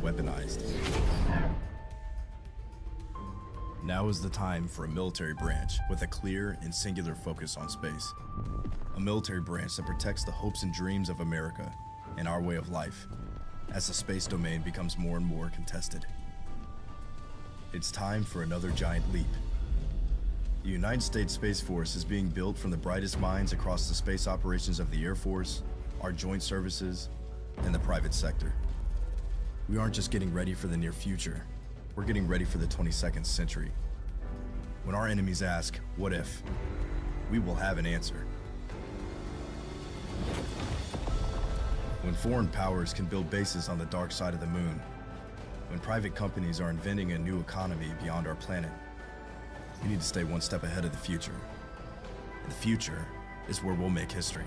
weaponized. Now is the time for a military branch with a clear and singular focus on space. A military branch that protects the hopes and dreams of America and our way of life as the space domain becomes more and more contested. It's time for another giant leap. The United States Space Force is being built from the brightest minds across the space operations of the Air Force, our joint services, and the private sector. We aren't just getting ready for the near future, we're getting ready for the 22nd century. When our enemies ask, what if? We will have an answer. When foreign powers can build bases on the dark side of the moon, when private companies are inventing a new economy beyond our planet, we need to stay one step ahead of the future. The future is where we'll make history.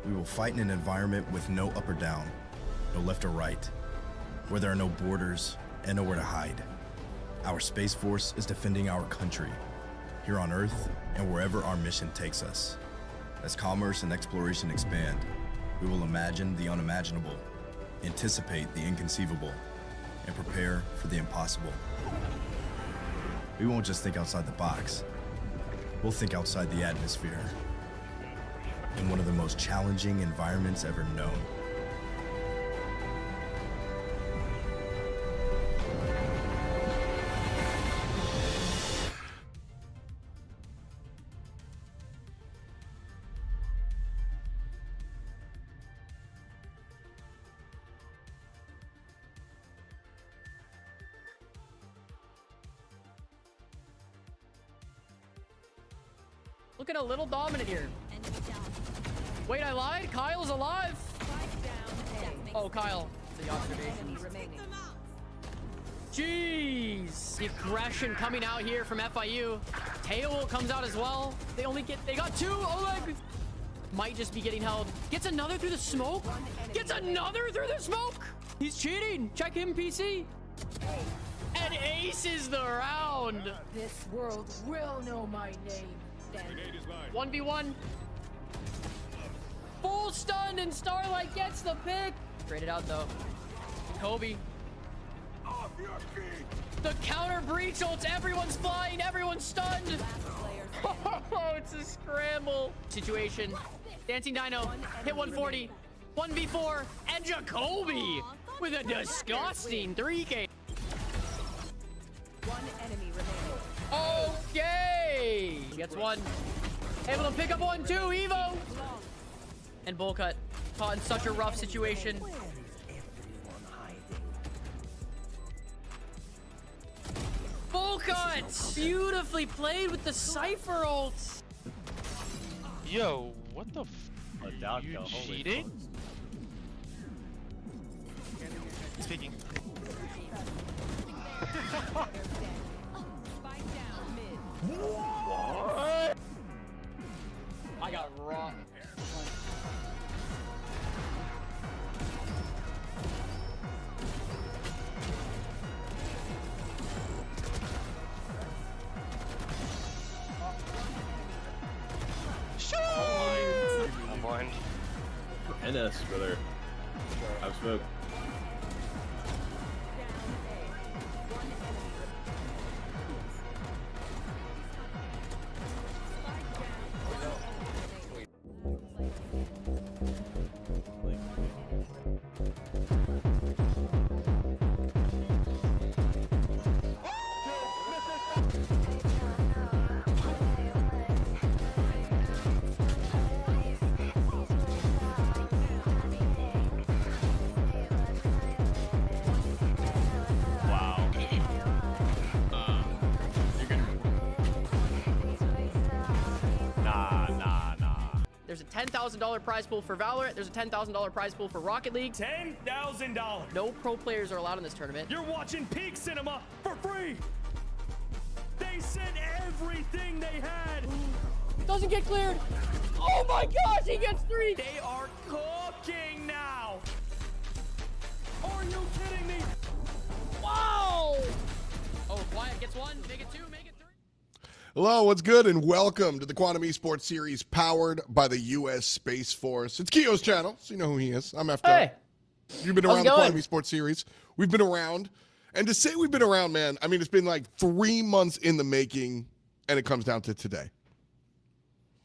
We will fight in an environment with no up or down, no left or right, where there are no borders and nowhere to hide. Our Space Force is defending our country, here on Earth and wherever our mission takes us. As commerce and exploration expand, we will imagine the unimaginable, anticipate the inconceivable, and prepare for the impossible. We won't just think outside the box, we'll think outside the atmosphere, in one of the most challenging environments ever known. Looking a little dominant here. Wait, I lied? Kyle's alive? Oh, Kyle. The observation. Jeez. The aggression coming out here from FIU. Teo comes out as well. They got two. Oleg might just be getting held. Gets another through the smoke. Gets another through the smoke. He's cheating. Check him, PC. And aces the round. This world will know my name. 1v1. Full stunned and Starlight gets the pick. Traded out though. Kobe. Off your feet. The counter breach ults. Everyone's flying. Everyone's stunned. Oh, it's a scramble situation. Dancing Dino. Hit 140. 1v4. And Jacoby with a disgusting 3K. One enemy remaining. Okay. Gets one. Able to pick up one too. Evo. And Bull Cut caught in such a rough situation. Bull Cut beautifully played with the Cypher ult. Yo, what the f? You cheating? He's speaking. What? I got rocked. I'm blind. NS, brother. I've smoked. There's a $10,000 prize pool for Valorant. There's a $10,000 prize pool for Rocket League. $10,000. No pro players are allowed in this tournament. You're watching peak cinema for free. They sent everything they had. Doesn't get cleared. Oh my gosh, he gets three. They are cooking now. Are you kidding me? Wow. Oh, Quiet gets one. Make it two. Make it three. Hello, what's good, and welcome to the Quantum Esports Series powered by the U.S. Space Force. It's Keo's channel, so you know who he is. I'm FDR. Hey. You've been around the Quantum Esports Series. We've been around. And to say we've been around, man, I mean, it's been like 3 months in the making, and it comes down to today.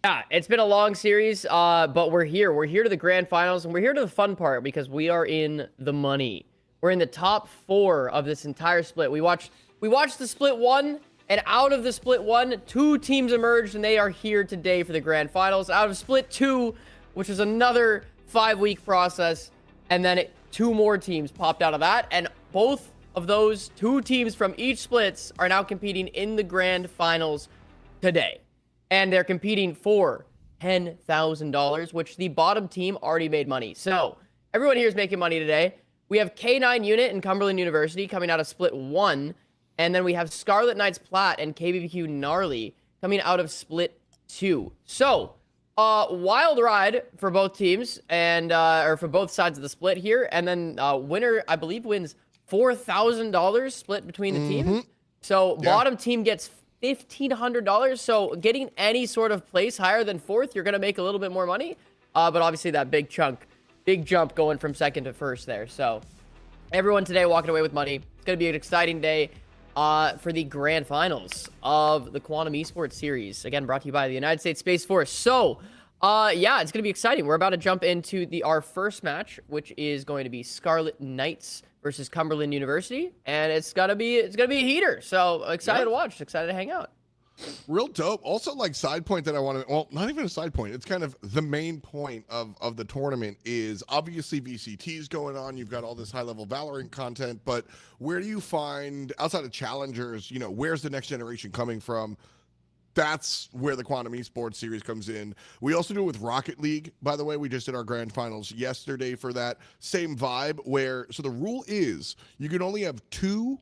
Yeah, it's been a long series, but we're here. We're here to the grand finals, and we're here to the fun part because we are in the money. We're in the top 4 of this entire split. We watched the split 1, and out of the split 1, 2 teams emerged, and they are here today for the grand finals. Out of split 2, which is another 5-week process, and then 2 more teams popped out of that, and both of those 2 teams from each splits are now competing in the grand finals today. And they're competing for $10,000, which the bottom team already made money. So everyone here is making money today. We have K9 Unit and Cumberland University coming out of split 1. And then we have Scarlet Knights Plat and KBBQ Gnarly coming out of split 2. So wild ride for both teams and or for both sides of the split here. And then winner, I believe, wins $4,000 split between the teams. So bottom team gets $1,500. So getting any sort of place higher than 4th, you're going to make a little bit more money. But obviously that big jump going from 2nd to 1st there. So everyone today walking away with money. It's going to be an exciting day for the grand finals of the Quantum Esports Series. Again, brought to you by the United States Space Force. So yeah, it's going to be exciting. We're about to jump into our first match, which is going to be Scarlet Knights versus Cumberland University, and it's gonna be a heater. So excited to watch, excited to hang out. Real dope. Also, like, side point that I want to, well, not even a side point. It's kind of the main point of the tournament is obviously VCT's going on. You've got all this high-level Valorant content, but where do you find, outside of challengers, you know, where's the next generation coming from? That's where the Quantum Esports Series comes in. We also do it with Rocket League, by the way. We just did our grand finals yesterday for that. Same vibe where, so the rule is you can only have 2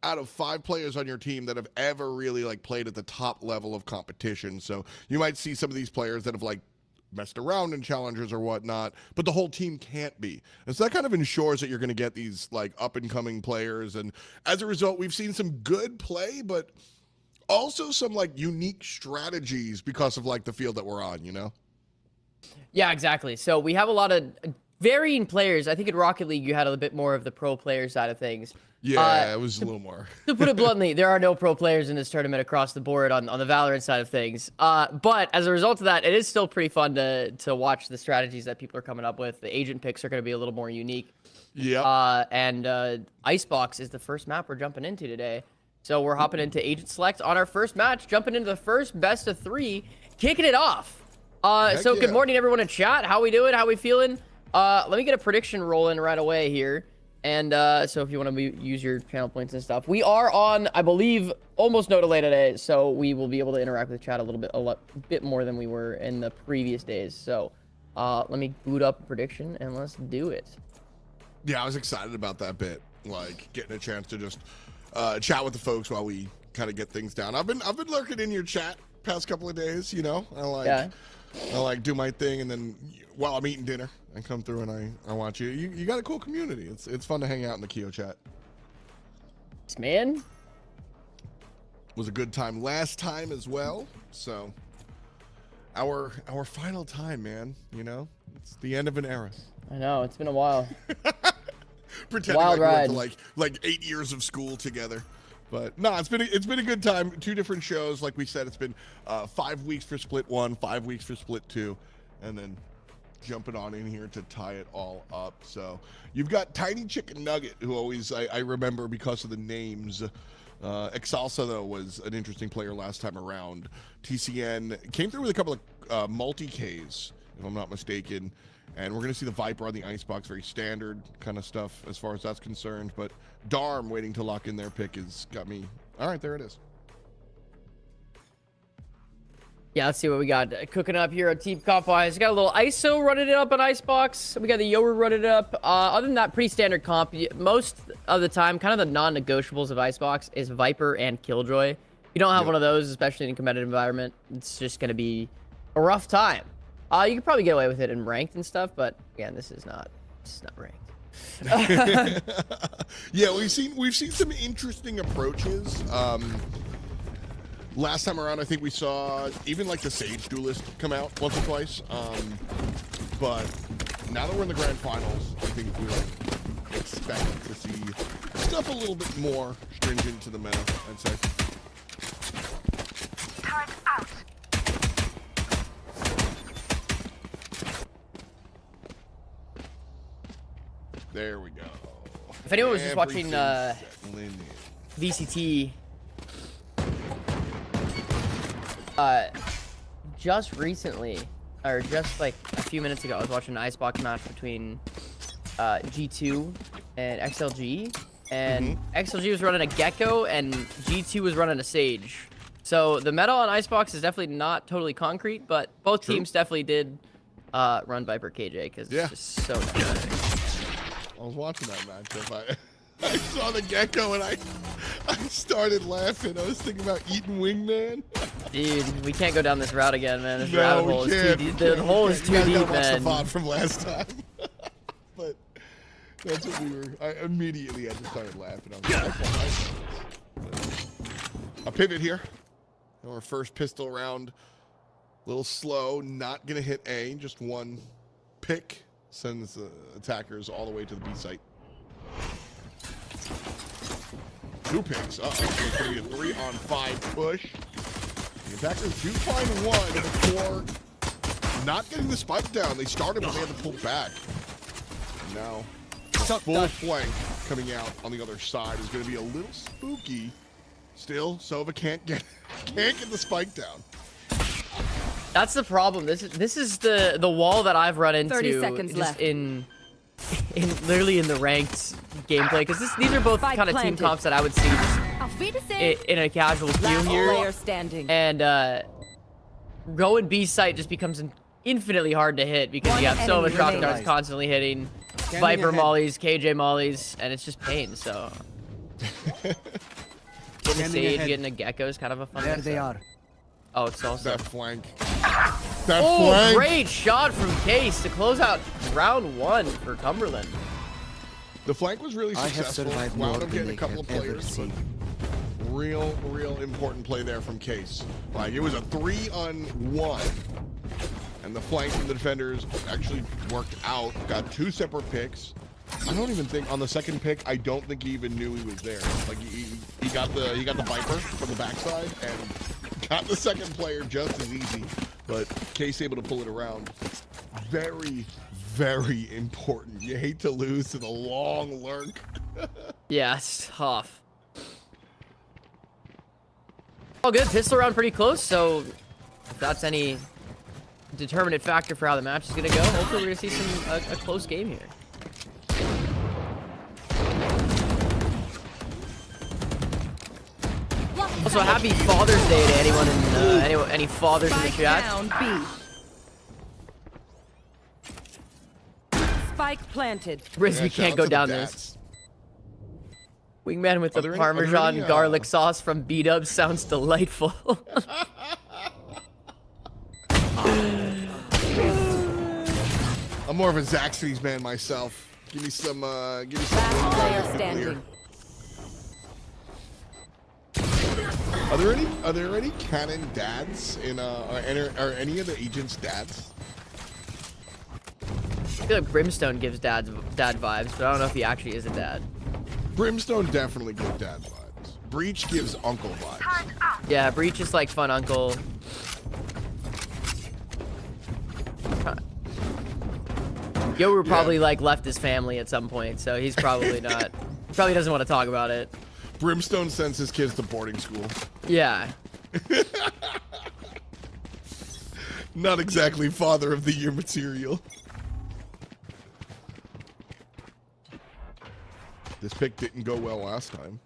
out of 5 players on your team that have ever really like played at the top level of competition. So you might see some of these players that have like messed around in challengers or whatnot, but the whole team can't be. And so that kind of ensures that you're going to get these like up and coming players. And as a result, we've seen some good play, but also some like unique strategies because of like the field that we're on, you know? Yeah, exactly. So we have a lot of varying players. I think in Rocket League, you had a bit more of the pro player side of things. Yeah, it was a little more. To put it bluntly, there are no pro players in this tournament across the board on the Valorant side of things. But as a result of that, it is still pretty fun to watch the strategies that people are coming up with. The agent picks are going to be a little more unique. Yeah. And Icebox is the first map we're jumping into today. So we're hopping into Agent Select on our first match, jumping into the first best of 3, kicking it off. So good morning, everyone in chat. How we doing? How we feeling? Let me get a prediction rolling right away here. And so if you want to use your channel points and stuff, we are on, I believe, almost no delay today. So we will be able to interact with chat a bit more than we were in the previous days. So let me boot up a prediction and let's do it. Yeah, I was excited about that bit, like getting a chance to just chat with the folks while we kind of get things down. I've been lurking in your chat past couple of days, you know. I like do my thing, and then while I'm eating dinner, I come through and I watch you. You got a cool community. It's fun to hang out in the Keo chat. Man, was a good time last time as well. So our final time, man. You know, it's the end of an era. I know it's been a while. Pretending Wild like ride. we went to like 8 years of school together. But no, it's been a good time. 2 different shows, like we said. It's been 5 weeks for split 1, 5 weeks for split 2, and then jumping on in here to tie it all up. So you've got Tiny Chicken Nugget, who always I remember because of the names. Exalsa, though, was an interesting player last time around. TCN came through with a couple of multi-Ks, if I'm not mistaken. And we're going to see the Viper on the Icebox, very standard kind of stuff as far as that's concerned. But Darm waiting to lock in their pick has got me. All right, there it is. Yeah, let's see what we got cooking up here on Team Comp Wise. Got a little ISO running it up on Icebox. We got the Yoru running it up. Other than that, pretty standard comp. Most of the time, kind of the non-negotiables of Icebox is Viper and Killjoy. If you don't have one of those, especially in a competitive environment, it's just going to be a rough time. You could probably get away with it in ranked and stuff, but again, this is not ranked. Yeah, we've seen some interesting approaches. Last time around, I think we saw even like the Sage Duelist come out once or twice. But now that we're in the grand finals, I think expect to see stuff a little bit more stringent to the meta, I'd say. There we go. If anyone was just watching Everything's VCT, just recently, or just like a few minutes ago, I was watching an Icebox match between G2 and XLG, and XLG was running a Gecko and G2 was running a Sage. So the meta on Icebox is definitely not totally concrete, but both teams definitely did run Viper KJ because it's just so nice. I was watching that matchup. I saw the Gecko and I started laughing. I was thinking about eating Wingman. Dude, we can't go down this route again, man. This rabbit hole is too deep. The hole is too deep, man. The VOD from last time. But that's what we were. I immediately had to start laughing. A pivot here. Our first pistol round. A little slow. Not going to hit A. Just one pick. Sends the attackers all the way to the B site. 2 picks. So it's going to be a 3-on-5 push. The attackers do find one before not getting the spike down. They started, but they had to pull back. And now, full flank coming out on the other side is going to be a little spooky. Still, Sova can't get the spike down. That's the problem. This is the wall that I've run into 30 seconds just left. in literally in the ranked gameplay, because these are both kind of team comps that I would see just in a casual queue here. Standing. And going B site just becomes infinitely hard to hit because you have so much shot darts constantly hitting, Viper mollies, KJ mollies, and it's just pain. So getting a Sage, getting a Gecko is kind of a fun. There they are. Oh, it's also that flank. Great shot from Case to close out round 1 for Cumberland. The flank was really successful. Wound up getting a couple of players, but real important play there from Case. Like, it was a 3-on-1, and the flank from the defenders actually worked out. Got 2 separate picks. I don't even think on the second pick. I don't think he even knew he was there. Like he got the Viper from the backside and got the second player just as easy. But Case able to pull it around. Very, very important. You hate to lose to the long lurk. Yeah, it's tough. All good. Pistol round pretty close. So if that's any determinate factor for how the match is gonna go, hopefully we're gonna see a close game here. Also, happy Father's Day to anyone in any fathers in the chat. Spike planted. Riz, we can't go down this. Wingman with the Parmesan garlic sauce from B-Dub sounds delightful. I'm more of a Zaxby's man myself. Give me some Last player standing. Are there any canon dads in are any of the agents dads? I feel like Brimstone gives dad vibes, but I don't know if he actually is a dad. Brimstone definitely gives dad vibes. Breach gives uncle vibes. Yeah, Breach is like fun uncle. Yoru probably like left his family at some point, so he's probably not. Probably doesn't want to talk about it. Brimstone sends his kids to boarding school. Yeah. Not exactly father of the year material. This pick didn't go well last time.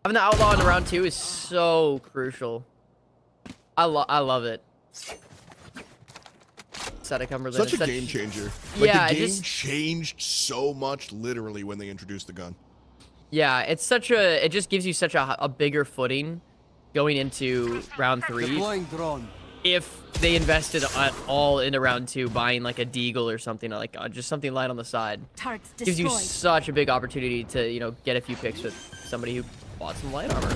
Having the outlaw in round 2 is so crucial. I love it. Cumberland. Such a game changer. Like, yeah, the game changed so much literally when they introduced the gun. Yeah, it's such a. It just gives you such a bigger footing going into round 3. If they invested at all into round 2, buying like a Deagle or something, like just something light on the side, gives you such a big opportunity to get a few picks with somebody who bought some light armor.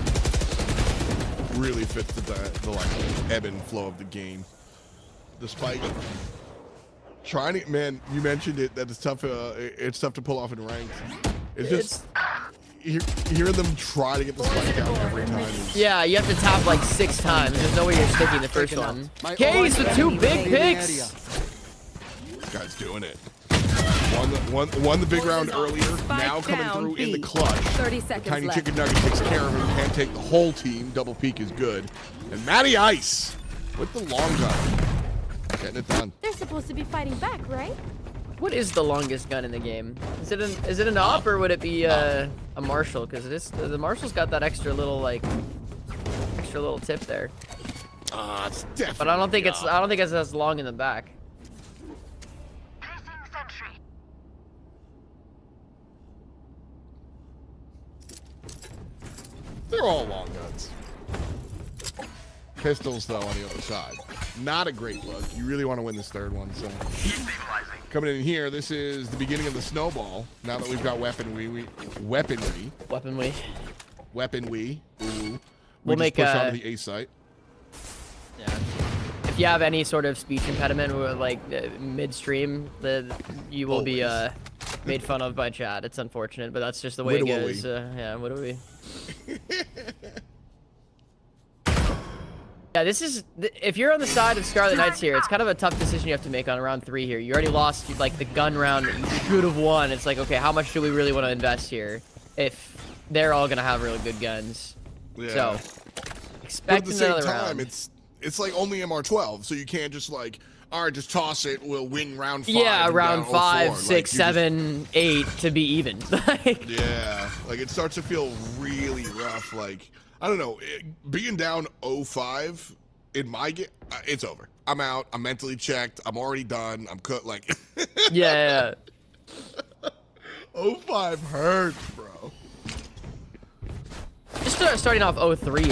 Really fits the like ebb and flow of the game. the spike. Trying to, man, you mentioned it, that it's tough to pull off in ranks. It's just hearing them try to get the spike down every time. Yeah, you have to tap like 6 times. There's no way you're sticking the first one. Case with 2 big picks. This guy's doing it. Won the big round earlier. Now coming through in the clutch. 30 seconds Tiny left. Chicken Nugget takes care of him. Can't take the whole team. Double peek is good. And Matty Ice with the long gun. Getting it done. They're supposed to be fighting back, right? What is the longest gun in the game? Is it an op or would it be a Marshall? Because the Marshall's got that extra little tip there. It's definitely. But I don't think it's as long in the back. They're all long guns. Pistols, though, on the other side. Not a great look. You really want to win this third one, so. Coming in here, this is the beginning of the snowball. Now that we've got weaponry. Ooh. We'll make push onto the A site. Yeah. If you have any sort of speech impediment, like midstream, you will be made fun of by chat. It's unfortunate, but that's just the way it goes. Yeah, what do we? Yeah, this is, if you're on the side of Scarlet Knights here, it's kind of a tough decision you have to make on round 3 here. You already lost, like, the gun round that you should have won. It's like, okay, how much do we really want to invest here if they're all going to have really good guns? Yeah. So, expect another round. It's like only MR12, so you can't just, like, all right, just toss it, we'll win round 5. Yeah, round 5, 6, 7, 8 to be even. Yeah, like, it starts to feel really rough, like... I don't know, being down 0-5 in my game, it's over. I'm out. I'm mentally checked. I'm already done. I'm cut. Like, yeah. 0-5 hurts, bro. Just starting off 0-3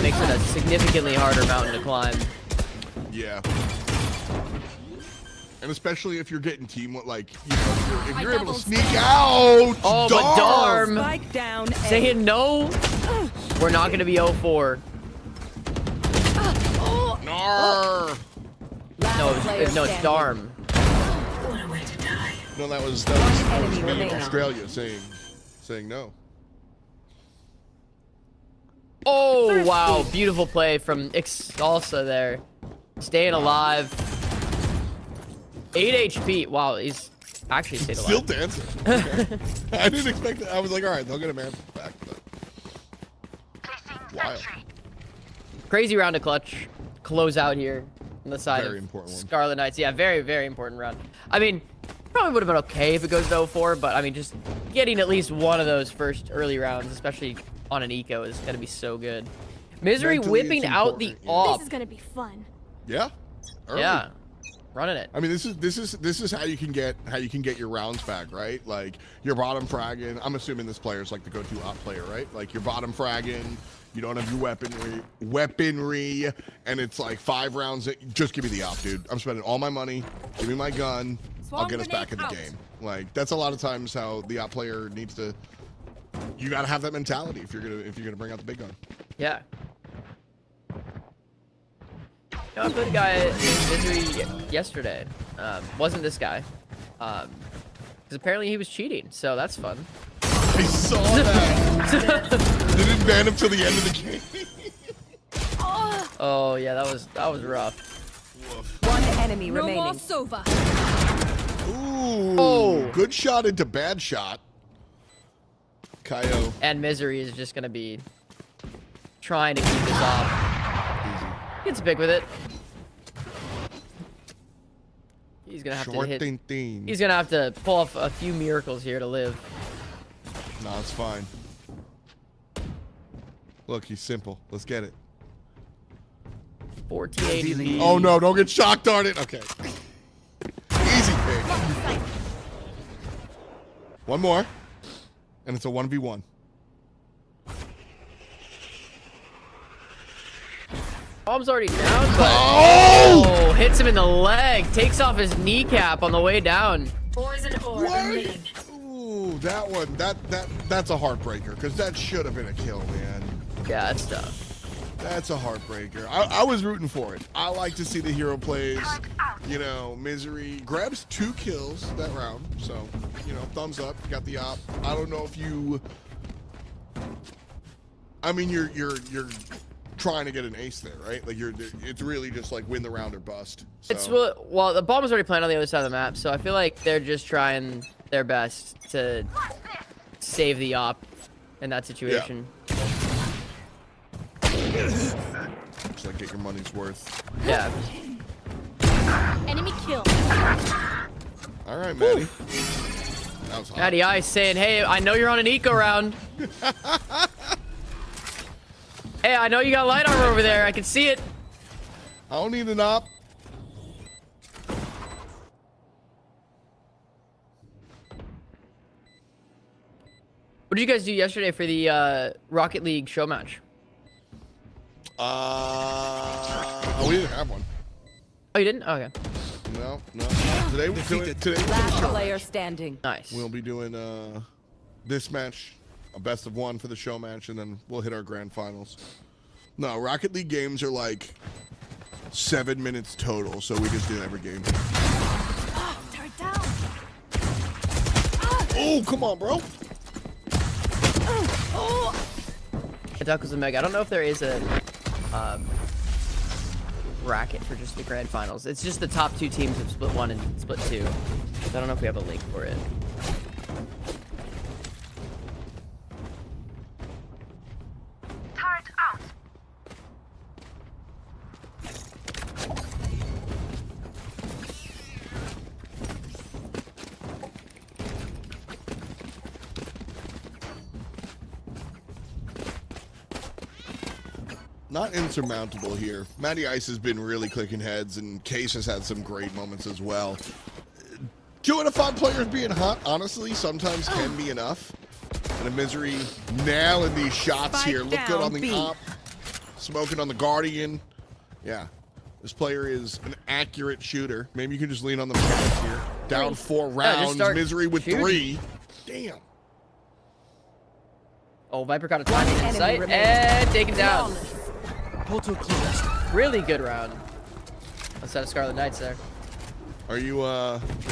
makes it a significantly harder mountain to climb. Yeah. And especially if you're getting team, like, you know, if you're able to sneak out. Oh, but Darm Spike down. saying no. We're not going to be 0-4. Nar. No, it's Darm. No, that was me in Australia saying no. Oh, wow. Beautiful play from Ixalsa there. Staying alive. 8 HP. Wow, he's actually stayed alive. Still dancing. Okay. I didn't expect that. I was like, all right, they'll get a man back. But... Wild. Crazy round of clutch. Close out here on the side very of important one. Scarlet Knights. Yeah, very, very important round. I mean, probably would have been okay if it goes to 0-4, but I mean, just getting at least one of those first early rounds, especially on an eco, is going to be so good. Misery Mentally, whipping out the op. This is gonna be fun. Yeah. Early. Yeah. Running it. I mean, this is how you can get your rounds back, right? Like your bottom fragging. I'm assuming this player is like the go-to op player, right? Like your bottom fragging. You don't have your weaponry, and it's like 5 rounds. Just give me the op, dude. I'm spending all my money. Give me my gun. I'll get us back in the game. Like that's a lot of times how the op player needs to. You gotta have that mentality if you're gonna bring out the big gun. Yeah. You know, I played a guy in Misery yesterday. Wasn't this guy. Because apparently he was cheating, so that's fun. I saw that. They didn't ban him till the end of the game. Oh yeah, that was rough. One enemy No remaining. more Sova. Ooh. Oh. Good shot into bad shot. Kaio. And Misery is just gonna be trying to keep this off. Gets big with it. He's gonna have to hit. He's gonna have to pull off a few miracles here to live. No, it's fine. Look, he's simple. Let's get it. 48. Oh no, don't get shock darted. Okay. Easy pick. One more. And it's a 1v1. Bomb's already down, but Oh! Hits him in the leg. Takes off his kneecap on the way down. Poison orb emitted. Ooh, that one. That's a heartbreaker because that should have been a kill, man. Yeah, that's tough. That's a heartbreaker. I was rooting for it. I like to see the hero plays. You know, Misery grabs 2 kills that round. So, you know, thumbs up. Got the op. I don't know if you... I mean, you're trying to get an ace there, right? Like, it's really just like win the round or bust. So. It's well, the bomb is already planted on the other side of the map, so I feel like they're just trying their best to save the op in that situation. Just like get your money's worth. Yeah. Enemy kill. All right, Maddie. That was hot. Maddie Ice saying, hey, I know you're on an eco round. Hey, I know you got light armor over there. I can see it. I don't need an op. What did you guys do yesterday for the Rocket League show match? We didn't have one. Oh, you didn't? Oh, okay. No. Today we're doing Last show player match. standing. Nice. We'll be doing this match, a best of 1 for the show match, and then we'll hit our grand finals. No, Rocket League games are like 7 minutes total, so we just do every game. Turret down. Oh, come on, bro. Duck was a mega. I don't know if there is a bracket for just the grand finals. It's just the top 2 teams have split 1 and split 2. So I don't know if we have a link for it. Turret out. Not insurmountable here. Matty Ice has been really clicking heads, and Case has had some great moments as well. 2 out of 5 players being hot, honestly, sometimes can be enough. And a Misery nailing these shots here. Look good on the op. Smoking on the Guardian. Yeah. This player is an accurate shooter. Maybe you can just lean on the mechanics here. Down 4 rounds. start Misery with shooting. 3. Damn. Oh, Viper got a timing in enemy sight remaining. and taken down. Flawless. Portal closed. Really good round. Let's set a Scarlet Knights there. Are you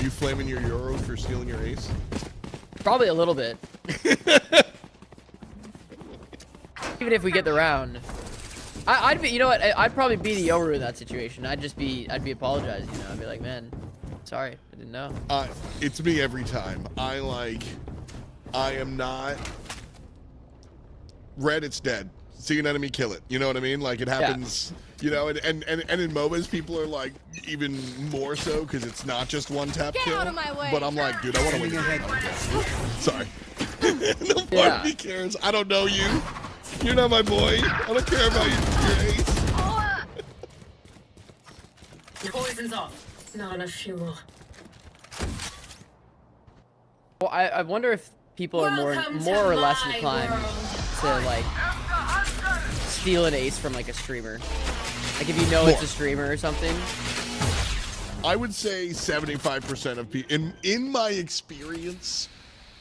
flaming your Euro for stealing your ace? Probably a little bit. Even if we get the round. I'd be, you know what? I'd probably be the Yoru in that situation. I'd be apologizing, you know. I'd be like, man, sorry, I didn't know. It's me every time. I am not red, it's dead. See an enemy, kill it. You know what I mean? Like it happens, you know, and in MOBAs people are like even more so because it's not just one tap Get kill. out of my way. But I'm like, dude, I want to win. Sorry. No part of me cares. I don't know you. You're not my boy. I don't care about your ace. Your poison's off. Not enough fuel. Well, I wonder if people are more or less inclined to like steal an ace from like a streamer. Like if you know it's a streamer or something. I would say 75% of people, in my experience,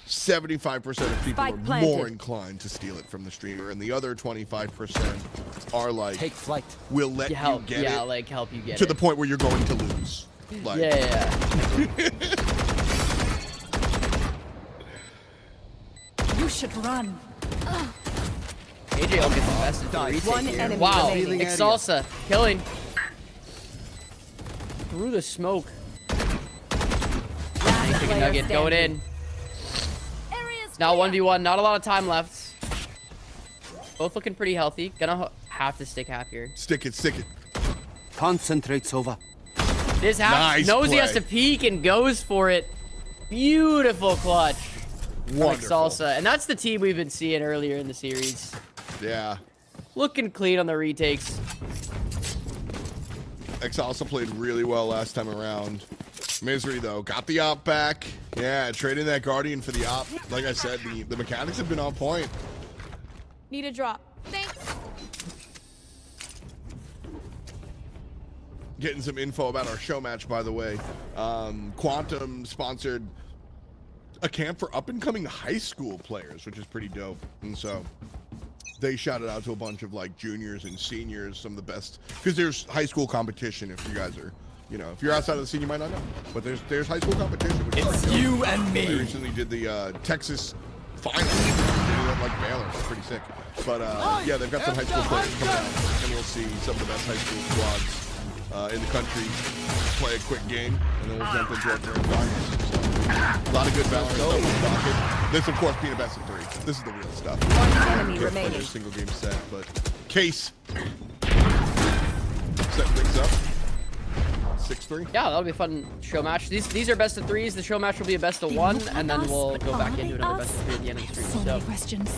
75% of people Spike are planted. more inclined to steal it from the streamer, and the other 25% are like, Take flight. we'll let you Help, get yeah, it like help you get to it. the point where you're going to lose. Like, Yeah. You should run. AJ will get the best of the retake One here. enemy Wow, remaining. Exalsa killing through the smoke. Last Chicken player nugget going standing. in. Area's Now clear. 1v1, not a lot of time left. Both looking pretty healthy. Gonna have to stick half here. stick it. Concentrate, Sova. This half Nice knows he has play. to peek and goes for it. Beautiful clutch. From Wonderful. Exalsa. And that's the team we've been seeing earlier in the series. Yeah. Looking clean on the retakes. X also played really well last time around. Misery, though, got the op back. Yeah, trading that Guardian for the op. Like I said, the mechanics have been on point. Need a drop. Thanks. Getting some info about our show match, by the way. Quantum sponsored a camp for up-and-coming high school players, which is pretty dope. And so they shouted out to a bunch of like juniors and seniors, some of the best, because there's high school competition. If you guys are, you know, if you're outside of the scene, you might not know, but there's high school competition. Which It's you and me. I recently did the Texas finals. They did it like Valorant. It's pretty sick. But yeah, they've got some high school players coming out, and we'll see some of the best high school squads in the country play a quick game, and then we'll jump into our grand finals. So, a lot of good Valorant. This, of course, being a best of 3. This is the real stuff. One enemy Can't play remaining. their single game set, but Case setting things up. 6-3. Yeah, that'll be a fun show match. These are best of 3s. The show match will be a best of 1, and then we'll go back into another best of 3 at the end of the stream. So, questions.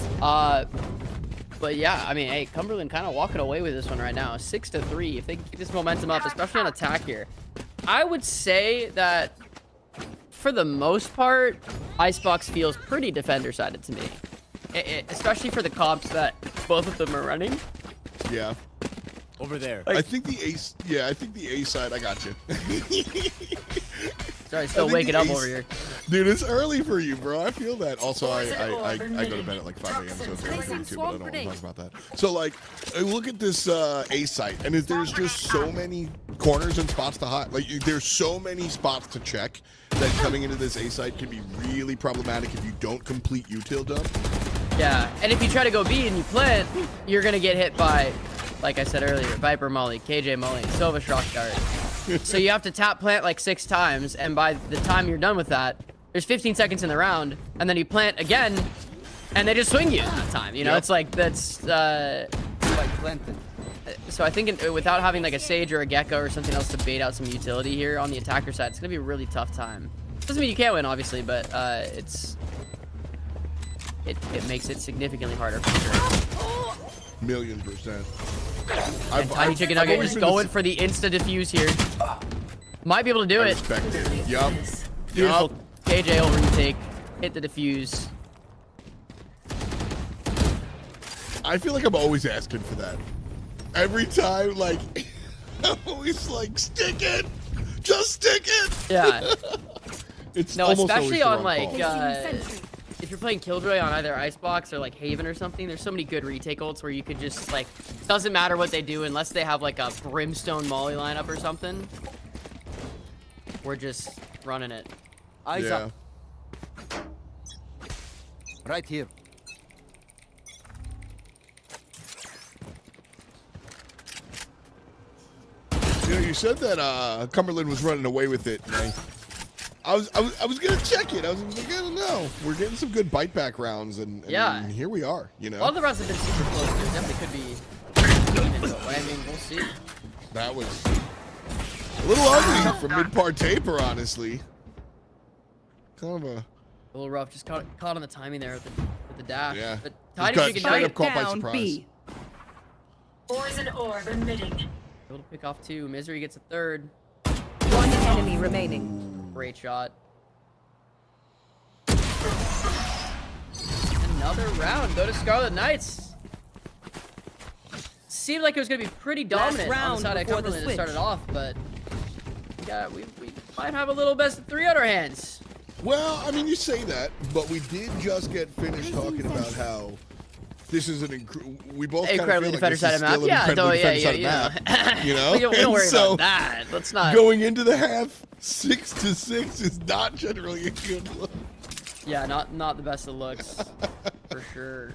but yeah, I mean, hey, Cumberland kind of walking away with this one right now, 6-3. If they can keep this momentum up, especially on attack here, I would say that for the most part, Icebox feels pretty defender-sided to me, especially for the comps that both of them are running. Yeah. Over there. I think the ace. Yeah, I think the A side. I got you. Sorry, still waking up over here. Dude, it's early for you, bro. I feel that. Also, I go to bed at like 5 a.m. So it's early for me too, but I don't want to talk about that. So like, I look at this A site, and there's just so many corners and spots to hide. Like, there's so many spots to check that coming into this A site can be really problematic if you don't complete util dump. Yeah, and if you try to go B and you plant, you're gonna get hit by, like I said earlier, Viper Molly, KJ Molly, Sova Shock Dart. So you have to tap plant like 6 times, and by the time you're done with that, there's 15 seconds in the round, and then you plant again, and they just swing you that time. You know, Yep. it's like that's. Like planted. So I think without having like a Sage or a Gecko or something else to bait out some utility here on the attacker side, it's gonna be a really tough time. Doesn't mean you can't win, obviously, but it makes it significantly harder for sure. 1,000,000%. And Tiny Chicken Nugget is going for the insta defuse here. Might be able to do I it. respect it. Yup. Beautiful. KJ over retake. Hit the defuse. I feel like I'm always asking for that. Every time, like, I'm always like, stick it! Just stick it! Yeah. It's No, almost especially always on the wrong like call. if you're playing Killjoy on either Icebox or like Haven or something, there's so many good retake ults where you could just like, doesn't matter what they do unless they have like a Brimstone Molly lineup or something. We're just running it. Eyes Yeah. up. Right here. You know, you said that Cumberland was running away with it. And I was gonna check it. I was like, I don't know. We're getting some good bite back rounds, and Yeah. here we are. You know, All the rounds have been super close. There definitely could be even, but I mean, we'll see. that was a little ugly from mid-part taper, honestly. Kind of a A little rough. Just caught on the timing there with the dash. yeah. But Just Tiny got Chicken straight Nugget up caught by Down surprise. B. Poison orb emitting. able to pick off 2. Misery gets a 3rd. One enemy remaining. Great shot. Another round. Go to Scarlet Knights. Seemed like it was going to be pretty dominant on the round side of before the Cumberland to switch. start it off, but yeah, we might have a little best of 3 on our hands. Well, I mean, you say that, but we did just get finished talking about how this is we both kind of feel Incredibly like this is defender-sided map. still an Yeah, incredibly yeah, defender-sided yeah. map. You know, We don't And worry so about that. Let's not. going into the half 6-6 is not generally a good look. Yeah, not the best of looks, for sure.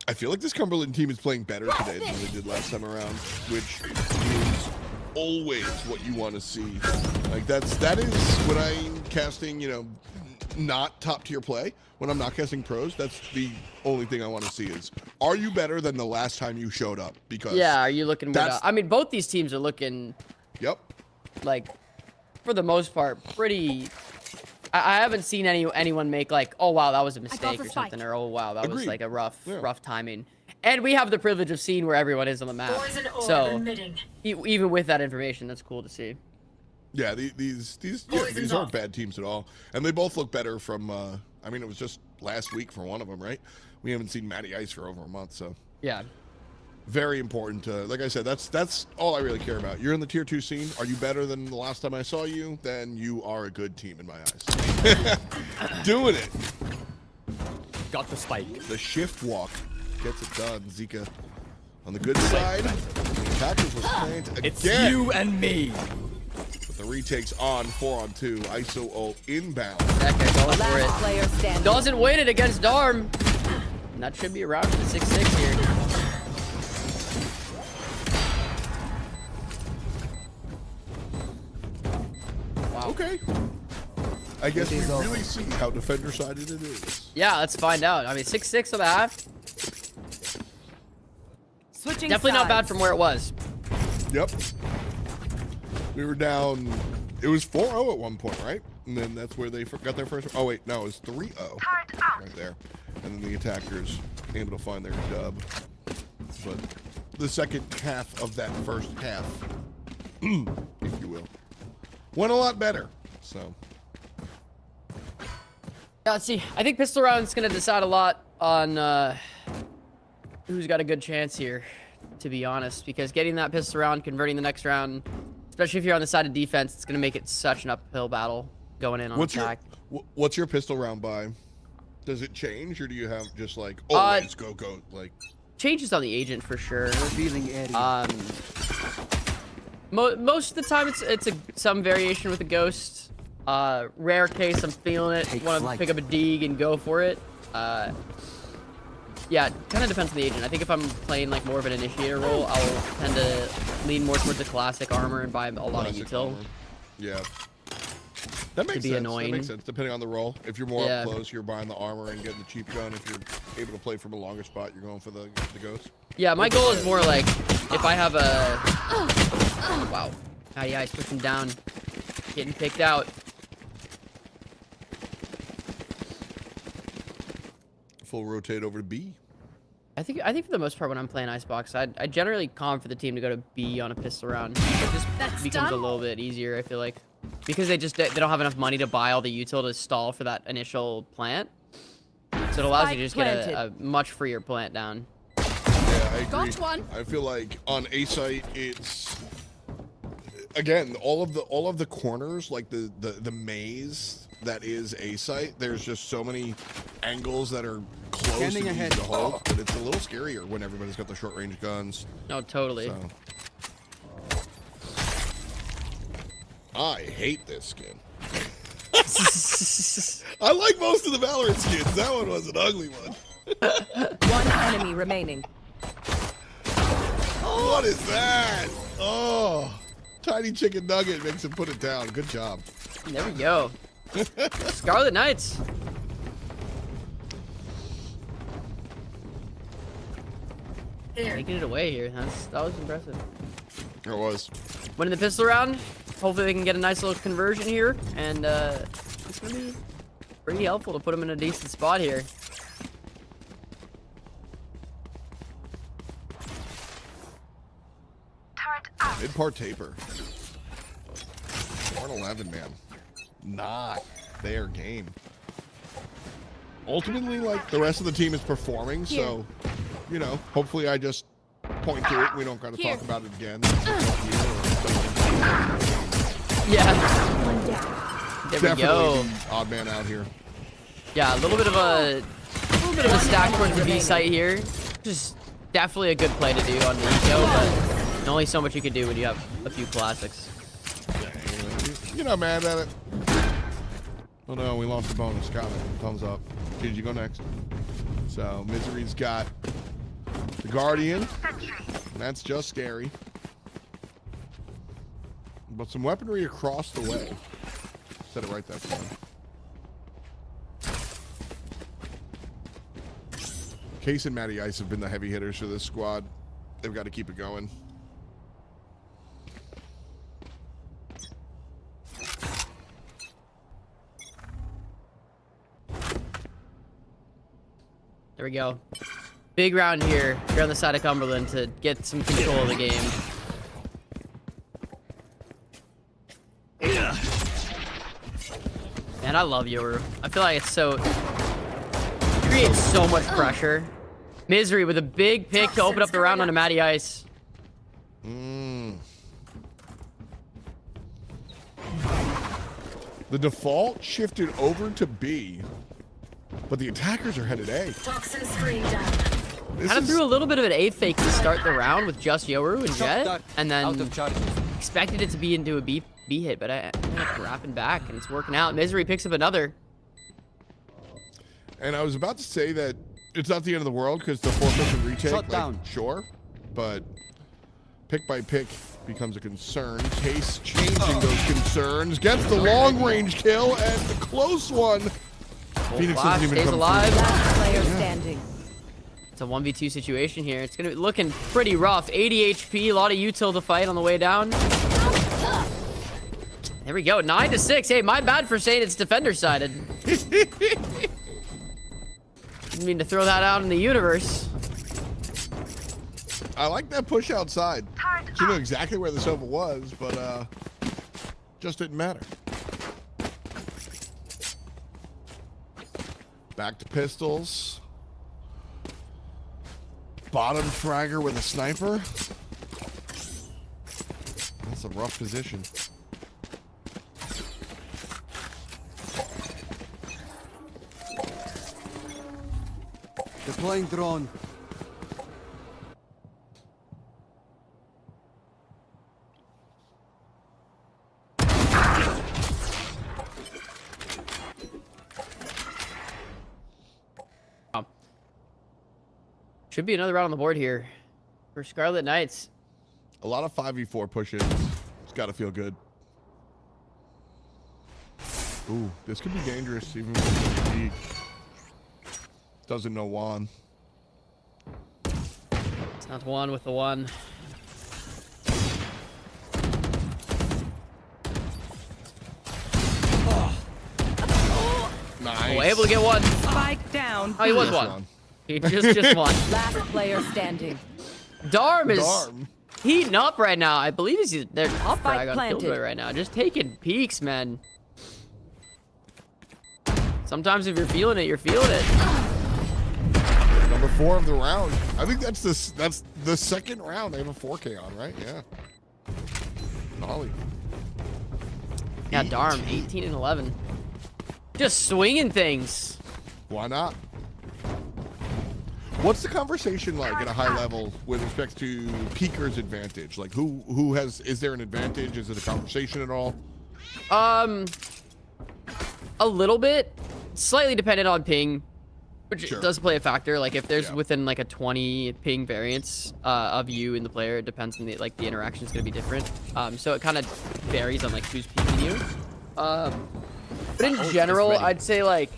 I feel like this Cumberland team is playing better today than they did last time around, which is always what you want to see. Like that is when I'm casting, you know, not top tier play. When I'm not casting pros, that's the only thing I want to see is, are you better than the last time you showed up? Because Yeah, are you looking? that's- I mean, both these teams are looking Yep. like, for the most part, pretty. I haven't seen anyone make like, oh wow, that was a mistake or something, or oh wow, that was Agreed. like a rough Yeah. timing. And we have the privilege of seeing where everyone is on the map. Poison orb So emitting. even with that information, that's cool to see. Yeah, these Poison's aren't off. bad teams at all, and they both look better from. I mean, it was just last week for one of them, right? We haven't seen Matty Ice for over a month, so Yeah. very important to, like I said, that's all I really care about. You're in the tier 2 scene. Are you better than the last time I saw you? Then you are a good team in my eyes. Doing it. Got the spike. The shift walk gets it done. Zika on the good side. The attackers was playing again. It's you and me. But the retake's on 4-on-2. ISO ult inbound. That guy going for Last it. player standing. Doesn't win it against Darm. And that should be a round for the 6-6 here. Wow. Okay. I guess we really see how defender-sided it is. Yeah, let's find out. I mean, 6-6 on the half. Switching Definitely not sides. bad from where it was. Yep. We were down. It was 4-0 at one point, right? And then that's where they got their first. Oh wait, no, it was 3-0 right there. And then the attackers able to find their dub. But the second half of that first half, if you will, went a lot better. So. Yeah, let's see. I think pistol round's gonna decide a lot on who's got a good chance here, to be honest. Because getting that pistol round, converting the next round, especially if you're on the side of defense, it's gonna make it such an uphill battle going in on attack. What's your pistol round by? Does it change, or do you have just like always go like? Changes on the agent for sure. Revealing area. Most of the time it's some variation with a ghost. Rare case, I'm feeling it. Take Want to flight. pick up a dig and go for it. Yeah, it kind of depends on the agent. I think if I'm playing like more of an initiator role, I'll tend to lean more towards the classic armor and buy a lot of Classic util. armor. Yeah. That makes be sense. annoying. That makes sense, depending on the role. If you're more Yeah. up close, you're buying the armor and getting the cheap gun. If you're able to play from a longer spot, you're going for the ghost. Yeah, my goal is more like if I have a wow. Yeah, he's pushing down, getting picked out. Full rotate over to B. I think for the most part when I'm playing Icebox, I generally calm for the team to go to B on a pistol round. It just becomes a little bit easier, I feel like, because they don't have enough money to buy all the util to stall for that initial plant. So it allows you to just get a much freer plant down. Yeah, I agree. Got one. I feel like on A site, it's again all of the corners, like the maze that is A site. There's just so many angles that are close Standing and ahead. easy to hold, but it's a little scarier when everybody's got the short range guns. No, totally. So. I hate this skin. I like most of the Valorant skins. That one was an ugly one. One enemy remaining. What is that? Oh, tiny chicken nugget makes him put it down. Good job. There we go. Scarlet Knights. Taking it away here. That was impressive. It was. Winning the pistol round. Hopefully they can get a nice little conversion here, and it's gonna be pretty helpful to put them in a decent spot here. Mid part taper. 111, man. Not their game. Ultimately, like, the rest of the team is performing, so, you know, hopefully I just point to it. We don't gotta talk about it again. Yeah. There we Definitely go. the odd man out here. Yeah, a little bit of a stack towards the B site here. Just definitely a good play to do on the eco, but only so much you can do when you have a few classics. You're not mad at it. Oh no, we lost the bonus. Got it. Thumbs up. Kid, you go next. So Misery's got the Guardian. And that's just scary. But some weaponry across the way. Said it right that time. Case and Matty Ice have been the heavy hitters for this squad. They've got to keep it going. There we go. Big round here. You're on the side of Cumberland to get some control of the game. Man, I love Yoru. I feel like it's so... It creates so much pressure. Misery with a big pick to open up the round on a Matty Ice. The default shifted over to B, but the attackers are headed A. Toxin screen down. Kind of threw a little bit of an A fake to start the round with just Yoru and Jet, and then expected it to be into a B hit, but I ended up wrapping back, and it's working out. Misery picks up another. And I was about to say that it's not the end of the world because the 4-person retake, Shut down. Sure, but pick by pick becomes a concern. Case changing those concerns, gets the long-range kill, and the close one. Phoenix Flash doesn't even stays come alive. Last player standing. It's a 1v2 situation here. It's gonna be looking pretty rough. 80 HP, a lot of util to fight on the way down. There we go, 9-6. Hey, my bad for saying it's defender-sided. Didn't mean to throw that out in the universe. I like that push outside. She knew exactly where the Sova was, but just didn't matter. Back to pistols. Bottom fragger with a sniper. That's a rough position. Deploying drone. Should be another round on the board here for Scarlet Knights. A lot of 5v4 pushes. It's got to feel good. Ooh, this could be dangerous even with the doesn't know Juan. It's not one with the one. Nice. Oh, able to get one. Spike down. Oh, he was Just one. one. He just won. Last player standing. Darm is Darm. heating up right now. I believe he's their top Spike frag on planted. Killjoy right now. Just taking peeks, man. Sometimes if you're feeling it, you're feeling it. Number 4 of the round. I think that's the second round. They have a 4K on, right? Yeah. Ollie. Yeah, Darm, 18 and 11. Just swinging things. Why not? What's the conversation like at a high level with respect to Peeker's advantage? Like who has, is there an advantage? Is it a conversation at all? A little bit. Slightly dependent on ping, which Sure. does play a factor. Like if there's Yeah. within like a 20 ping variance of you and the player, it depends on the the interaction is gonna be different. So it kind of varies on like who's pinging you. But in general, I'd say like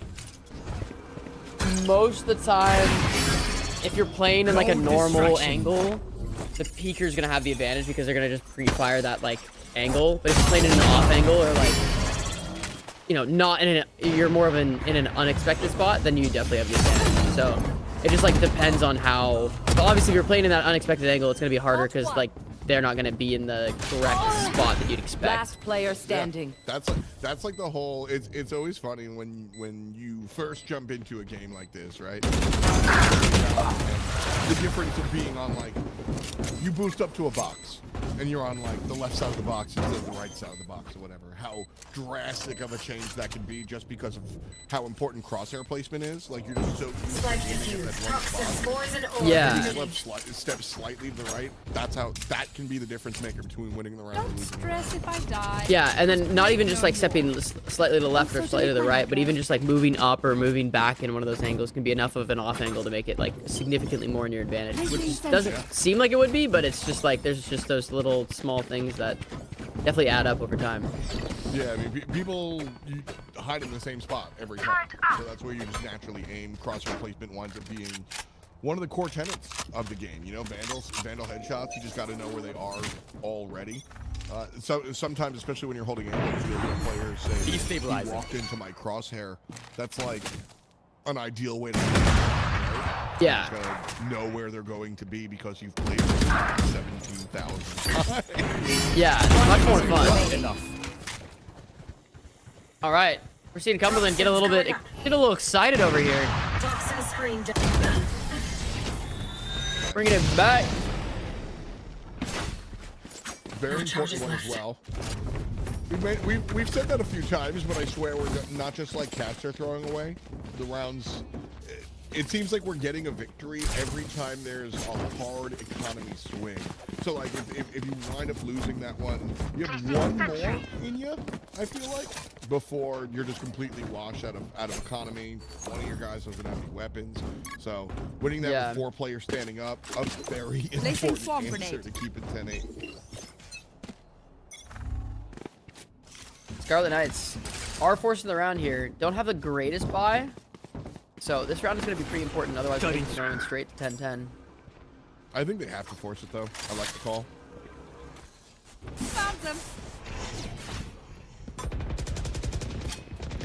most of the time, if you're playing in like a normal angle, the peeker's gonna have the advantage because they're gonna just pre-fire that like angle. But if you're playing in an off angle or like, you know, not in you're more of in an unexpected spot, then you definitely have the advantage. So it just like depends on how. But obviously, if you're playing in that unexpected angle, it's gonna be harder because like they're not gonna be in the correct spot that you'd expect. Last player standing. Yeah, that's like the whole. It's always funny when you first jump into a game like this, right? The difference of being on like you boost up to a box and you're on like the left side of the box instead of the right side of the box or whatever. How drastic of a change that can be just because of how important crosshair placement is. Like you're just so used to aiming at that one spot. Yeah. Step slightly to the right. That's how that can be the difference maker between winning the round and Don't losing. stress if I die. Yeah, and then not even just like stepping slightly to the left or slightly to the right, but even just like moving up or moving back in one of those angles can be enough of an off angle to make it like significantly more in your advantage, which just doesn't seem like it would be, but it's just like there's just those little small things that definitely add up over time. Yeah, I mean, people you hide in the same spot every time, so that's where you just naturally aim. Crosshair placement winds up being one of the core tenets of the game. You know, vandal headshots. You just got to know where they are already. So sometimes, especially when you're holding angles, you'll hear players say, "He walked into my crosshair." That's like an ideal way to. Yeah. You gotta know where they're going to be because you've played 17,000 times. Yeah, it's much more fun. All right, we're seeing Cumberland get a little excited over here. Toxin screen down. Bringing it back. Very important one as well. We've said that a few times, but I swear we're not just like cats are throwing away. The rounds, it seems like we're getting a victory every time there's a hard economy swing. So like if you wind up losing that one, you have one more in you, I feel like, before you're just completely washed out of economy. One of your guys doesn't have any weapons. So winning that with 4 players standing up, a very important answer to keep it 10-8. Scarlet Knights are forcing the round here. Don't have the greatest buy. So this round is going to be pretty important. Otherwise, we're going straight to 10-10. I think they have to force it, though. I like the call. Found them.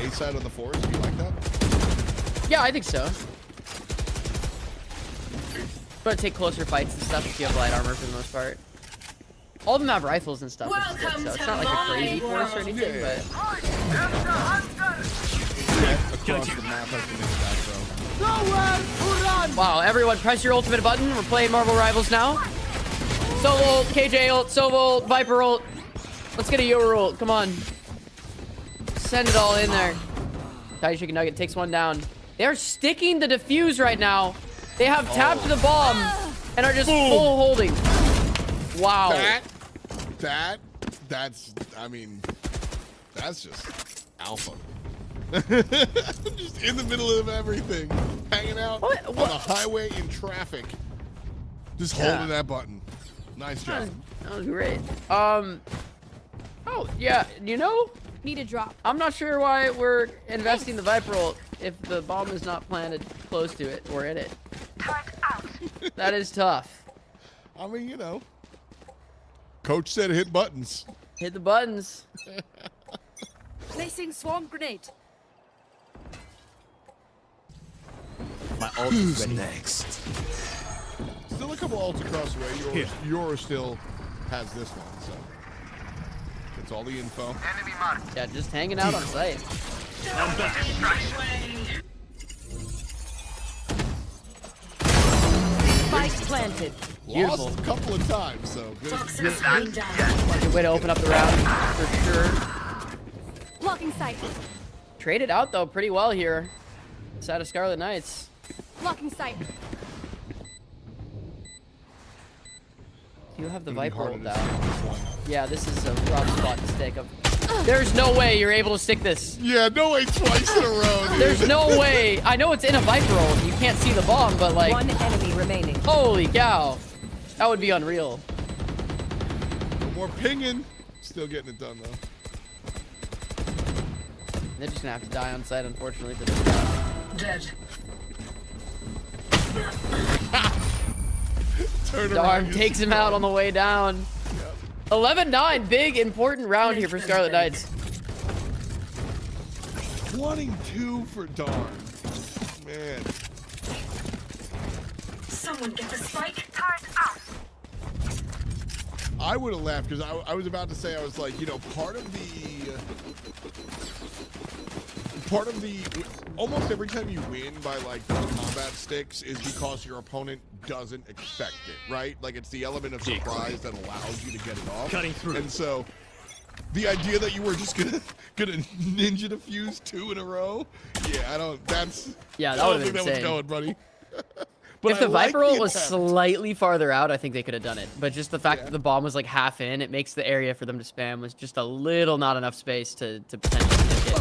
A side on the forest, do you like that? Yeah, I think so. But take closer fights and stuff if you have light armor for the most part. All of them have rifles and stuff, which is good, so it's not like a crazy force or anything, but... Across the map, I think it's Wow, everyone press your ultimate button. We're playing Marvel Rivals now. Solo ult, KJ ult, Sova ult, Viper ult. Let's get a Yoru ult, come on. Send it all in there. Tiny Chicken Nugget takes one down. They're sticking the defuse right now. They have tapped the bomb and are just full holding. Wow. That's, I mean, that's just alpha. Just in the middle of everything. Hanging out on the highway in traffic. Just holding that button. Nice job. That was great. Oh, yeah, you know? Need a drop. I'm not sure why we're investing the Viper ult if the bomb is not planted close to it or in it. That is tough. I mean, you know. Coach said hit buttons. Hit the buttons. Placing swarm grenade. My ult is ready. Next. Still a couple ults across the way. Yours still has this one, so. It's all the info. Yeah, just hanging out on site. Spike planted. Beautiful. Lost a couple of times, so good. Good way to open up the round, for sure. Blocking sight. Traded out, though, pretty well here. Side of Scarlet Knights. Blocking sight. You have the Viper ult down. Yeah, this is a rough spot to stick. There's no way you're able to stick this. Yeah, no way twice in a row, dude. There's no way. I know it's in a Viper ult. You can't see the bomb, but like... One enemy remaining. Holy cow. That would be unreal. No more pinging. Still getting it done, though. They're just gonna have to die on site, unfortunately, for this round. Dead. Darn takes him out on the way down. 11-9, big important round here for Scarlet Knights. 22 for Darn. Man. Someone get the spike. Turret out. I would have laughed because I was about to say, I was like, you know, part of the almost every time you win by like the combat sticks is because your opponent doesn't expect it, right? Like it's the element of surprise that allows you to get it off. Cutting through. And so the idea that you were just gonna ninja defuse 2 in a row, yeah, that would have been that was insane. going, buddy. But If the I like Viper ult was attempt. slightly farther out, I think they could have done it. But just the fact that the bomb was like half in, it makes the area for them to spam was just a little not enough space to potentially pick it.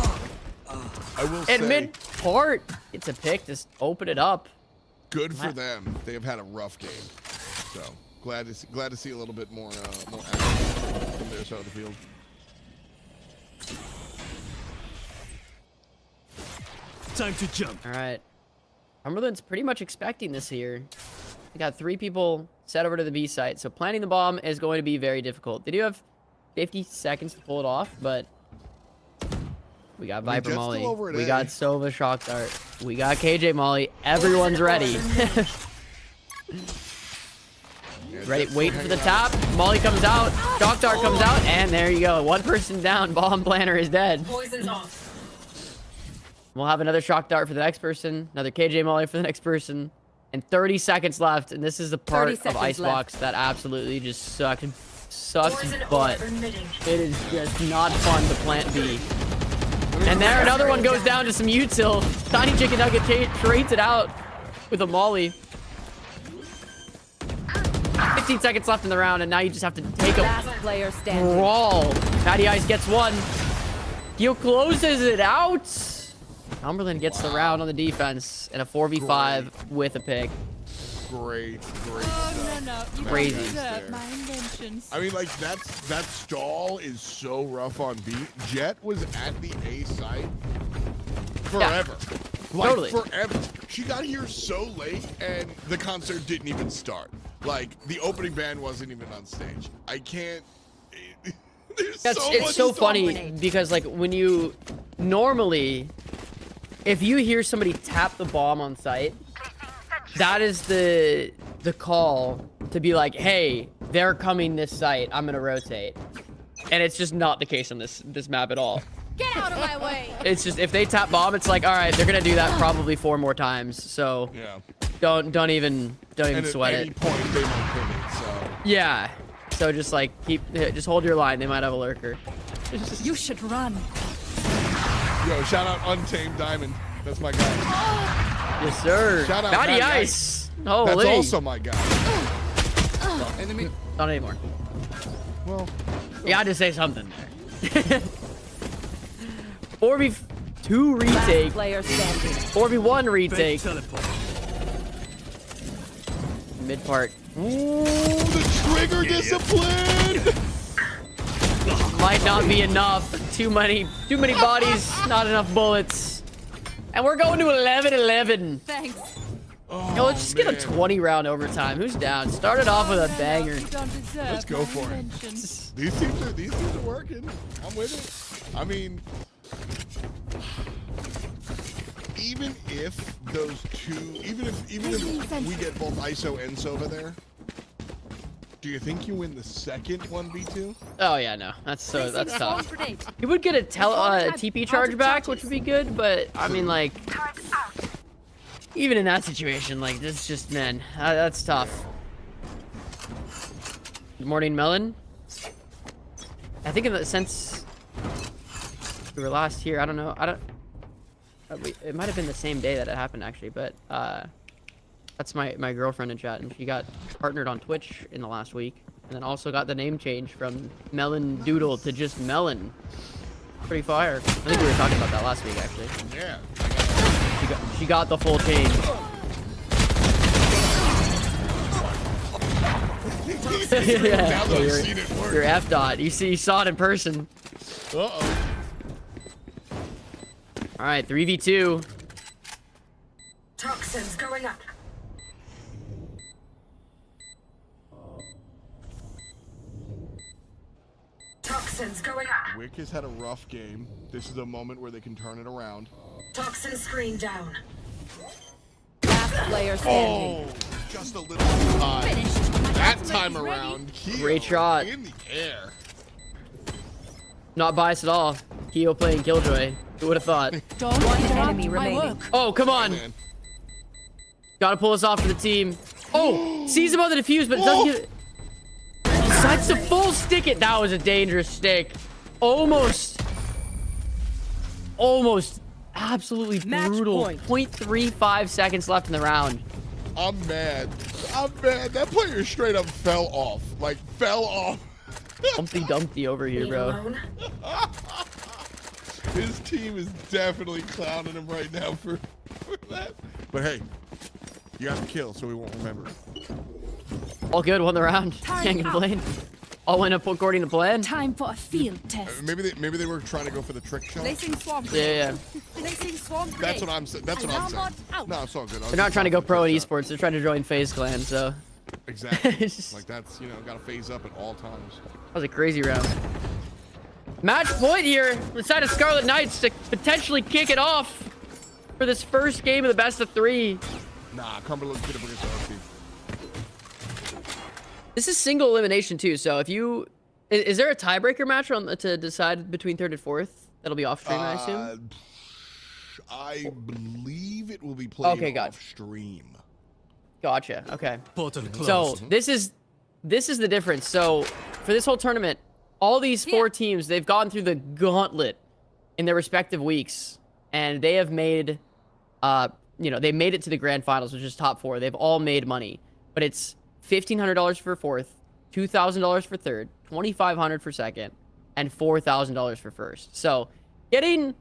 I will And say, mid port, it's a pick, just open it up. good for them. They have had a rough game, so glad to see a little bit more action from their side of the field. Time to jump. All right. Cumberland's pretty much expecting this here. They got 3 people set over to the B site, so planting the bomb is going to be very difficult. They do have 50 seconds to pull it off, but we got Viper Jet's Molly. still over at We A. got Sova Shock Dart. We got KJ Molly. Everyone's ready. Ready, waiting for the tap. Molly comes out. Shock Dart comes out, and there you go. 1 person down. Bomb planner is dead. Poison's off. We'll have another Shock Dart for the next person, another KJ Molly for the next person, And 30 seconds left, and this is the part 30 of seconds Icebox that absolutely just sucks Poison butt. orb emitting. It is just not fun to plant B. And there, another one goes down to some util. Tiny Chicken Nugget trades it out with a molly. 15 seconds left in the round, and now you just have to take a Last player standing. brawl. Patty Ice gets one. Gil closes it out. Cumberland gets the round on the defense and a 4v5 with a pick. Great Oh, stuff. no. You Crazy. don't deserve my inventions. I mean, like, that stall is so rough on B. Jet was at the A site forever. Like, Totally. forever. She got here so late, and the concert didn't even start. Like, the opening band wasn't even on stage. I can't... It's so funny because, like, when you... Normally, if you hear somebody tap the bomb on site, that is the call to be like, hey, they're coming this site. I'm going to rotate. And it's just not the case on this map at all. Get out of my way. It's just, if they tap bomb, it's like, all right, they're going to do that probably 4 more times. So Yeah. don't even And sweat at any it. point, they won't pivot, so... Yeah. So just like just hold your line. They might have a lurker. You should run. Yo, shout out Untamed Diamond. That's my guy. Yes, sir. Shout out Matty Matty Ice. Holy. That's also my guy. Enemy. Not anymore. Well, You had to say something there. 4v2 retake. Last player standing. 4v1 retake. Mid part. ooh, the trigger discipline! Might not be enough. Too many bodies, not enough bullets. And we're going to 11-11. Thanks. Yo, let's just get a 20 round overtime. Who's down? Started off with a banger. You don't deserve Let's go my for it. inventions. These teams are working. I'm with it. I mean, even if those two, even if we get both ISO and Sova there, do you think you win the second 1v2? Oh yeah, no. That's Placing swarm tough. grenade. You would get a TP charge back, which would be good, but I mean, like, even in that situation, like, this just, man, that's tough. Good morning, Melon. I think in the sense we were last here, I don't know. It might have been the same day that it happened, actually, but that's my girlfriend in chat, and she got partnered on Twitch in the last week, and then also got the name change from Melon Doodle to just Melon. Pretty fire. I think we were talking about that last week, actually. Yeah. She got the full change. Yeah, Now that so I've you're, seen it work. you're F dot. You saw it in person. Uh-oh. All right, 3v2. Toxins going up. Toxins going up. Wick has had a rough game. This is a moment where they can turn it around. Toxin screen down. Last player standing. Oh, just a little high. That time around, Keo Great shot. in the air. Not biased at all. Keo playing Killjoy. Who would have thought? Don't One interrupt enemy my remaining. work. Oh, come on. Man. Gotta pull us off for the team. Oh, sees him on the defuse, but it doesn't get it. Decides to full stick it. That was a dangerous stick. Almost absolutely Match brutal. point. 0.35 seconds left in the round. I'm mad. That player straight up fell off. Like, fell off. Humpty Dumpty over here, Me bro. alone. His team is definitely clowning him right now for that. But hey, you got the kill, so we won't remember. All good, won the round. Time Can't complain. All went up according to plan. Time for a field test. Maybe they were trying to go for the trick shot. Placing swarm Yeah, grenade. yeah. Placing swarm grenade. That's what I'm saying. That's what I'm saying. Alarm bot out. No, it's all good. They're not trying to go pro in esports. They're trying to join FaZe Clan, so Exactly. It's just- Like that's got to phase up at all times. that was a crazy round. Match point here. The side of Scarlet Knights to potentially kick it off for this first game of the best of 3. Nah, Cumberland's gonna bring us our team. This is single elimination too, so if you... Is there a tiebreaker match to decide between 3rd and 4th? That'll be off stream, I assume? I believe it will be played Okay, gotcha. off stream. Gotcha. Okay. So this is the difference. So for this whole tournament, all these 4 teams, they've gone through the gauntlet in their respective weeks, and they have made, they made it to the grand finals, which is top 4. They've all made money, but it's $1,500 for 4th, $2,000 for 3rd, $2,500 for 2nd, and $4,000 for 1st. So getting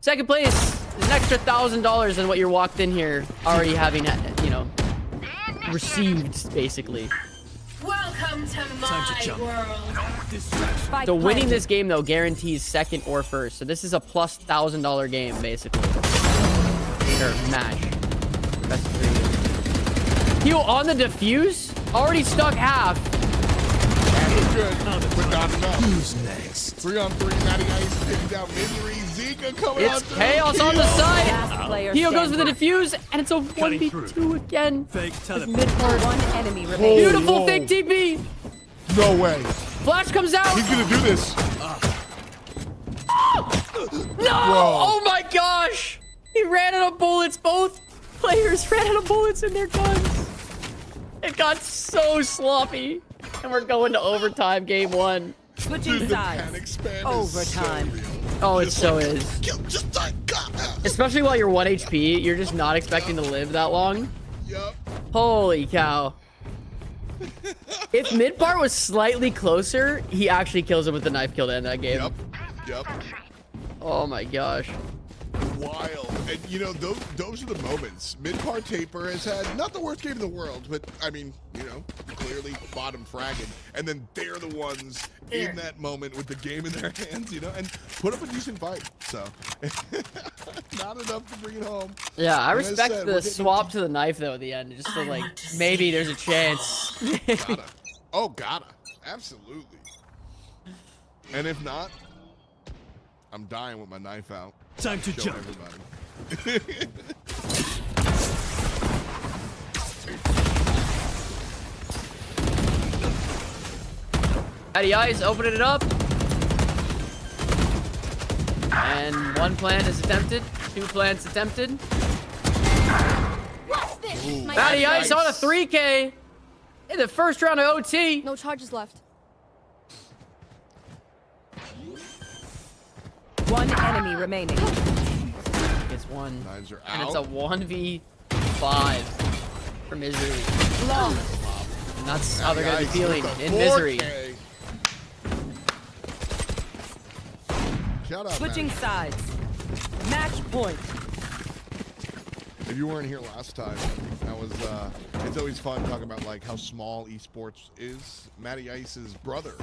2nd place is an extra $1,000 than what you're walked in here already having, received, basically. Welcome to my world. So winning this game, though, guarantees 2nd or 1st. So this is a plus $1,000 game, basically. Or match. Best of 3. Heal on the defuse? Already stuck half. Good. But not enough. Who's next? 3-on-3, Natty Ice taking down Misery. Zika coming out. It's chaos on the side. Player Heal goes with the standing. defuse, and it's a 1v2 again. Fake With mid-part. One enemy remaining. Beautiful whoa. fake TP. No way. Flash comes out. He's gonna do this. No! Oh my gosh! He ran out of bullets. Both players ran out of bullets in their guns. It got so sloppy. And we're going to overtime, game 1. Switching Dude, the sides. panic span is Overtime. so real. Oh, it Just so like, is. kill, just like, Especially while you're 1 HP, you're just not expecting to live that long. Yup. Holy cow. If Midbar was slightly closer, he actually kills him with the knife kill to end that game. Yup. Oh my gosh. Wild. And those are the moments. Mid-part Taper has had not the worst game in the world, but I mean, clearly bottom fragging. And then they're the ones in that moment with the game in their hands, and put up a decent fight. So not enough to bring it home. Yeah, I And as respect said, the we're getting swap to the knife though at the end, just to like maybe there's a chance. Gotta. Oh, gotta. Absolutely. And if not, I'm dying with my knife out. Time to Show jump. everybody. Natty Ice opening it up. And 1 plant is attempted. 2 plants attempted. Natty Ice on a 3K in the first round of OT. No charges left. One enemy remaining. It's 1. Knives are And out. it's a 1v5 for Misery. Long. And that's how they're going to be feeling With the in Misery. 4K. Shout out, Switching man. sides. Match point. If you weren't here last time, that was it's always fun talking about like how small esports is. Matty Ice's brother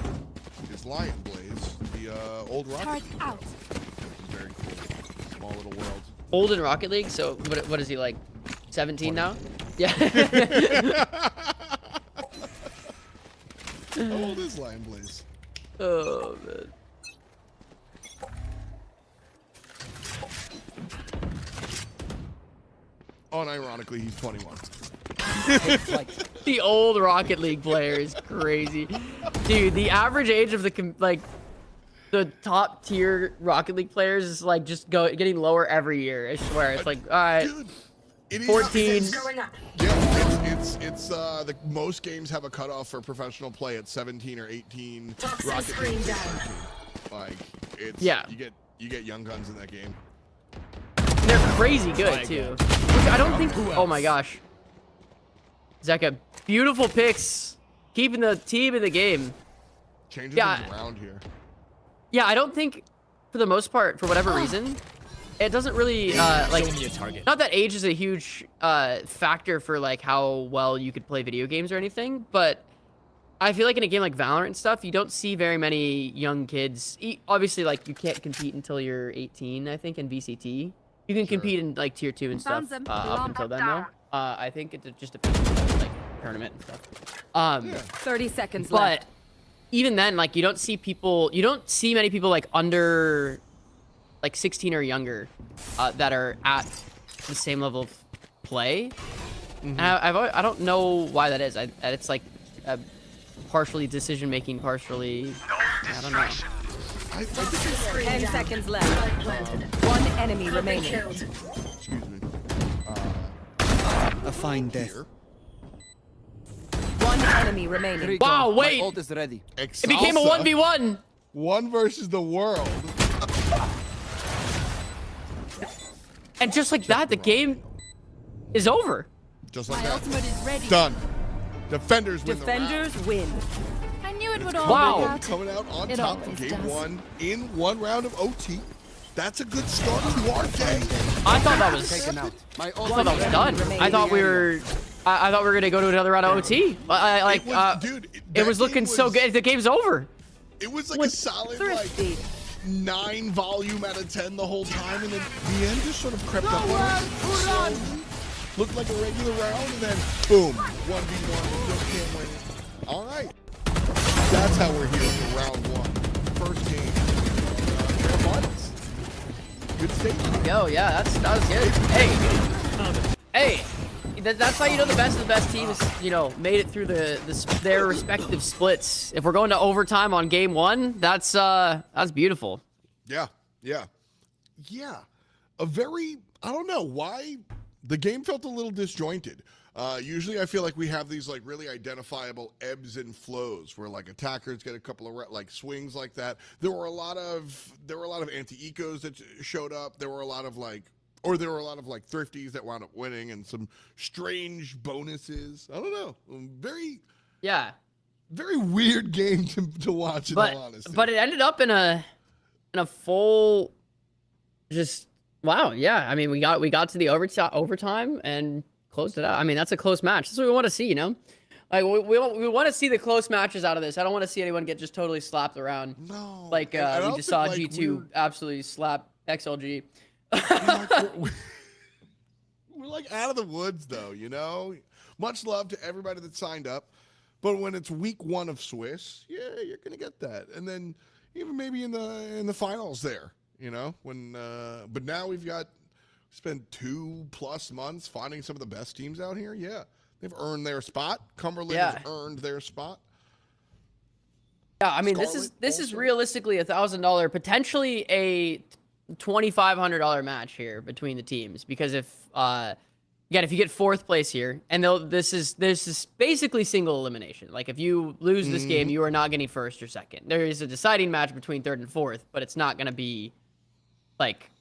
is Lion Blaze, the old Rocket Turret League. out. Very cool. Small little world. Old in Rocket League, so what is he, like 17 now? Yeah. How old is Lion Blaze? Oh, man. Unironically, he's 21. The old Rocket League player is crazy. Dude, the average age of the top tier Rocket League players is like just getting lower every year. I swear. It's like, all right, Dude, it is 14. Going up. Yeah, it's the most games have a cutoff for professional play at 17 or 18. Toxin Rocket screen League down. 17. Like it's Yeah. you get young guns in that game. They're crazy good too. Which I don't think. Oh my gosh. Zeka, beautiful picks, keeping the team in the game. Changing Yeah. things around here. Yeah, I don't think, for the most part, for whatever reason, it doesn't really like. Not that age is a huge factor for like how well you could play video games or anything, but I feel like in a game like Valorant and stuff, you don't see very many young kids. Obviously, like you can't compete until you're 18, I think, in VCT. You can compete in like tier 2 and stuff Found them. up until then, though. I think it just depends on the, like tournament and stuff. 30 seconds But left. even then, like you don't see many people like under like 16 or younger that are at the same level of play. And I don't know why that is. It's like partially decision making, partially I don't know. I think 10 seconds left. Spike planted. One enemy Copy remaining. killed. excuse me. A fine death. Here. enemy remaining. Wow, wait. My ult is ready. It became a 1v1. One versus the world. And just like that, the game is over. Just like My that. ultimate is ready. Done. Defenders win Defenders win. I knew it would all Wow. work out. coming out on It top of always game does. 1 in 1 round of OT. That's a good start to our day. I thought that was. Taken out. My I ult thought that was done. I thought we were. I thought we were gonna go to another round of OT. Dude, It that was looking game so good. The game's over. It was like a solid like 9 volume out of 10 the whole time, and then the end just sort of crept up on us. Slowly. Looked like a regular round, and then boom, 1v1. Still can't win it. All right, that's how we're here for round 1, first game. Finals. Good stage. Yo, yeah, that was good. Hey, that's how you know the best of the best teams, you know, made it through their respective splits. If we're going to overtime on game 1, that's beautiful. Yeah. A very, I don't know why the game felt a little disjointed. Usually I feel like we have these like really identifiable ebbs and flows where like attackers get a couple of like swings like that. There were a lot of anti-ecos that showed up. There were a lot of like thrifties that wound up winning, and some strange bonuses. I don't know. Very weird game to watch in all honesty. But it ended up in a full, just wow. Yeah, I mean we got to the overtime and closed it out. I mean, that's a close match. That's what we want to see, you know? Like, we want to see the close matches out of this. I don't want to see anyone get just totally slapped around. No. Like, we just saw G2 absolutely slap XLG. We're like out of the woods, though, you know? Much love to everybody that signed up. But when it's week 1 of Swiss, yeah, you're going to get that. And then even maybe in the finals there, you know? But now we've spent 2+ months finding some of the best teams out here. Yeah, they've earned their spot. Cumberland has earned their spot. Yeah, I mean, this is realistically $1,000, potentially a $2,500 match here between the teams, because if you get 4th place here, and this is basically single elimination. Like, if you lose this game, you are not getting 1st or 2nd. There is a deciding match between 3rd and 4th, but it's not going to be like,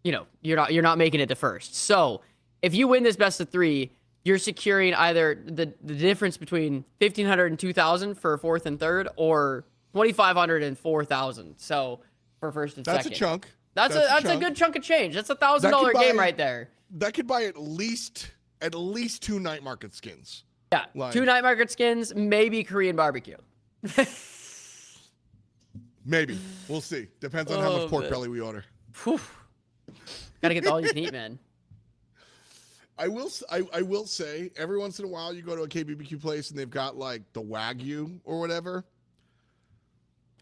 you know, you're not making it to 1st. So if you win this best of 3, you're securing either the difference between 1,500 and 2,000 for 4th and 3rd, or 2,500 and 4,000. So for 1st and 2nd. That's a chunk. That's a good chunk of change. That's $1,000 game right there. That could buy at least 2 night market skins. Yeah, like, 2 night market skins, maybe Korean barbecue. Maybe. We'll see. Depends on how much pork belly we order. Whew. Gotta get the all you can eat, man. I will say, every once in a while you go to a KBBQ place and they've got like the Wagyu or whatever.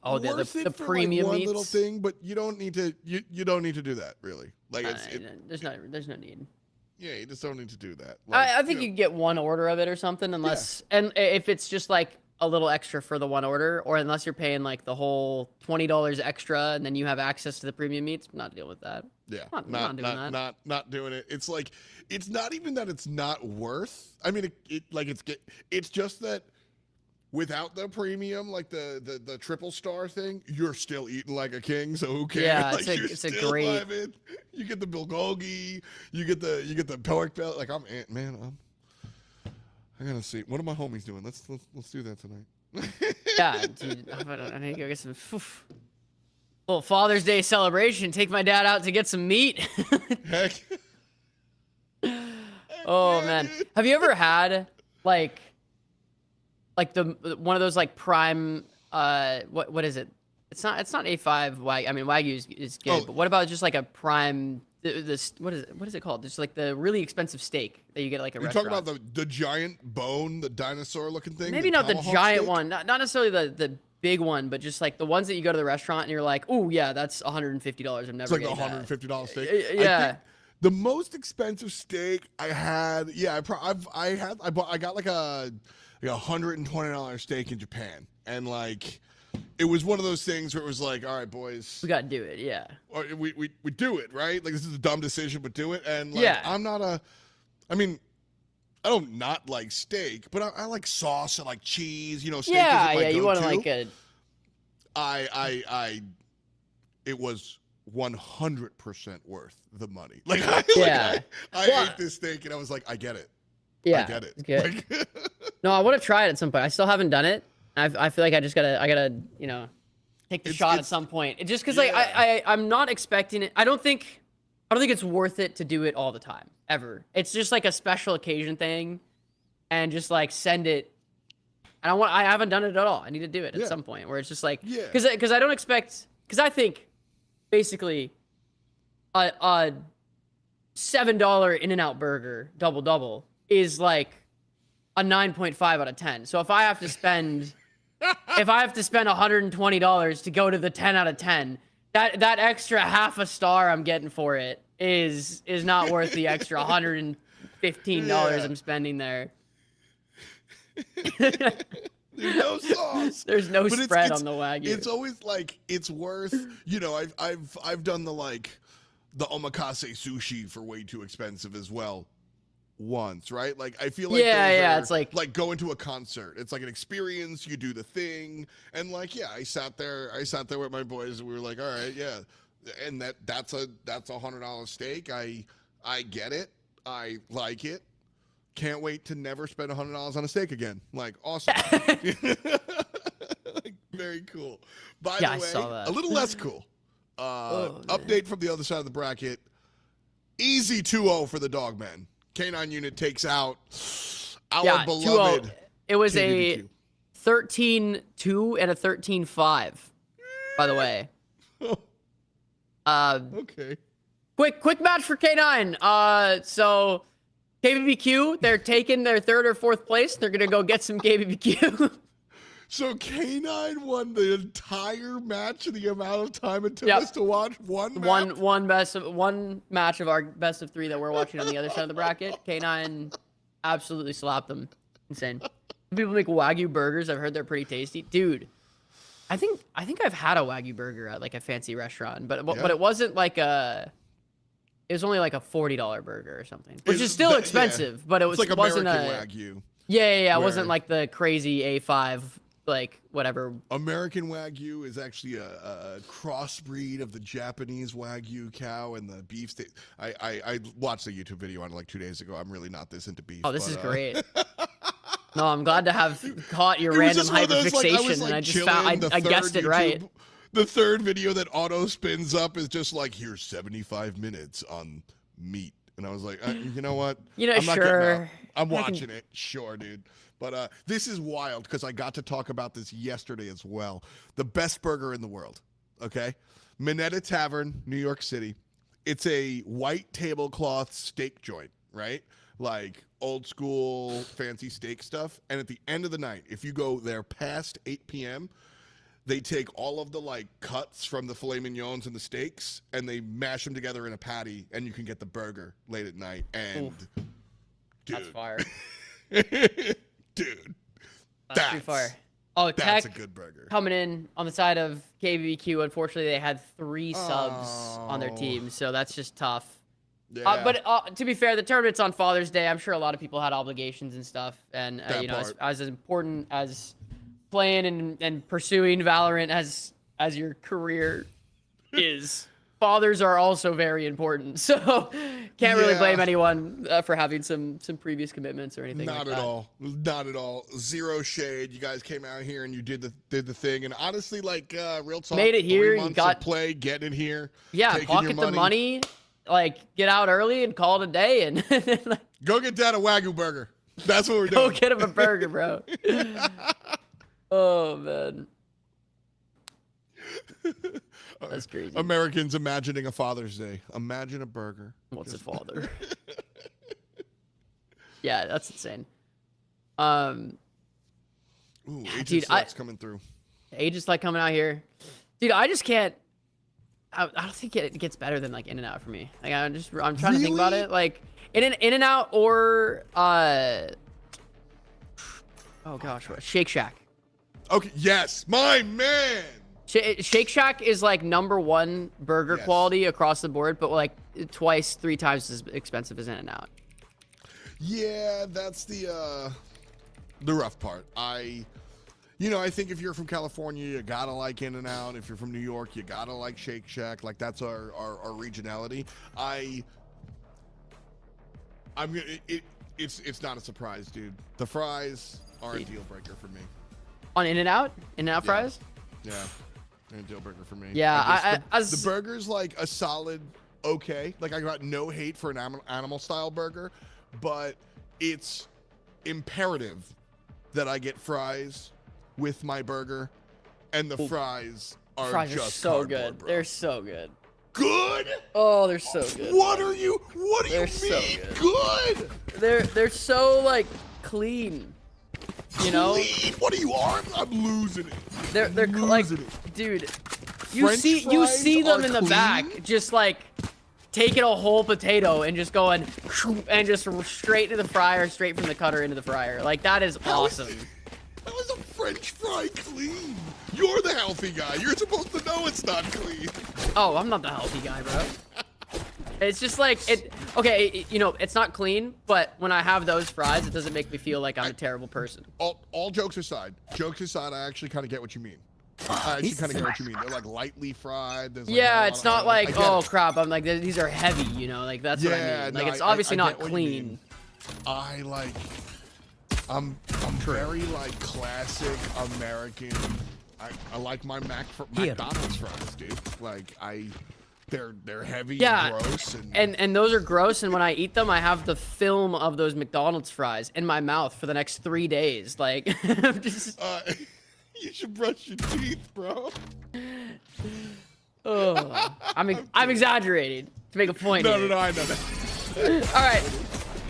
Oh, the premium like one meats. little thing, but you don't need to. You don't need to do that, really. Like there's no need. Yeah, you just don't need to do that. Like, I think you can get one order of it or something, unless and if it's just like a little extra for the one order, or unless you're paying like the whole $20 extra and then you have access to the premium meats. I'm not dealing with that. Yeah, not doing it. It's like, it's not even that it's not worth. I mean, it's just that without the premium, like the triple star thing, you're still eating like a king. So who cares? Yeah, like, it's a great. Vibing. You get the bulgogi, you get the pork belly. Like I gotta see. What are my homies doing? Let's do that tonight. Yeah, dude. I need to go get some. Little Father's Day celebration. Take my dad out to get some meat. Heck. Oh man, have you ever had like the one of those like prime? What is it? It's not A5 Wagyu. I mean, Wagyu is good, but what about just like a prime? This what is it called? Just like the really expensive steak that you get at like a restaurant. You're talking about the giant bone, the dinosaur looking thing? Maybe not the giant one, not necessarily the big one, but just like the ones that you go to the restaurant and you're like, oh yeah, that's $150. I'm never. It's like a $150 steak. Yeah. The most expensive steak I had, I got like a $120 steak in Japan, and like. It was one of those things where it was like, all right, boys, we gotta do it, yeah. Or we do it, right? Like, this is a dumb decision, but do it. And like, yeah. I'm not a I don't not like steak, but I like sauce and like cheese. You know, steak Yeah, isn't my yeah. You want to go-to. like a. It was 100% worth the money. Like, Yeah. I ate this steak and I was like, I get it. Yeah. I get it. It's good. Like, No, I want to try it at some point. I still haven't done it. I feel like I gotta, you know, take the shot at some point. Just because like I'm not expecting it. I don't think it's worth it to do it all the time ever. It's just like a special occasion thing, and just like send it. And I haven't done it at all. I need to do it at some point where it's just like because I don't expect because I think basically a $7 In-N-Out burger double is like a 9.5 out of 10. So if I have to spend $120 to go to the 10 out of 10, that extra half a star I'm getting for it is not worth the extra $115 I'm spending there. There's no sauce. There's no But spread on the Wagyu. It's always like it's worth. You know, I've done the omakase sushi for way too expensive as well. Once, right? Like I feel like it's like going to a concert. It's like an experience. You do the thing, and like I sat there with my boys, and we were like, all right, yeah, and that's a $100 steak. I get it. I like it. Can't wait to never spend $100 on a steak again. Like, awesome. Like, very cool. By the way, I saw that. a little less cool. Update from the other side of the bracket. Easy 2-0 for the Dogmen. K9 unit takes out our beloved. 2-0. It was KBBQ. a 13-2 and a 13-5, by the way. Okay. Quick match for K9. So KBBQ, they're taking their 3rd or 4th place. They're gonna go get some KBBQ. So K9 won the entire match in the amount of time it took us to watch one map? one match of our best of 3 that we're watching on the other side of the bracket. K9 absolutely slapped them. Insane. People make Wagyu burgers. I've heard they're pretty tasty. Dude, I think I've had a Wagyu burger at like a fancy restaurant, but it wasn't like it was only like a $40 burger or something, which is still expensive, but it like wasn't American Wagyu. Yeah. It wasn't like the crazy A5, like whatever. American Wagyu is actually a crossbreed of the Japanese Wagyu cow and the beef steak. I watched a YouTube video on it like 2 days ago. I'm really not this into beef. Oh, this is great. No, I'm glad to have caught your random hyperfixation, and I just found I guessed it right. The third video that auto spins up is just like, here's 75 minutes on meat. And I was like, you know what? I'm not sure. I'm watching it. Sure, dude. But this is wild because I got to talk about this yesterday as well. The best burger in the world, okay? Minetta Tavern, New York City. It's a white tablecloth steak joint, right? Like old school fancy steak stuff. And at the end of the night, if you go there past 8 p.m., they take all of the like cuts from the filet mignons and the steaks and they mash them together in a patty and you can get the burger late at night. And dude, that's fire. Dude, that's pretty fire. Oh, that's Tech a good burger. coming in on the side of KBBQ. Unfortunately, they had 3 subs on their team, so that's just tough. Yeah. But to be fair, the tournament's on Father's Day. I'm sure a lot of people had obligations and stuff, and you know, as important as playing and pursuing Valorant as your career is, fathers are also very important. So can't really blame anyone for having some previous commitments or anything. Not at all. Not at all. Zero shade. You guys came out here and you did the thing. And honestly, like real talk, made it here. 3 months You got of play, getting it here. Yeah, pocket the money. Like get out early and call it a day and go get Dad a Wagyu burger. That's what we're doing. Go get him a burger, bro. Oh man. That's crazy. Americans imagining a Father's Day. Imagine a burger. What's a father? Yeah, that's insane. Agent Select's coming through. Agent Select coming out here. Dude, I just can't. I don't think it gets better than like In-N-Out for me. Like I'm trying to think about it. Like In-N-Out or oh gosh, what? Shake Shack. Okay, yes, my man. Shake Shack is like #1 burger quality across the board, but like 2-3 times as expensive as In-N-Out. Yeah, that's the rough part. I think if you're from California, you gotta like In-N-Out. If you're from New York, you gotta like Shake Shack. Like that's our regionality. It's not a surprise, dude. The fries are a deal breaker for me. On In-N-Out? In-N-Out fries? Yeah, they're a deal breaker for me. Yeah, the burger's like a solid okay. Like I got no hate for an animal style burger, but it's imperative that I get fries with my burger, and the fries are just so cardboard, good. bro. They're so good. Good? Oh, they're so good. What do you They're mean so good? They're so like clean. You know? Clean? What are you armed? I'm losing it. They're like, dude. You French see them fries in the are back, clean? just like taking a whole potato and just going and just straight to the fryer, straight from the cutter into the fryer. Like that is awesome. How is a French fry clean? You're the healthy guy. You're supposed to know it's not clean. Oh, I'm not the healthy guy, bro. It's just like it. Okay, it's not clean, but when I have those fries, it doesn't make me feel like I'm a terrible person. All jokes aside, I actually kind of get what you mean. I actually kind of get what you mean. They're like lightly fried. There's like Yeah, it's not like, oh it. crap. I'm like, these are heavy, like that's what I mean. Like it's obviously I not get what you clean. mean. I'm very like classic American. I like my McDonald's fries, dude. Like they're heavy Yeah, and gross and those are gross. And when I eat them, I have the film of those McDonald's fries in my mouth for the next 3 days. Like, I'm just. You should brush your teeth, bro. Oh, I'm exaggerating to make a point. No, here. no, I know that. All right,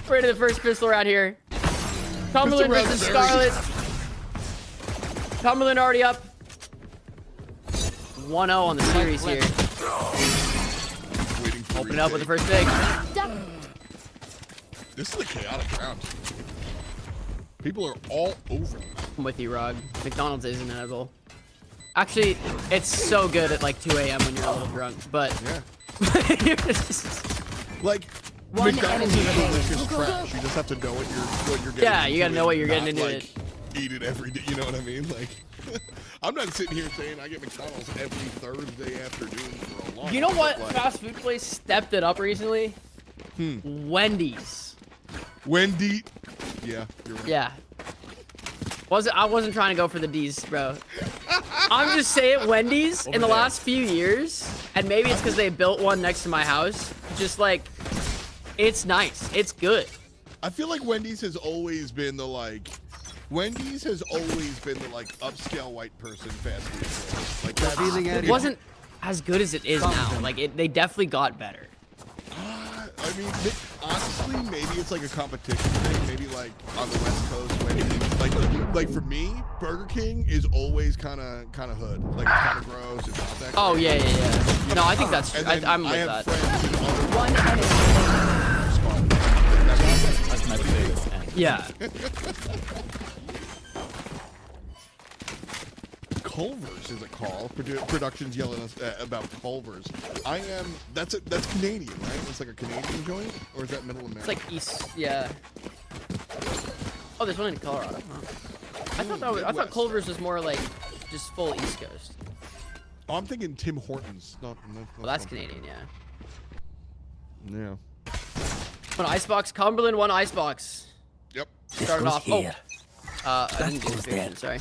we're into the first pistol round here. Cumberland versus Scarlet. Cumberland already up 1-0 on the series here. Open up with the first pick. This is a chaotic round. People are all over. I'm with you, Rog. McDonald's isn't edible. Actually, it's so good at like 2 a.m. when you're a little drunk, but yeah. Like McDonald's is delicious trash. You just have to know what you're getting. Yeah, you gotta know what you're getting into. Like, eat it every day. You know what I mean? Like, I'm not sitting here saying I get McDonald's every Thursday afternoon for a long. You know what? Like, Fast food place stepped it up recently. Wendy's. Wendy. Yeah. You're right. Yeah. I wasn't trying to go for the D's, bro. I'm just saying Wendy's in the last few years, and maybe it's because they built one next to my house. Just like, it's nice. It's good. I feel like Wendy's has always been the like upscale white person fast food place. Like that. It wasn't as good as it is now. Like they definitely got better. I mean, honestly, maybe it's like a competition thing. Maybe like on the West Coast, like for me, Burger King is always kind of hood. Like it's kind of gross. It's not that. Oh great. yeah. No, I think that's true. I'm with that. One enemy. That's my biggest enemy. Yeah. Culver's is a call. Production's yelling us about Culver's. That's Canadian, right? It's like a Canadian joint, or is that Middle America? It's like East. Yeah. Oh, there's one in Colorado. Huh. I thought Culver's was more like just full East Coast. Oh, I'm thinking Tim Hortons. Well, that's Canadian, yeah. Yeah. One icebox. Cumberland, one icebox. Yep. Started off. Here. Oh. I didn't do the vision, sorry.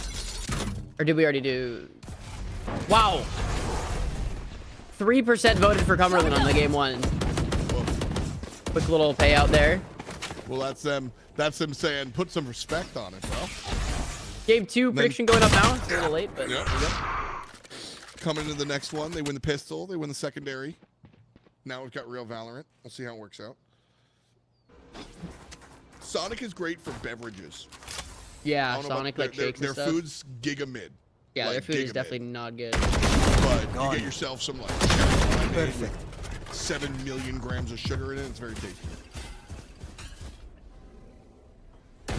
Or did we already do? Wow. 3% voted for Cumberland on the game one. Quick little payout there. Well, that's them. That's them saying put some respect on it, bro. Game two prediction going up now. It's a little late, but. Yep. Coming into the next one, they win the pistol. They win the secondary. Now we've got real Valorant. We'll see how it works out. Sonic is great for beverages. Yeah, Sonic like shakes and their stuff. food's giga mid. Yeah, like, their food is definitely not good. But you get yourself some like perfect 7 million grams of sugar in it. It's very tasty.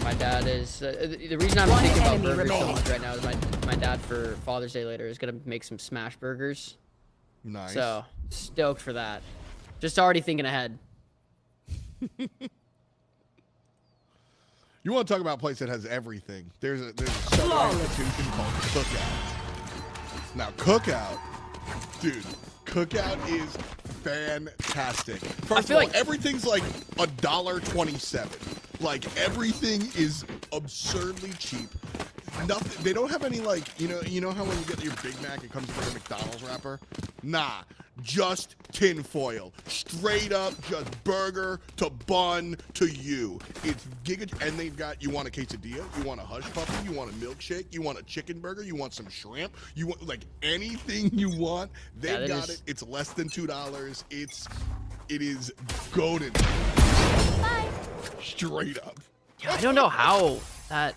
My dad is the reason I'm thinking about burgers so much right now is my dad for Father's Day later is gonna make some smash burgers. Nice. So stoked for that. Just already thinking ahead. You want to talk about a place that has everything? There's a southern institution called Cookout. Now Cookout, dude, Cookout is fantastic. First of all, everything's like $1.27. Like everything is absurdly cheap. Nothing. They don't have any like you know how when you get your Big Mac it comes in like a McDonald's wrapper. Nah, just tin foil. Straight up, just burger to bun to you. It's giga, and they've got. You want a quesadilla? You want a hush puppy? You want a milkshake? You want a chicken burger? You want some shrimp? You want like anything you want? They've got it. It's less than $2. It is golden. Bye. Straight up. Yeah, I don't know how that.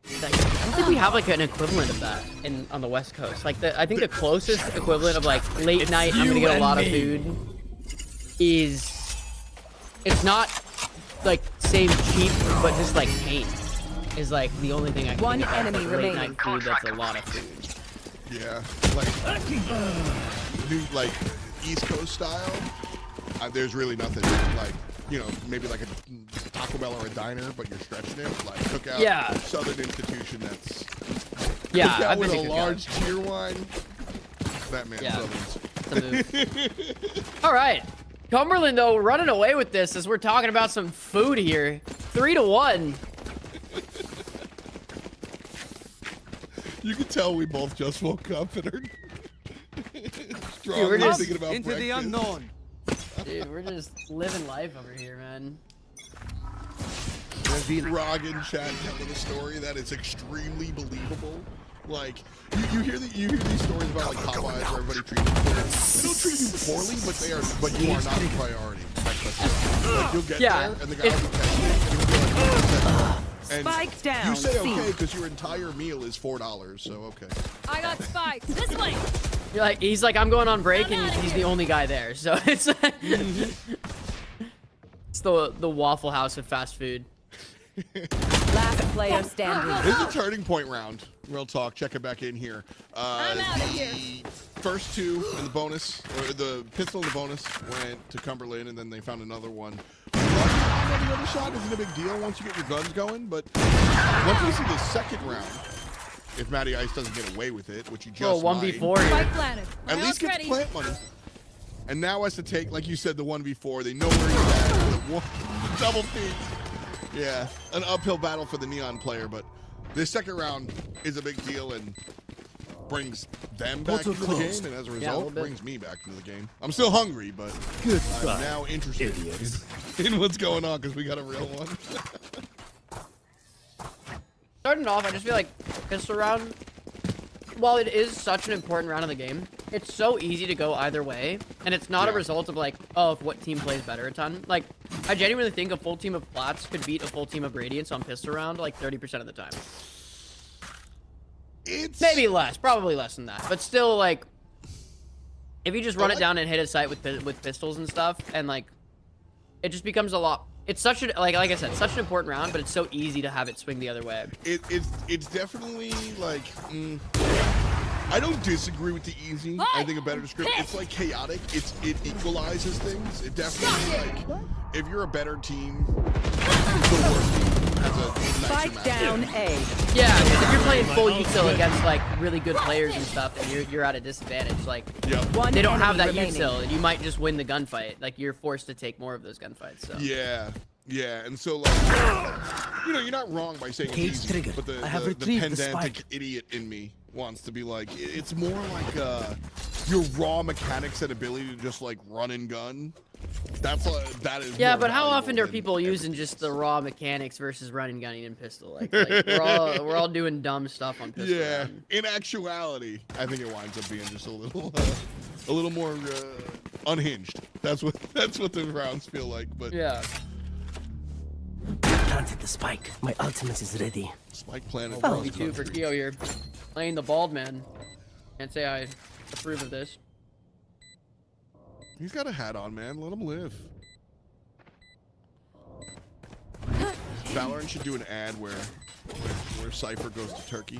I don't think we have like an equivalent of that on the West Coast. Like I think the closest equivalent of like late night, I'm gonna get a lot of food, is it's not like same cheap, but just like pain is like the only thing I can One think of, enemy like, late remaining. night food that's a lot of food. Yeah, like new like East Coast style. There's really nothing like. You know, maybe like a Taco Bell or a diner, but you're stretching it. Like Cookout, yeah. Southern institution that's I've with been a to large cheer wine. That man, All right, Cumberland though running away with this as we're talking about some food here. 3-1. You can tell we both just woke up and are we're just thinking about into the breakfast. unknown. Dude, we're just living life over here, man. Rog in chat telling a story that is extremely believable. Like you hear these stories about like Popeyes where everybody treats you poorly. They don't treat you poorly, but you are not a priority. Like you'll get there and the guy will be catching it and he'll be like, and Spike down. you say okay because your entire meal is $4, so okay. I got spikes. This way. You're like, he's like, I'm going on break, and he's the only guy there. So it's it's the Waffle House of fast food. Last player standing. This is a turning point round. Real talk. Check it back in here. I'm out of here. The first two in the bonus, or the pistol in the bonus, went to Cumberland, and then they found another one. The other shot isn't a big deal once you get your guns going, but once we see the second round, if Matty Ice doesn't get away with it, which he just 1v4 might, Spike planted. at least get the plant money. And now has to take, like you said, the 1v4. They know where he's at. The double peek. Yeah, an uphill battle for the Neon player, but this second round is a big deal and brings them back into the game, and as a result, brings me back into the game. I'm still hungry, but I'm now interested in what's going on because we got a real one. Starting off, I just feel like pistol round, while it is such an important round of the game, it's so easy to go either way, and it's not a result of like, oh, if what team plays better a ton. Like, I genuinely think a full team of Flats could beat a full team of Radiants on pistol round like 30% of the time. It's maybe less, probably less than that, but still, like, if you just run it down and hit a site with pistols and stuff, and like, it just becomes a lot. It's such a like I said, such an important round, but it's so easy to have it swing the other way. It's definitely like. I don't disagree with the easy. I think a better description. It's like chaotic. It equalizes things. It definitely like if you're a better team, the worst team has a nicer Spike down A. Yeah, because if you're playing full util against like really good players and stuff, and you're at a disadvantage. Like they don't have that util, and you might just win the gunfight. Like you're forced to take more of those gunfights. So. Yeah, and so like, you know, you're not wrong by saying it's easy, but the pedantic idiot in me wants to be like, it's more like your raw mechanics and ability to just like run and gun. That is. Yeah, but how often are people using just the raw mechanics versus running, gunning, and pistol? Like we're all doing dumb stuff on pistol. Yeah, run. in actuality, I think it winds up being just a little more unhinged. That's what the rounds feel like. But yeah. Planted the spike. My ultimate is ready. Spike planted. Oh, me too for Keo here. Playing the bald man. Can't say I approve of this. He's got a hat on, man. Let him live. Valorant should do an ad where Cypher goes to Turkey.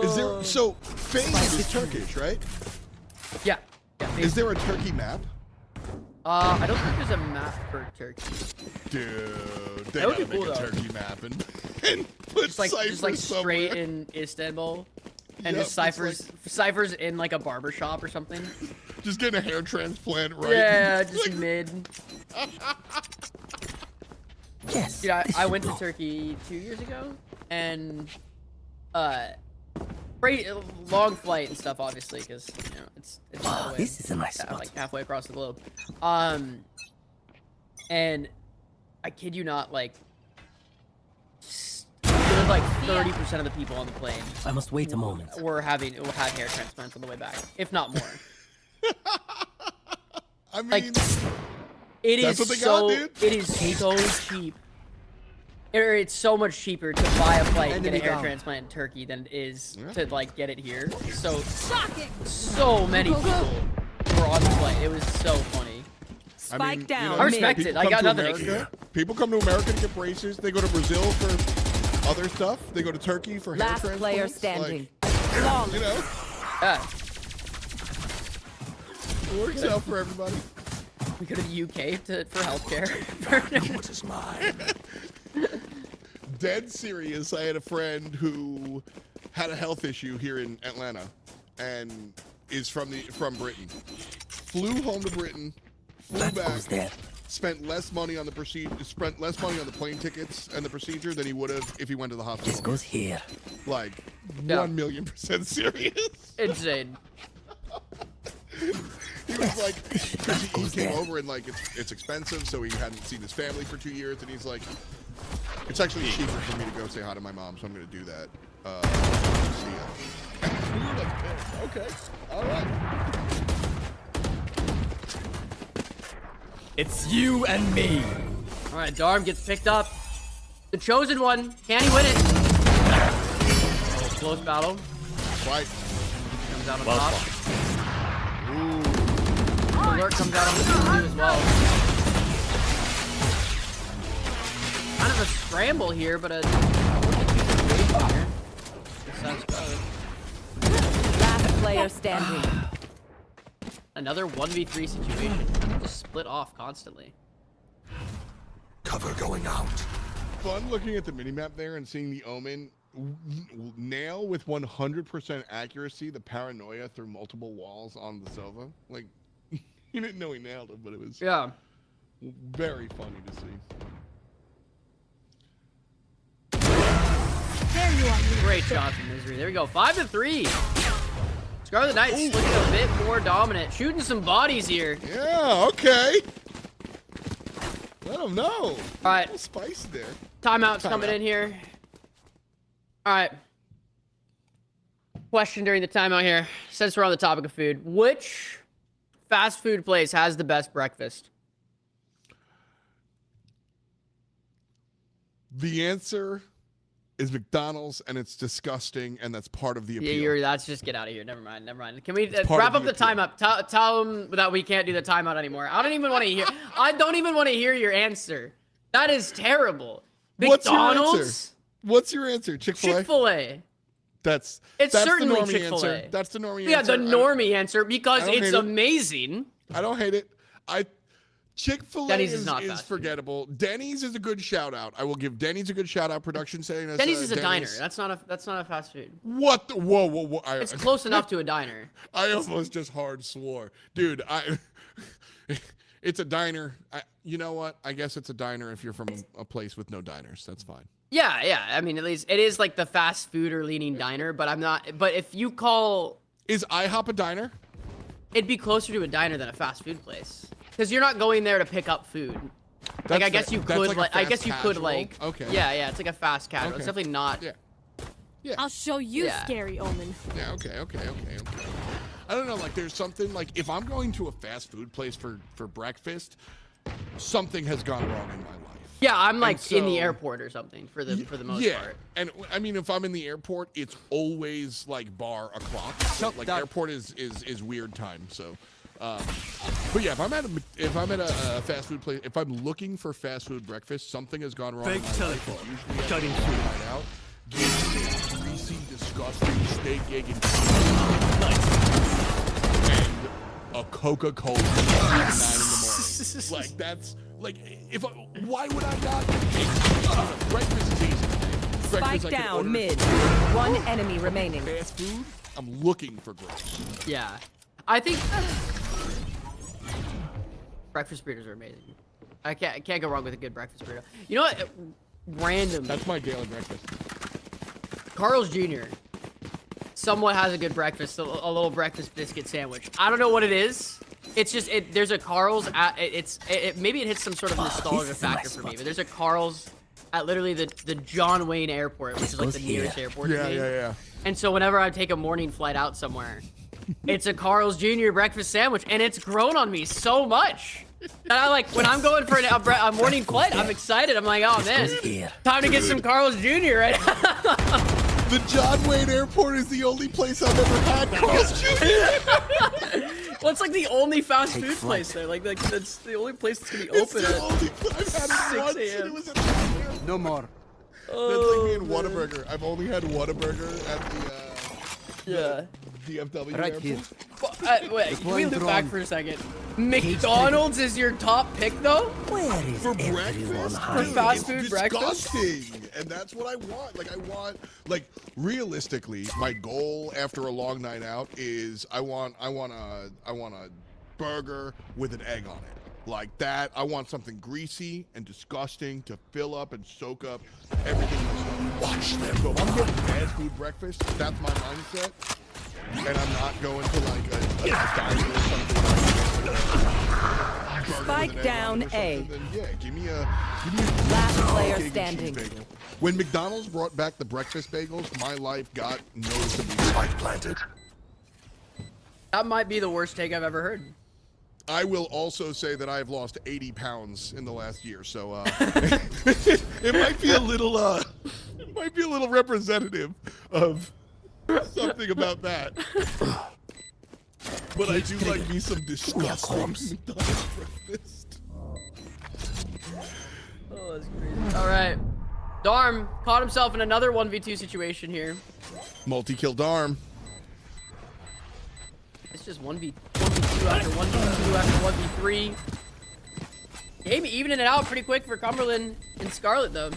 Is there so FaZe is Turkish, right? Yeah. Is there a Turkey map? I don't think there's a map for Turkey. Dude, they That would gotta be cool, make a though. Turkey map and put Just like ciphers straight somewhere. in Istanbul, and Yep, just it's ciphers in like a barber shop or something. Just getting a hair transplant, right? Yeah, just mid. Yes. Dude, I went to Turkey 2 years ago, and long flight and stuff, obviously, because you know it's all the way, This is a nice spot. like halfway across the globe. And I kid you not, like there was like 30% of the people on the plane I must wait a moment. had hair transplants on the way back, if not more. I mean, Like, it that's is what they so got, dude. it is so cheap. It's so much cheaper to buy a flight and get a hair transplant in Turkey than it is to like get it here. So many people were on the flight. It was so funny. Spike down. I respect it. I got nothing America. People come to America to get braces. They go to Brazil for other stuff. They go to Turkey for hair Last transplants. player standing. Like, you know, Yeah. it works out for everybody. We go to the UK for healthcare. What is mine? Dead serious. I had a friend who had a health issue here in Atlanta, and is from Britain. Flew home to Britain, flew That back, goes there. spent less money on the spent less money on the plane tickets and the procedure than he would have if he went to the hospital. This goes here. Like Yeah. 1,000,000% serious. Insane. He was like, because he came over and like it's expensive, so he hadn't seen his family for 2 years, and he's like, it's actually cheaper for me to go say hi to my mom, so I'm gonna do that. See ya. We were like, okay, all right. It's you and me. All right, Darm gets picked up. The chosen one. Can he win it? Oh, close battle. Right. Comes out on Well top. fought. Alert comes out on the field too as well. Kind of a scramble here, but a situation here. Last player standing. Another 1v3 situation. Just split off constantly. Cover going out. Fun looking at the minimap there and seeing the Omen nail with 100% accuracy the paranoia through multiple walls on the Sova. Like, you didn't know he nailed it, but it was very funny to see. There you are. Great shots in Misery. There we go. 5-3. Scarlet Knight's looking a bit more dominant. Shooting some bodies here. Yeah, okay. Let him know. All right. A little spice there. Timeout's coming in here. All right. Question during the timeout here. Since we're on the topic of food, which fast food place has the best breakfast? The answer is McDonald's, and it's disgusting, and that's part of the appeal. Yeah, that's just get out of here. Never mind. Never mind. Can we It's part wrap of up the the appeal. timeout? Tell them that we can't do the timeout anymore. I don't even want to hear. I don't even want to hear your answer. That is terrible. What's your answer? McDonald's? What's your answer? Chick-fil-A? Chick-fil-A. That's certainly the normie Chick-fil-A. answer. That's the normie Yeah, answer. the normie answer because I don't it's hate it. amazing. I don't hate it. Chick-fil-A Denny's is is not fast food. forgettable. Denny's is a good shout out. I will give Denny's a good shout out. Production saying that's, Denny's is a diner. Denny's. That's not a fast food. What? Whoa! It's close enough to a diner. I almost just hard swore, dude. It's a diner. You know what? I guess it's a diner if you're from a place with no diners. That's fine. Yeah. I mean, at least it is like the fast food or leaning diner, but I'm not. But if you call, Is IHOP a diner? it'd be closer to a diner than a fast food place because you're not going there to pick up food. Like I guess you could like I guess you could like Okay. Yeah, it's like a fast casual. Okay. It's definitely not. Yeah. I'll show you, Yeah. scary omen. Yeah. Okay. I don't know. Like, there's something like if I'm going to a fast food place for breakfast, something has gone wrong in my life. Yeah, I'm like And in the so- airport or something for the most Yeah, part. and I mean, if I'm in the airport, it's always like bar o'clock. Like airport is weird time. So, but yeah, if I'm at a fast food place, if I'm looking for fast food breakfast, something has gone wrong. Fake in my life. teleport. Usually I Cutting go food. right out, get a greasy, disgusting steak, egg, and cheese, and a Coca-Cola at 9 in the morning. Like that's like why would I not? Breakfast is easy. Spike down mid. One enemy remaining. Fast food. I'm looking for growth. Yeah, I think breakfast burritos are amazing. I can't go wrong with a good breakfast burrito. You know what? Random. That's my daily breakfast. Carl's Jr. somewhat has a good breakfast, a little breakfast biscuit sandwich. I don't know what it is. It's just there's a Carl's at maybe it hits some sort of nostalgia factor for me, but there's a Carl's at literally the John Wayne Airport, which is like the nearest airport to me. Yeah. And so whenever I take a morning flight out somewhere, it's a Carl's Jr. breakfast sandwich, and it's grown on me so much. And I like when I'm going for a morning flight, I'm excited. I'm like, oh man, time to get some Carl's Jr. right now. The John Wayne Airport is the only place I've ever had Carl's Jr. Well, it's like the only fast food place there. Like that's the only place that's gonna be open at I've had it once, 6 and it was at No more. That's like me and Whataburger. I've only had Whataburger at the DFW Right airport. here. Wait, can we look back for a second? McDonald's is your top pick, though? Where is For everyone breakfast, hiding? For fast it's food breakfast? disgusting, and that's what I want. Like realistically, my goal after a long night out is I want a burger with an egg on it. Like that, I want something greasy and disgusting to fill up and soak up everything. Watch them. So if I'm getting fast food breakfast, that's my mindset, and I'm not going to like a diner or something. Spike down A. Then yeah, give me a Last player egg and cheese standing. bagel. When McDonald's brought back the breakfast bagels, my life got noticeably. Spike planted. That might be the worst take I've ever heard. I will also say that I have lost 80 pounds in the last year, so it might be a little representative of something about that. But I do like me some disgusting McDonald's breakfast. Oh, that's crazy. All right. Darm caught himself in another 1v2 situation here. Multi-kill Darm. It's just 1v2 after 1v2 after 1v3. Game evening it out pretty quick for Cumberland and Scarlet, though.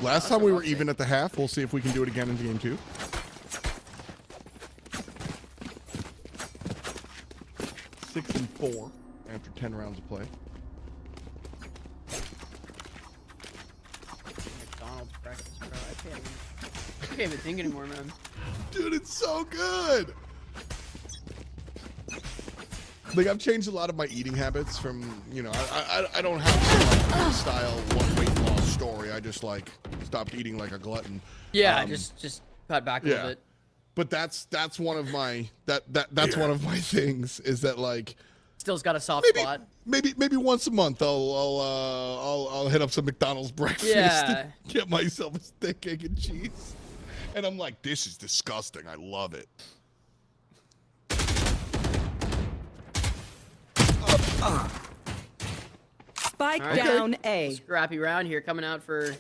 Last time we were even at the half. We'll see if we can do it again in game 2. Six and 4 after 10 rounds of play. McDonald's breakfast, bro. I can't even think anymore, man. Dude, it's so good. Like, I've changed a lot of my eating habits from, you know, I don't have some like, style one weight loss story. I just like stopped eating like a glutton. Yeah, just cut back a little bit. But that's one of my that's one of my things is that like Still's got a soft spot. Maybe once a month I'll hit up some McDonald's breakfast and get myself a steak, egg, and cheese. And I'm like, this is disgusting. I love it. Spike down A. Scrappy round here coming out for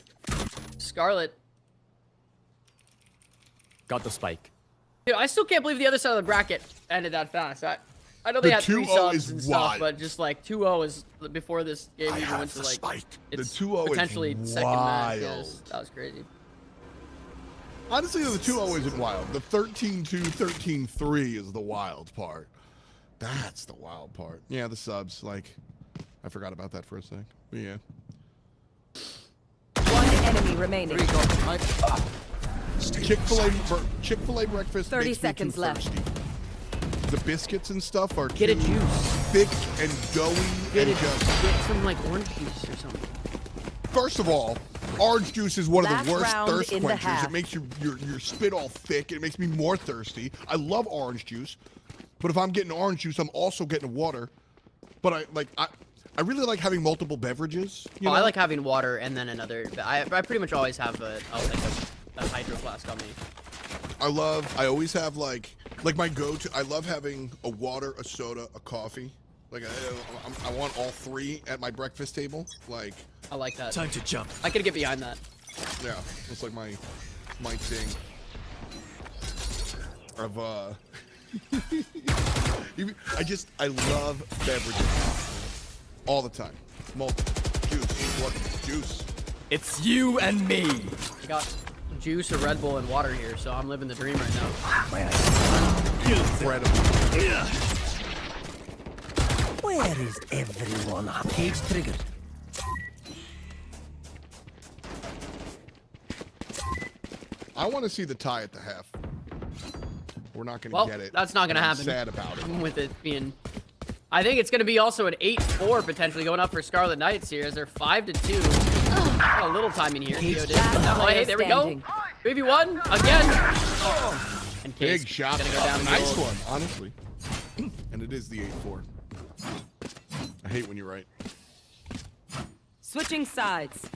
Scarlet. Got the spike. Dude, I still can't believe the other side of the bracket ended that fast. I know they had 3 subs and stuff, but just like 2-0 is before this game even went to like it's the 2-0 potentially is second match. wild. That was crazy. Honestly, the 2-0 isn't wild. The 13-2, 13-3 is the wild part. That's the wild part. Yeah, the subs. Like, I forgot about that for a sec. But yeah. One enemy remaining. Chick-fil-A breakfast 30 makes seconds me too left. thirsty. The biscuits and stuff are Get a too juice. thick and doughy. Get and just, get some like orange juice or something. first of all, orange juice is one of Last the worst round thirst in the quenchers. half. It makes your spit all thick. It makes me more thirsty. I love orange juice, but if I'm getting orange juice, I'm also getting water. But I really like having multiple beverages. You know? I like having water and then another. I pretty much always have a hydro flask on me. I always have like my go-to. I love having a water, a soda, a coffee. Like I want all 3 at my breakfast table. Like I like that. Time to jump. I could get behind that. yeah, it's like my thing. of I love beverages all the time. Multiple juice, what juice? It's you and me. I got juice, a Red Bull, and water here, so I'm living the dream right now. Incredible. Where is everyone? Cage triggered. I want to see the tie at the half. We're not going to Well, get it. that's not going to I'm happen. sad about it. With it being, I think it's going to be also an 8-4 potentially going up for Scarlet Knights here as they're 5-2. Got a little time in here. Oh, hey, there we go. 3v1 again. And Case Big shot. gonna go down Nice goal. one, honestly. And it is the 8-4. I hate when you're right. Switching sides.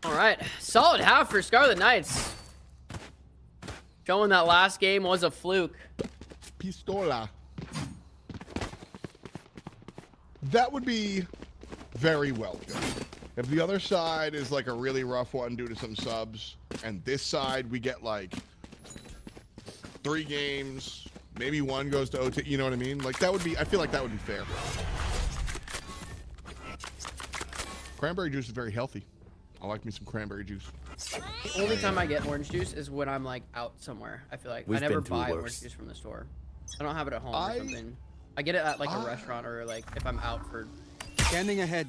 All right, solid half for Scarlet Knights. Showing that last game was a fluke. Pistola. That would be very welcome. If the other side is like a really rough one due to some subs, and this side we get like 3 games, maybe 1 goes to OT, you know what I mean? Like that would be, I feel like that would be fair. Cranberry juice is very healthy. I like me some cranberry juice. The only time I get orange juice is when I'm like out somewhere. I feel like I never buy orange juice from the store. I don't have it at home or something. I get it at like a restaurant or like if I'm out for. Scanning ahead.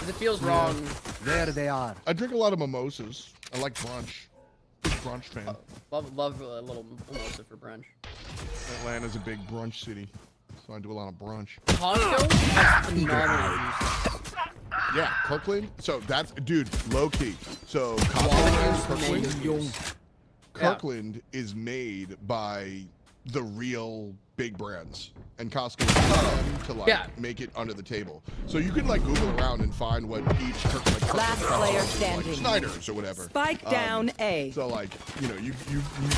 It feels wrong. There they are. I drink a lot of mimosas. I like brunch. Big brunch fan. Love a little mimosa for brunch. Atlanta's a big brunch city, so I do a lot of brunch. Costco has phenomenal juice. Yeah, Kirkland. So that's, dude, low key. So Kirkland is made by the real big brands, and Costco is to like make it under the table. So you can like Google around and find what each Kirkland Last player standing. like Snyder's or whatever. Spike down A. So like, you know, you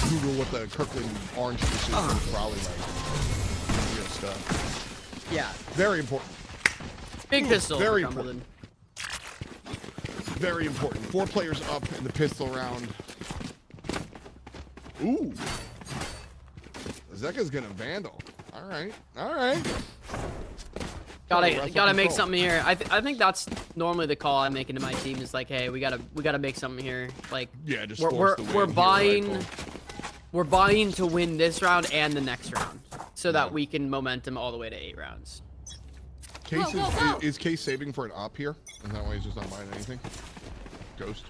Google what the Kirkland orange juice is, and it's probably like real stuff. Yeah. Very important. Big pistol. Very important. Very important. 4 players up in the pistol round. Ooh. Zeka's gonna vandal. All right. All right. Gotta make something here. I think that's normally the call I make into my team is like, hey, we gotta make something here. Like, yeah, just we're buying to win this round and the next round, so that we can momentum all the way to 8 rounds. Case is Case saving for an op here? Is that why he's just not buying anything? Ghost.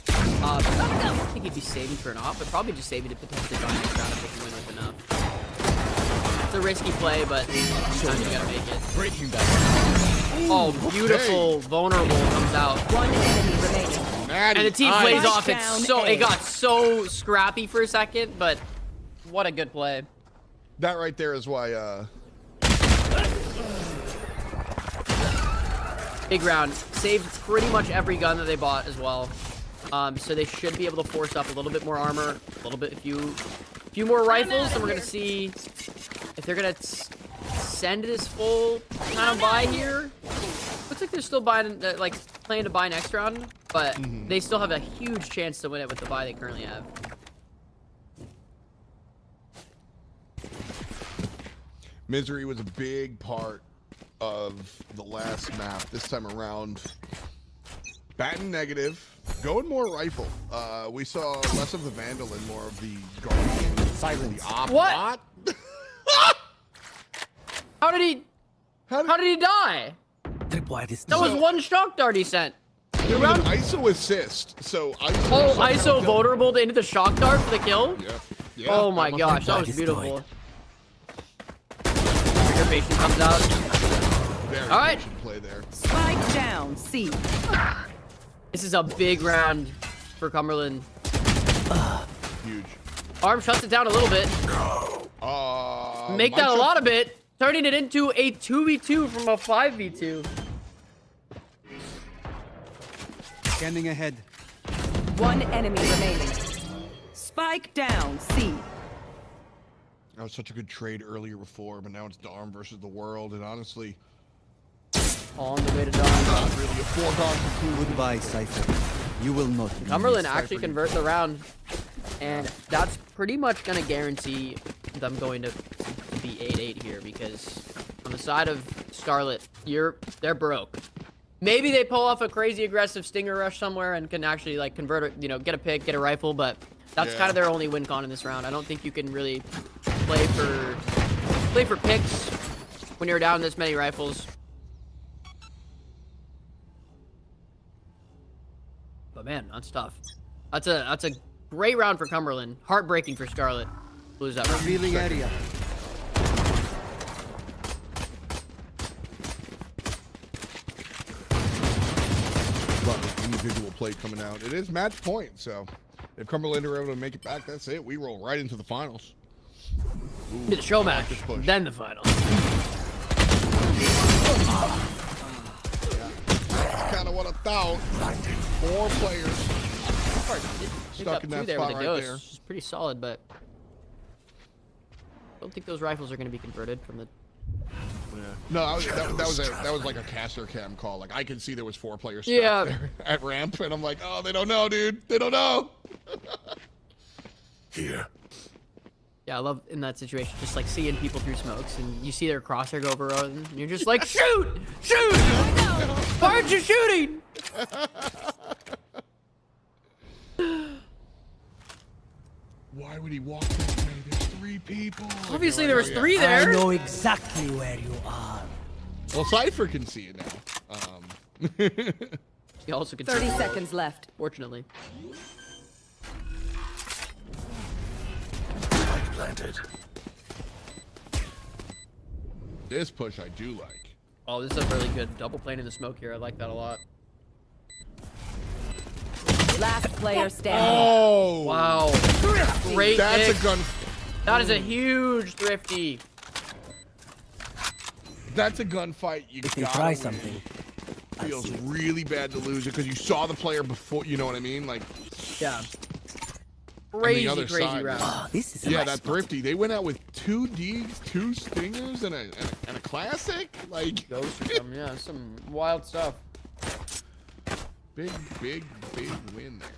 I don't think he'd be saving for an op, but probably just saving to potentially go next round if they can win with enough. It's a risky play, but sometimes you gotta make it. Breaking that. Oh, beautiful, vulnerable comes out. 1 enemy remaining. And the team plays off. It got so scrappy for a second, but what a good play. That right there is why big round. Saved pretty much every gun that they bought as well. So they should be able to force up a little bit more armor, a few more rifles, and we're gonna see if they're gonna send this full kind of buy here. Looks like they're still buying, planning to buy next round, but they still have a huge chance to win it with the buy they currently have. Misery was a big part of the last map. This time around, batting negative, going more rifle. We saw less of the Vandal and more of the Guardian. Silence. The op. What? How did he die? That was 1 shock dart he sent. It was an ISO assist. So ISO vulnerable into the shock dart for the kill? Yeah. Oh my gosh, that was beautiful. Trigger patient comes out. Very all right. Play there. Spike down C. This is a big round for Cumberland. Huge. Arm shuts it down a little bit. Make that a lot of it, turning it into a 2v2 from a 5v2. Scanning ahead. 1 enemy remaining. Spike down C. That was such a good trade earlier before, but now it's Darm versus the world, and honestly, on the way to Darm. not really a foregone conclusion. Goodbye, Cypher. You will not. Cumberland actually convert the round, and that's pretty much gonna guarantee them going to be 8-8 here, because on the side of Scarlet, they're broke. Maybe they pull off a crazy aggressive stinger rush somewhere and can actually like convert it, you know, get a pick, get a rifle, but that's kind of their only win con in this round. I don't think you can really play for picks when you're down this many rifles. But man, that's tough. That's a great round for Cumberland. Heartbreaking for Scarlet. Lose that round. Revealing area. Individual play coming out. It is match point, so if Cumberland are able to make it back, that's it. We roll right into the finals. Ooh, the show match, then the finals. That's kind of what I thought. 4 players stuck in that spot right there. It's pretty solid, but I don't think those rifles are going to be converted from the. No, that was like a caster cam call. Like I could see there was 4 players stuck there at ramp, and I'm like, oh, they don't know, dude. They don't know. Here. Yeah, I love in that situation just like seeing people through smokes, and you see their crosshair go over, and you're just like, shoot, shoot. Why aren't you shooting? Why would he walk that way? There's 3 people. Obviously, there was 3 there. I know exactly where you are. Well, Cypher can see it now. He also can 30 seconds left. Fortunately. Planted. This push I do like. Oh, this is a really good double plane in the smoke here. I like that a lot. Last player standing. Oh! Wow. Great That's pick. a gun. That is a huge thrifty. That's a gunfight. You If you gotta try win. something, Feels really bad to lose it because you saw the player before. You know what I mean? Like, Yeah. crazy Crazy round. oh, this is a yeah, nice that spot. thrifty. They went out with 2 Ds, 2 stingers, and a classic. Like, Those are some, yeah, some wild stuff. big win there.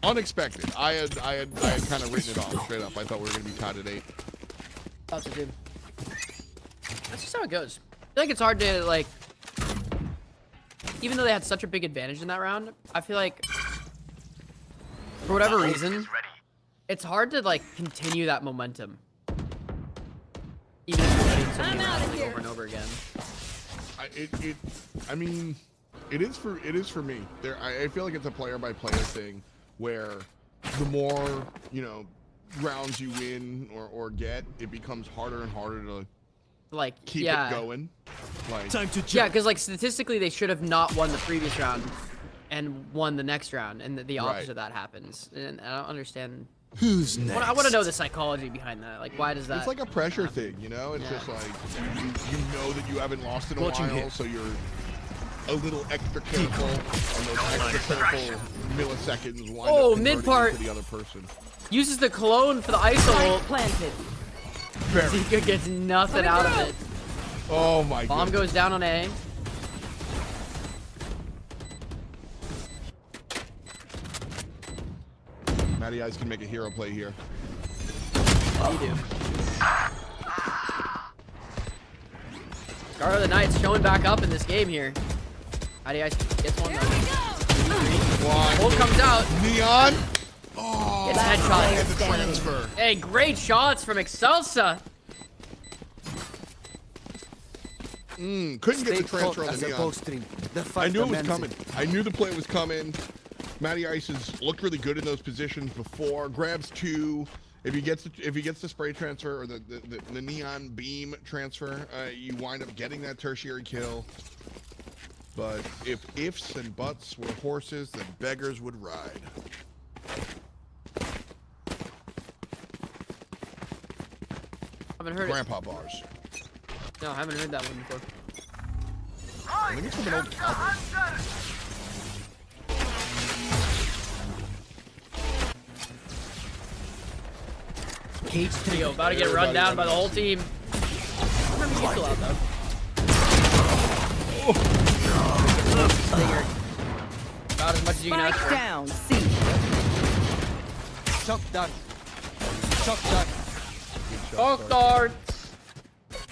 Unexpected. I had kind of written it off straight up. I thought we were gonna be tied at 8. That's a good. That's just how it goes. I feel like it's hard to like. Even though they had such a big advantage in that round, I feel like for whatever reason, it's hard to like continue that momentum. Even if you're winning so many rounds like, over and over again. I mean, it is for me. I feel like it's a player by player thing, where the more rounds you win or get, it becomes harder and harder to like keep it going. Like, Time to jump. Yeah, because like statistically, they should have not won the previous round and won the next round, and the opposite of that happens. And I don't understand. Who's next? I want to know the psychology behind that. Like, why does that? it's like a pressure thing, you know? It's just like you know that you haven't lost in a while, so you're a little extra careful, and those extra careful milliseconds wind up mid part to the other person. uses the cologne for the ISO. Planted. Zika gets nothing out of it. Oh my god. Bomb goes down on A. Matty Ice can make a hero play here. You do. Scar of the Knights showing back up in this game here. Matty Ice gets one. Ult comes out. Neon. Oh, Gets headshot. the transfer. Hey, great shots from Excelsa. Couldn't get the transfer on the Neon. I knew it was coming. I knew the play was coming. Matty Ice has looked really good in those positions before. Grabs 2. If he gets the spray transfer or the neon beam transfer, you wind up getting that tertiary kill. But if ifs and buts were horses, then beggars would ride. Haven't heard Grandpa bars. No, I haven't heard that one before. I think it's from an old cowboy. Cage 3. Yo, about to get run down by the whole team. Remember you still out though. Stinger. About About as much as you can ask Spike for. down. C. Shock dart. Shock dart. Oh, start.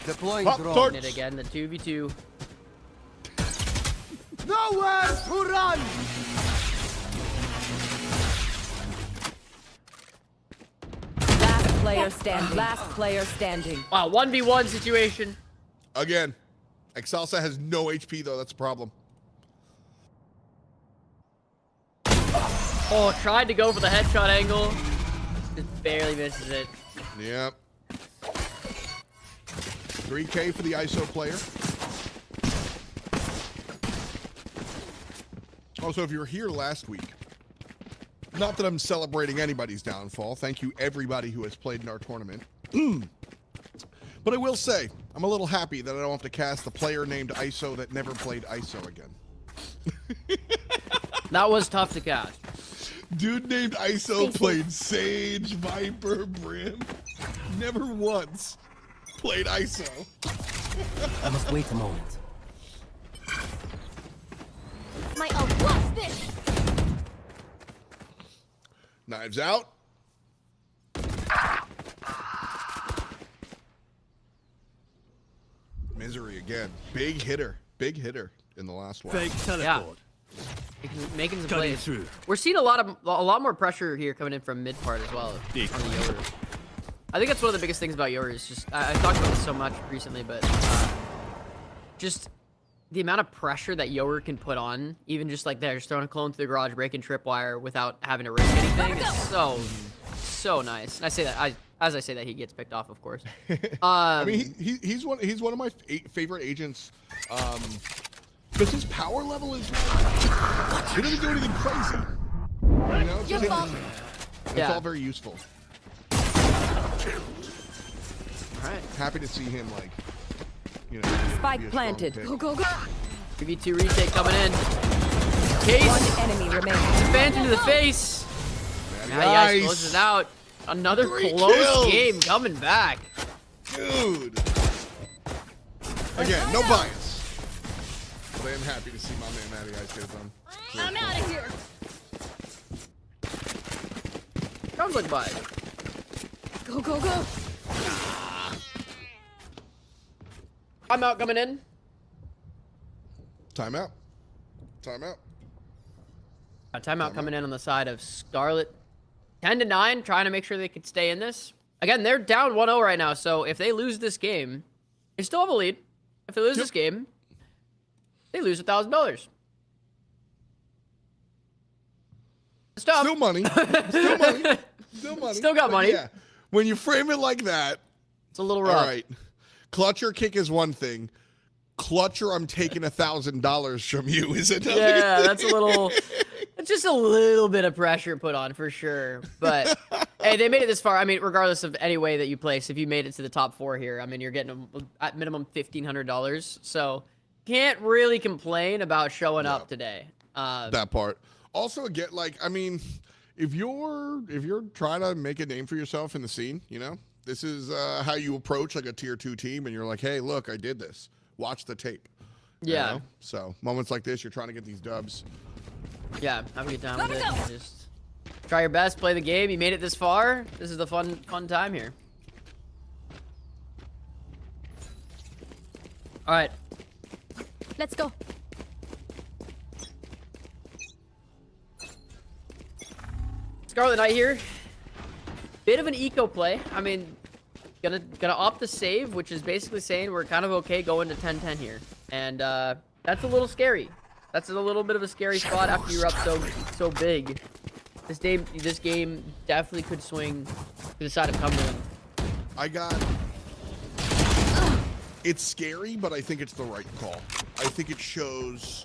Deploying Pop drone. darts. It again, the 2v2. Nowhere to run. Last player standing. Last player standing. Wow, 1v1 situation. Again, Excelsa has no HP though. That's a problem. Oh, tried to go for the headshot angle. Just barely misses it. Yep. 3K for the ISO player. Also, if you were here last week, not that I'm celebrating anybody's downfall. Thank you, everybody who has played in our tournament. But I will say, I'm a little happy that I don't have to cast the player named ISO that never played ISO again. That was tough to cast. Dude named ISO played Sage, Viper, Brim. Never once played ISO. I must wait a moment. My ult. What's this? Knives out. Misery again. Big hitter in the last one. Fake teleport. Making some Cutting plays. through. We're seeing a lot more pressure here coming in from mid part as well on the Yoru. I think that's one of the biggest things about Yoru. Is just I talked about this so much recently, but just the amount of pressure that Yoru can put on, even just like there, just throwing a clone through the garage, breaking tripwire without having to risk anything, is so nice. And I say that as I say that, he gets picked off, of course. I mean, he's one of my favorite agents. Because his power level is like, he doesn't do anything crazy. You know, it's, it's all very useful. All right. Happy to see him, like, you know, Spike planted. Go, go, go. 3v2 retake coming in. Case. One enemy remaining. Phantom to the face. Now Nice. he closes it out. Another 3 close kills. game coming back. Dude. Again, no bias. But I am happy to see my man Matty Ice get it done. I'm out of here. Sounds like bias. Go, go, go. Timeout coming in. Timeout. Timeout. Timeout coming in on the side of Scarlet. 10-9, trying to make sure they could stay in this. Again, they're down 1-0 right now, so if they lose this game, they still have a lead. If they lose this game, they lose $1,000. Still money. Still money. Still money. Still got But money. Yeah. When you frame it like that, it's a little rough. All right. Clutcher kick is one thing. Clutcher, I'm taking $1,000 from you is another Yeah, thing. that's a little. It's just a little bit of pressure put on for sure. But hey, they made it this far. I mean, regardless of any way that you place, if you made it to the top 4 here, I mean, you're getting at minimum $1,500. So can't really complain about showing up today. That part. Also, again, like, I mean, if you're trying to make a name for yourself in the scene, you know, this is how you approach like a tier 2 team, and you're like, hey, look, I did this. Watch the tape. Yeah. You know? So moments like this, you're trying to get these dubs. Yeah, have a good time with it. Just try your best, play the game. You made it this far. This is the fun time here. All right. Let's go. Scarlet Knight here. Bit of an eco play. I mean, gonna opt the save, which is basically saying we're kind of okay going to 10-10 here, and that's a little scary. That's a little bit of a scary spot after you're up so big. This game definitely could swing to the side of Cumberland. It's scary, but I think it's the right call. I think it shows.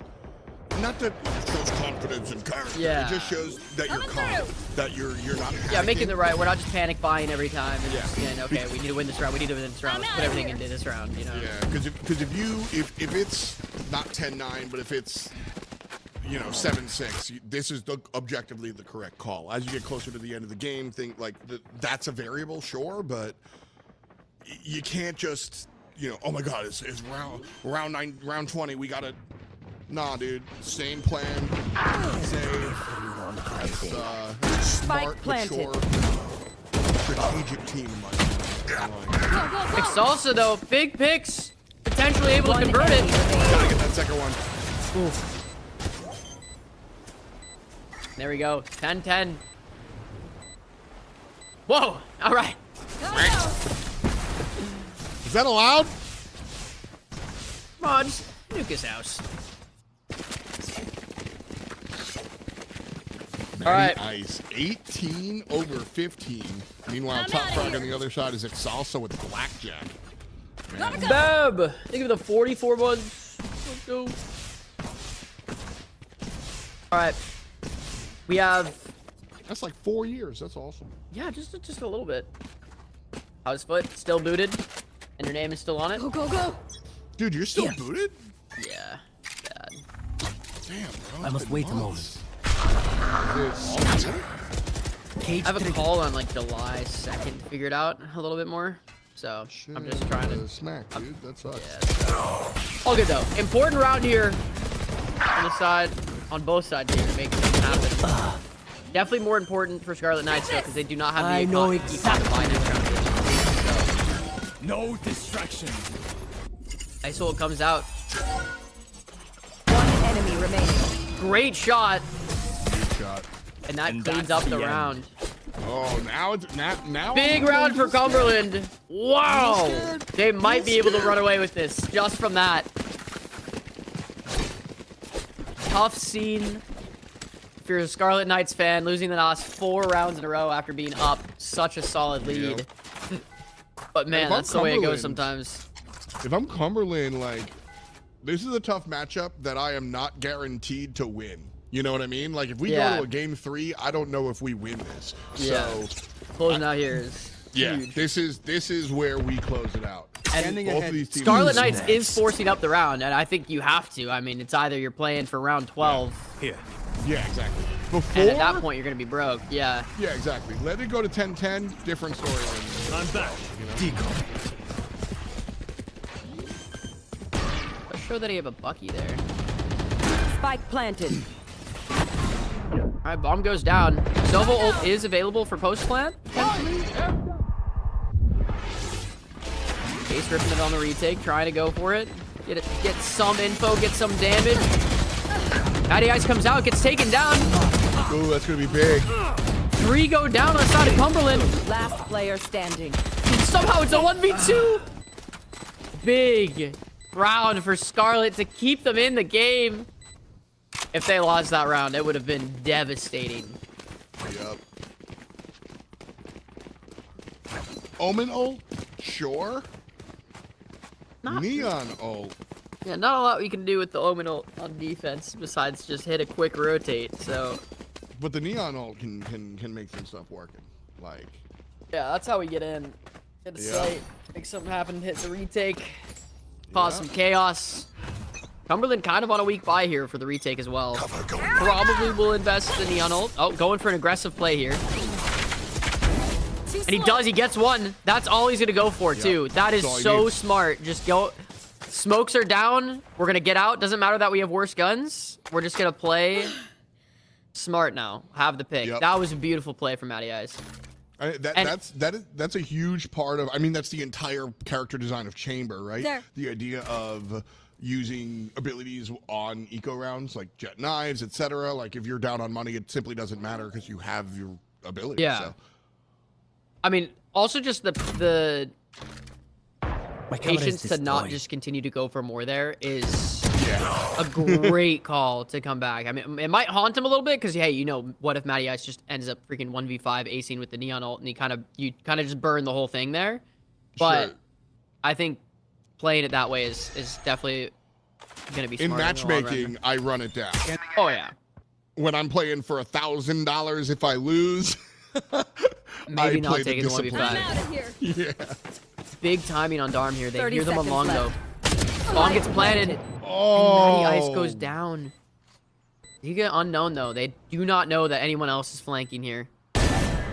Not that it shows confidence and character. Yeah. It just shows that you're calm, that you're not panicking. Yeah, making the right. We're not just panic buying every time. And Yeah. just saying, okay, we need to win this round. We need to win this round. Let's put everything into this round. You know. Yeah, because if it's not 10-9, but if it's 7-6, this is objectively the correct call. As you get closer to the end of the game, that's a variable, sure, but you can't just oh my God, it's round 20. We gotta. Nah, dude. Same plan. Same. Smart, planted. mature, strategic team in my opinion. Pick salsa though, big picks, potentially able to convert it. Gotta get that second one. Oof. There we go, 10-10. Whoa, all right. Is that allowed? Come on, just nuke his house. All right. Ice 18 over 15. Meanwhile, Top Frog on the other side is Exalsa with Blackjack. Bab! Think of the 44 ones. Let's go. All right. We have. That's like 4 years. That's awesome. Yeah, just a little bit. How's foot? Still booted, and your name is still on it. Go, go, go. Dude, you're still booted? Yeah. Bad. Damn, bro. I must wait a moment. I have a call on like July 2nd to figure it out a little bit more. So I'm just trying to smack, dude. That sucks. Yeah, so. All good though. Important round here on the side, on both sides here to make something happen. Definitely more important for Scarlet Knights though, because they do not have the econ to buy next round. So. No distraction. Isolt comes out. One enemy remaining. Great shot. Shot. And that cleans up the round. Oh, now it's now. Big round for Cumberland. Wow. They might be able to run away with this just from that. Tough scene. If you're a Scarlet Knights fan, losing the last 4 rounds in a row after being up such a solid lead. But man, that's the way it goes sometimes. If I'm Cumberland, like, this is a tough matchup that I am not guaranteed to win. You know what I mean? Like, if we go to a game 3, I don't know if we win this. Yeah. So closing out here is huge. this is where we close it out. And both of these teams Scarlet Knights is forcing up the round, and I think you have to. I mean, it's either you're playing for round 12. Here. Yeah, exactly. Before, and at that point, you're going to be broke. Yeah. Yeah, exactly. Let it go to 10-10. Different story. I'm back. Decoy. Let's show that you have a Bucky there. Spike planted. All right, bomb goes down. Sova ult is available for post plant. Case ripping it on the retake, trying to go for it. Get some info, get some damage. Matty Ice comes out, gets taken down. Ooh, that's gonna be big. 3 go down on the side of Cumberland. Last player standing. Somehow it's a 1v2. Big round for Scarlet to keep them in the game. If they lost that round, it would have been devastating. Yep. Omen ult? Sure. Neon ult. Yeah, not a lot we can do with the Omen ult on defense besides just hit a quick rotate, so. But the Neon ult can make some stuff working. Like. Yeah, that's how we get in. Hit the site, make something happen, hit the retake, cause some chaos. Cumberland kind of on a weak buy here for the retake as well. Probably will invest in Neon ult. Oh, going for an aggressive play here. And he does, he gets one. That's all he's gonna go for too. That is so smart. Just go. Smokes are down. We're gonna get out. Doesn't matter that we have worse guns. We're just gonna play smart now. Have the pick. That was a beautiful play from Matty Ice. That's a huge part of. I mean, that's the entire character design of Chamber, right? There. The idea of using abilities on eco rounds like jet knives, etc. Like if you're down on money, it simply doesn't matter because you have your ability. Yeah. So. I mean, also just the patience to not just continue to go for more there is a great call to come back. I mean, it might haunt him a little bit because, hey, you know, what if Matty Ice just ends up freaking 1v5 acing with the Neon ult and you kind of just burn the whole thing there. But I think playing it that way is definitely going to be smart. In matchmaking, I run it down. Oh, yeah. When I'm playing for $1,000 if I lose, maybe I not play taking the I'm 1v5. out of here. Yeah. Big timing on Darm here. They 30 hear them on long, seconds though. Bomb gets planted. Oh. And Matty Ice goes down. You get unknown, though. They do not know that anyone else is flanking here.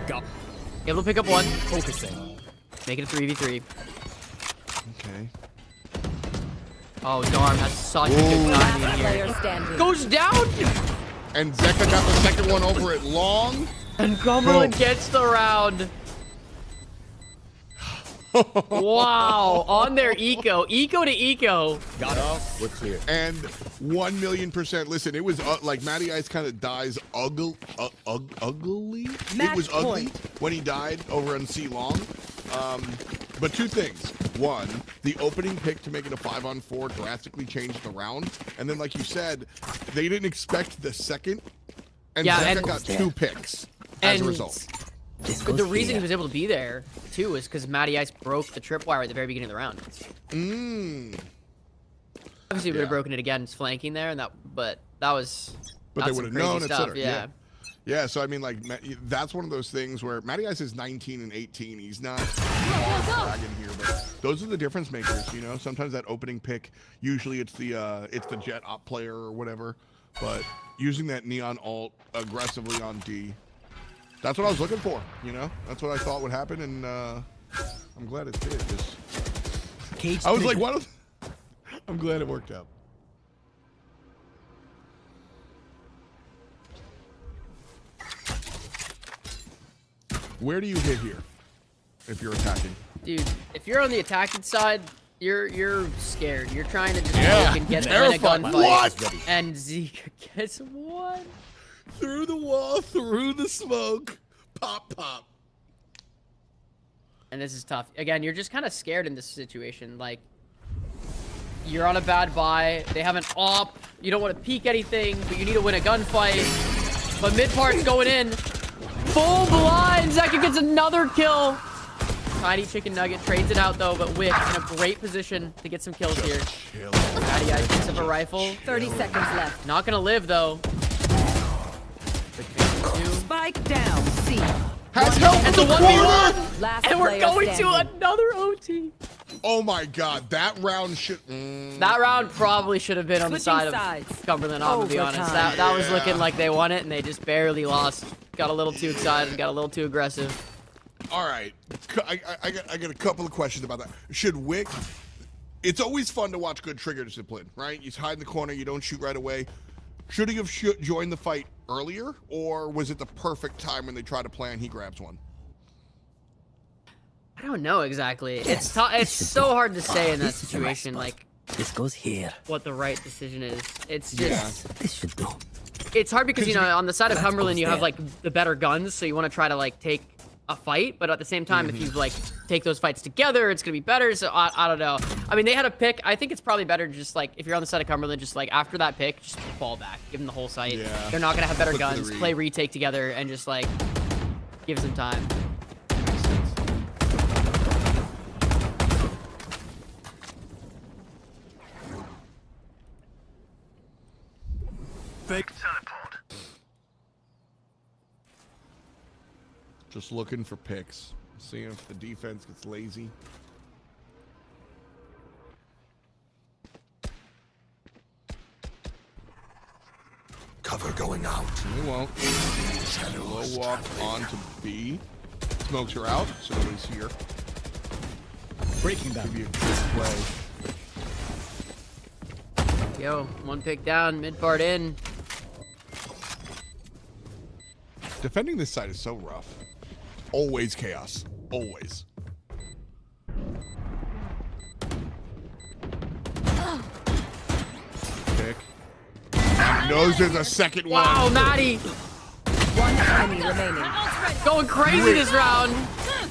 Go. Able to pick up one. Focusing. Make it a 3v3. Okay. Oh, Darm has such a good timing Last player here. standing. Goes down! And Zeka got the second one over at long. And Cumberland gets the round. Wow, on their eco to eco. Got it. We're clear. And 1,000,000%. Listen, it was like Matty Ice kind of dies ugly. It was ugly when he died over on C long. But two things. One, the opening pick to make it a 5-on-4 drastically changed the round. And then, like you said, they didn't expect the second. And Zeka got 2 picks as a result. The reason he was able to be there, too, is because Matty Ice broke the tripwire at the very beginning of the round. Obviously, he would have broken it again, flanking there, and but that was. But they would have known, etc. Yeah. Yeah, so I mean, like, that's one of those things where Matty Ice is 19 and 18. He's not dragging here, but those are the difference makers, you know. Sometimes that opening pick, usually it's the Jet op player or whatever, but using that Neon ult aggressively on D, that's what I was looking for, you know. That's what I thought would happen, and I'm glad it did. I was like, why don't? I'm glad it worked out. Where do you hit here if you're attacking? Dude, if you're on the attacking side, you're scared. You're trying to just look and get in a gunfight. What? And Zeke gets one. Through the wall, through the smoke. Pop, pop. And this is tough. Again, you're just kind of scared in this situation. Like, you're on a bad buy. They have an op. You don't want to peek anything, but you need to win a gunfight. But mid part's going in. Full blind. Zeka gets another kill. Tiny chicken nugget trades it out though, but Wick in a great position to get some kills here. Matty Ice picks up a rifle. 30 seconds left. Not gonna live though. Spike down. C. Has help And the the 1v1. Last And we're player going to standing. another OT. Oh my God, that round should. That round probably should have been on the Switching side sides. of Cumberland, I'm gonna be honest. Overtime. That was looking like they won it, and they just barely lost. Got a little too excited, got a little too aggressive. All right, I got a couple of questions about that. Should Wick? It's always fun to watch good trigger discipline, right? You hide in the corner, you don't shoot right away. Should he have joined the fight earlier, or was it the perfect time when they try to play and he grabs one? I don't know exactly. It's so hard to say in that situation, like This goes here. what the right decision is. It's just This should do. it's hard because, you know, on the side of Cumberland you have like the better guns, so you want to try to like take a fight, but at the same time if you like take those fights together, it's gonna be better. So I don't know. I mean, they had a pick. I think it's probably better just like if you're on the side of Cumberland, just like after that pick, just fall back, give them the whole site. Yeah. They're not gonna have better Flip to the guns. read. Play retake together and just like give some time. Fake teleport. Just looking for picks, seeing if the defense gets lazy. Cover going out. They won't. Low walk on to B. Smokes are out, so nobody's here. Breaking down. Give you a good play. Yo, one pick down, mid part in. Defending this side is so rough. Always chaos. Always. Pick. Knows there's a second one. Wow, Matty One enemy remaining. going crazy this round.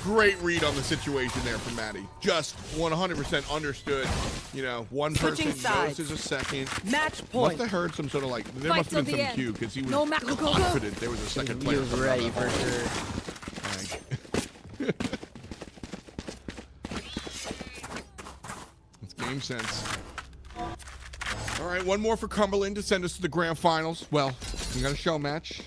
Great read on the situation there from Matty. Just 100% understood. You know, one Switching person knows sides. there's a second. Match Must point. have heard some sort of like, there Fight must have till been the some cue end. because he was No, Mac, go, go, go. confident there was a second player. He was coming out ready of the for hole. sure. It's game sense. All right, one more for Cumberland to send us to the grand finals. Well, we got a show match.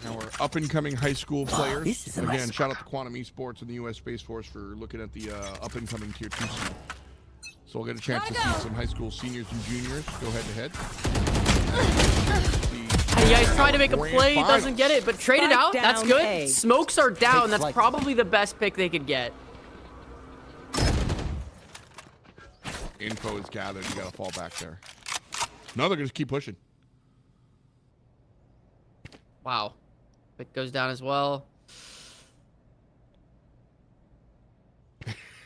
Our up-and-coming high school players. this is a Again, mess. shout out to Quantum Esports and the U.S. Space Force for looking at the up-and-coming Tier 2 scene. So we'll get a chance to see some high school seniors and juniors go head-to-head. Yeah, he's trying to make a Grand play, finals. doesn't get it, but traded Spike out. That's down good. A. Smokes are down. Take That's probably the best pick they could get. info is gathered, you got to fall back there. No, they're going to keep pushing. Wow. It goes down as well.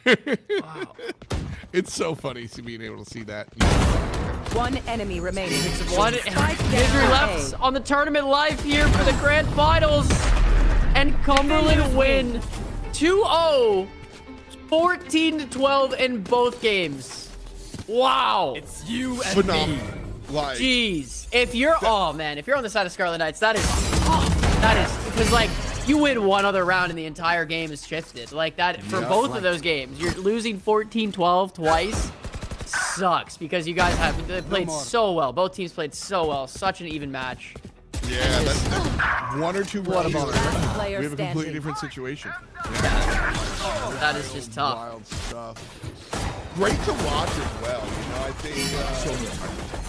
Wow. It's so funny being able to see that. One enemy remaining. One injury left on the tournament live here for the grand finals. And Cumberland win 2-0, 14-12 in both games. Wow. It's you and Phenomenal. me. Like, Jeez. If you're, oh man, if you're on the side of Scarlet Knights, that is tough. That is, because like, you win one other round and the entire game is shifted. Like that, for both of those games, you're losing 14-12 twice. Sucks, because you guys they played so well. Both teams played so well. Such an even match. yeah, that's one or two rounds. We Player have a completely standing. different situation. That is just tough. Wild stuff. Great to watch as well. You know, I think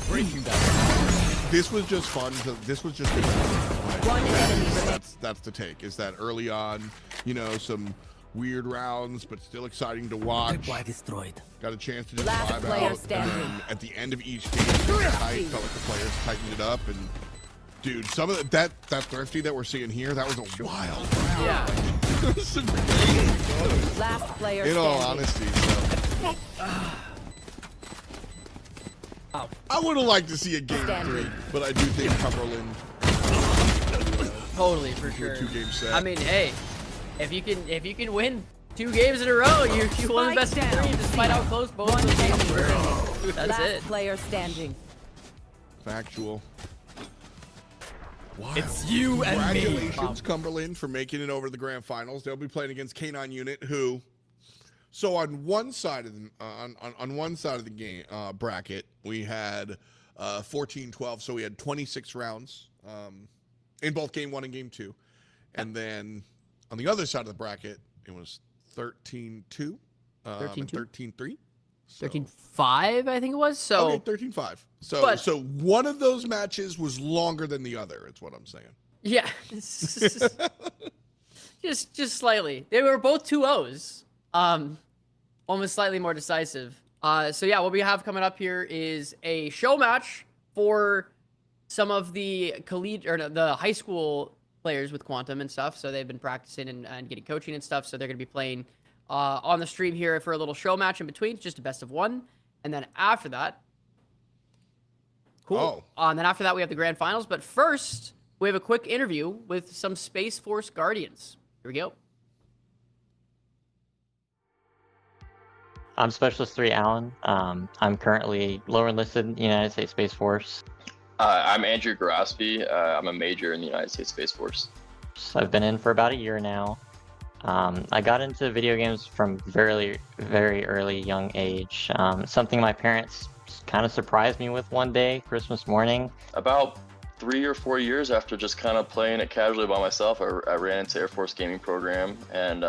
Breaking that. this was just fun. This was just good. One enemy remaining. That's the take. Is that early on, you know, some weird rounds, but still exciting to watch. Why destroyed? Got a chance to just Last vibe player out. standing. And then at the end of each game, I felt like the players tightened it up. And dude, some of that thrifty that we're seeing here, that was a wild round. Yeah. It was some crazy. Last player In standing. all honesty, so. I would have liked to see a game 3, but I do think Cumberland Totally, for sure. 2-game set. I mean, hey, if you can win 2 games in a row, you won the best of 3, despite how close both of those games were. That's Last it. player standing. Factual. Wow. It's you and me. Congratulations, Cumberland, for making it over the grand finals. They'll be playing against K9 Unit, who. So on one side of the on one side of the game bracket, we had 14-12. So we had 26 rounds in both game 1 and game 2, and then on the other side of the bracket, it was 13-2, 13-3. 13-5, I think it was. So okay, 13-5. So one of those matches was longer than the other. It's what I'm saying. yeah, just slightly. They were both 2-0s. One was slightly more decisive. So yeah, what we have coming up here is a show match for some of the the high school players with Quantum and stuff. So they've been practicing and getting coaching and stuff. So they're going to be playing on the stream here for a little show match in between, just a best of 1. And then after that, cool. And then after that, we have the grand finals. But first, we have a quick interview with some Space Force Guardians. Here we go. I'm Specialist 3 Allen. I'm currently lower enlisted in the United States Space Force. I'm Andrew Garospi. I'm a major in the United States Space Force. I've been in for about a year now. I got into video games from very early young age. Something my parents kind of surprised me with one day, Christmas morning. About 3 or 4 years after just kind of playing it casually by myself, I ran into Air Force Gaming Program, and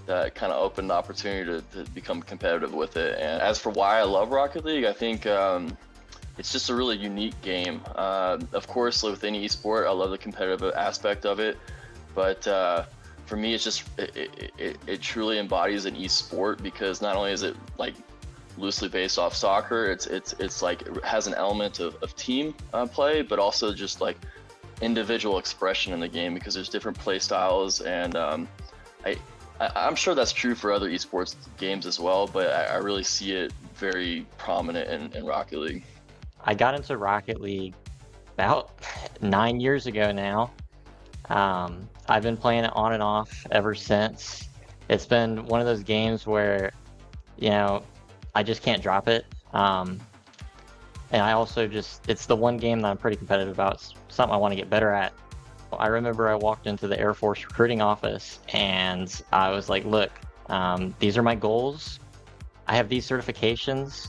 that kind of opened the opportunity to become competitive with it. And as for why I love Rocket League, I think it's just a really unique game. Of course, with any esport, I love the competitive aspect of it, but for me, it's just it truly embodies an esport, because not only is it like loosely based off soccer, it's like it has an element of team play, but also just like individual expression in the game, because there's different play styles, and I'm sure that's true for other esports games as well, but I really see it very prominent in Rocket League. I got into Rocket League about 9 years ago now. I've been playing it on and off ever since. It's been one of those games where, you know, I just can't drop it. And I also it's the one game that I'm pretty competitive about. It's something I want to get better at. I remember I walked into the Air Force recruiting office and I was like, look, these are my goals. I have these certifications.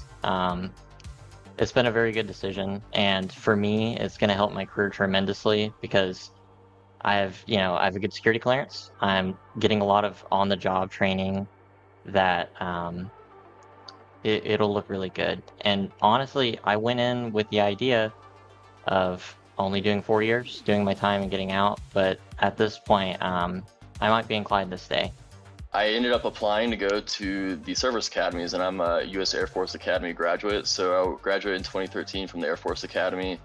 It's been a very good decision. And for me, it's going to help my career tremendously, because I have a good security clearance. I'm getting a lot of on-the-job training that it'll look really good. And honestly, I went in with the idea of only doing 4 years, doing my time and getting out. But at this point, I might be inclined to stay. I ended up applying to go to the service academies, and I'm a U.S. Air Force Academy graduate. So I graduated in 2013 from the Air Force Academy,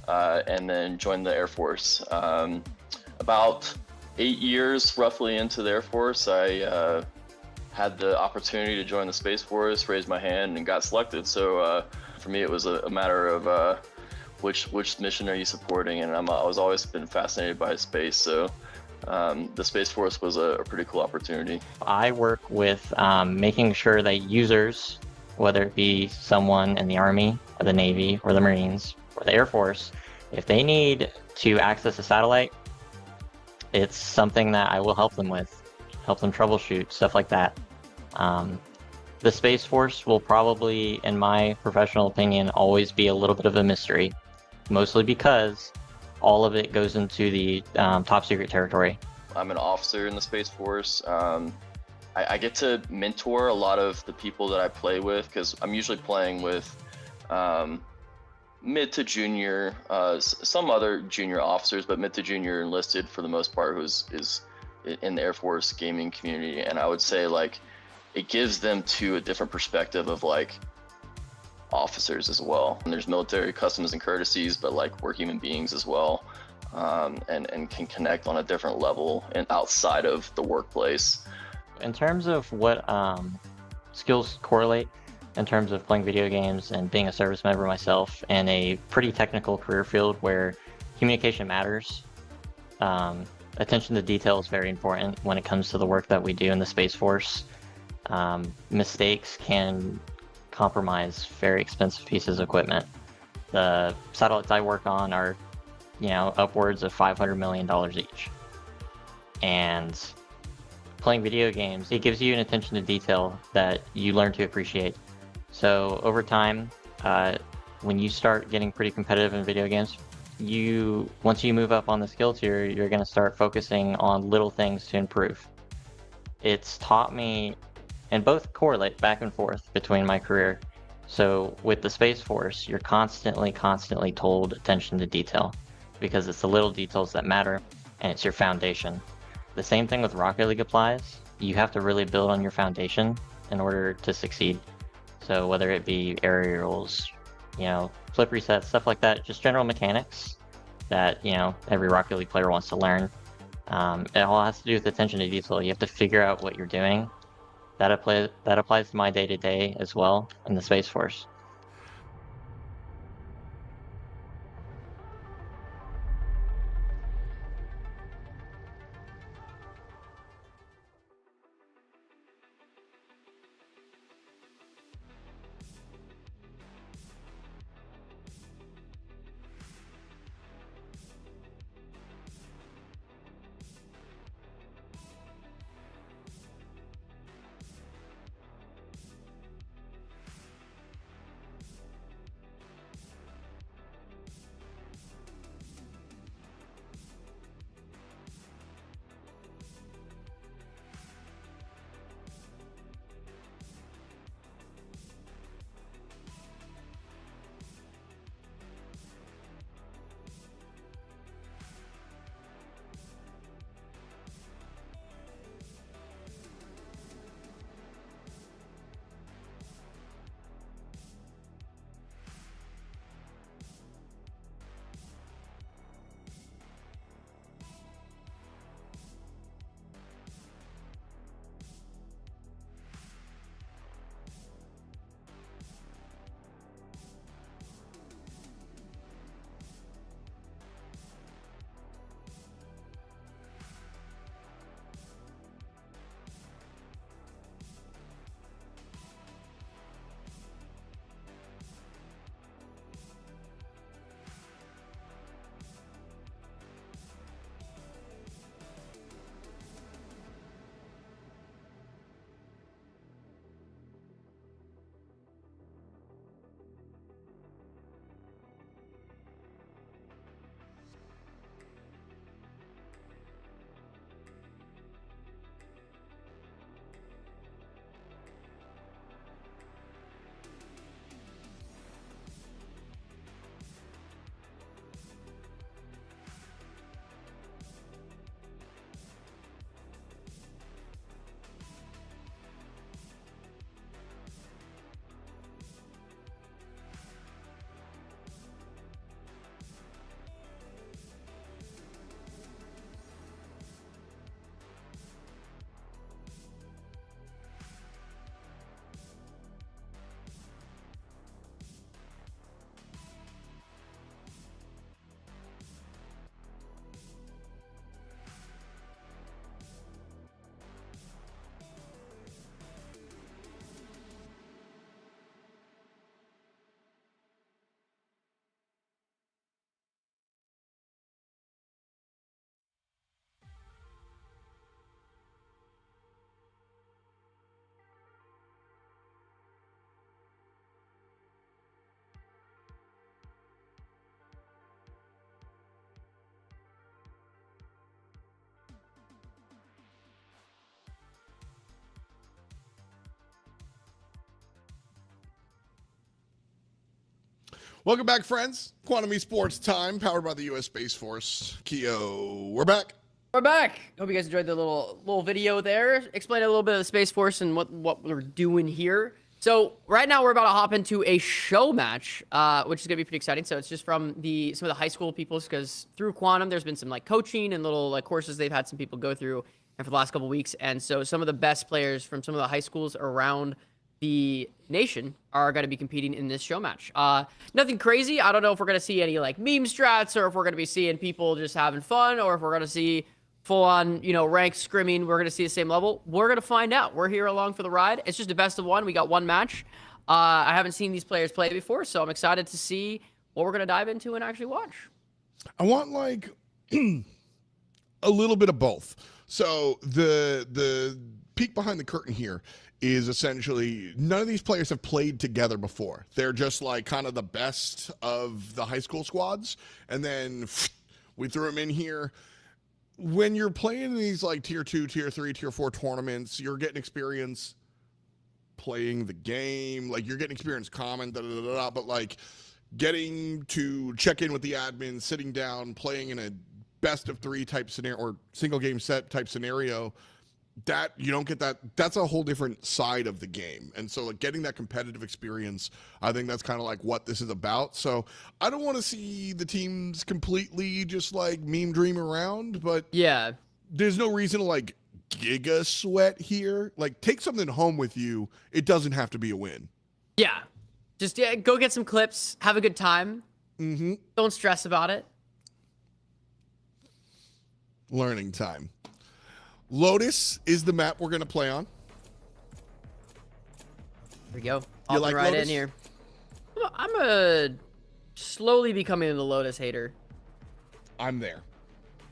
and then joined the Air Force. About 8 years roughly into the Air Force, I had the opportunity to join the Space Force, raised my hand, and got selected. So for me, it was a matter of which mission are you supporting, and I was always been fascinated by space. So the Space Force was a pretty cool opportunity. I work with making sure that users, whether it be someone in the Army, or the Navy, or the Marines, or the Air Force, if they need to access a satellite, it's something that I will help them with, help them troubleshoot, stuff like that. The Space Force will probably, in my professional opinion, always be a little bit of a mystery, mostly because all of it goes into the top secret territory. I'm an officer in the Space Force. I get to mentor a lot of the people that I play with, because I'm usually playing with mid to junior, some other junior officers, but mid to junior enlisted for the most part, is in the Air Force gaming community. And I would say, like, it gives them to a different perspective of like officers as well. And there's military customs and courtesies, but like we're human beings as well, and can connect on a different level and outside of the workplace. In terms of what skills correlate in terms of playing video games and being a service member myself in a pretty technical career field where communication matters, attention to detail is very important when it comes to the work that we do in the Space Force. Mistakes can compromise very expensive pieces of equipment. The satellites I work on are, upwards of $500 million each. And playing video games, it gives you an attention to detail that you learn to appreciate. So over time, when you start getting pretty competitive in video games, once you move up on the skill tier, you're going to start focusing on little things to improve. It's taught me, and both correlate back and forth between my career. So with the Space Force, you're constantly told attention to detail, because it's the little details that matter, and it's your foundation. The same thing with Rocket League applies. You have to really build on your foundation in order to succeed. So whether it be aerials, flip resets, stuff like that, just general mechanics that, every Rocket League player wants to learn. It all has to do with attention to detail. You have to figure out what you're doing. That applies to my day-to-day as well in the Space Force. Welcome back, friends. Quantum Esports time, powered by the U.S. Space Force. Keo, we're back. We're back. Hope you guys enjoyed the little video there. Explain a little bit of the Space Force and what we're doing here. So right now we're about to hop into a show match, which is gonna be pretty exciting. So it's just from some of the high school peoples, because through Quantum there's been some like coaching and little like courses they've had some people go through, and for the last couple weeks. And so some of the best players from some of the high schools around the nation are going to be competing in this show match. Nothing crazy. I don't know if we're going to see any like meme strats, or if we're going to be seeing people just having fun, or if we're going to see full on, you know, rank scrimming. We're going to see the same level. We're going to find out. We're here along for the ride. It's just a best of one. We got one match. I haven't seen these players play before, so I'm excited to see what we're going to dive into and actually watch. I want like a little bit of both. So the peek behind the curtain here is essentially none of these players have played together before. They're just like kind of the best of the high school squads, and then we threw them in here. When you're playing in these like tier 2, tier 3, tier 4 tournaments, you're getting experience playing the game. Like you're getting experience comment, but like getting to check in with the admin, sitting down, playing in a best of 3 type scenario or single game set type scenario, that you don't get that. That's a whole different side of the game. And so like getting that competitive experience, I think that's kind of like what this is about. So I don't want to see the teams completely just like meme dream around, but yeah, there's no reason to like giga sweat here. Like take something home with you. It doesn't have to be a win. Yeah, just go get some clips, have a good time. Don't stress about it. Learning time. Lotus is the map we're going to play on. There we go. Hopping right Lotus? in here. I'm a slowly becoming a Lotus hater. I'm there.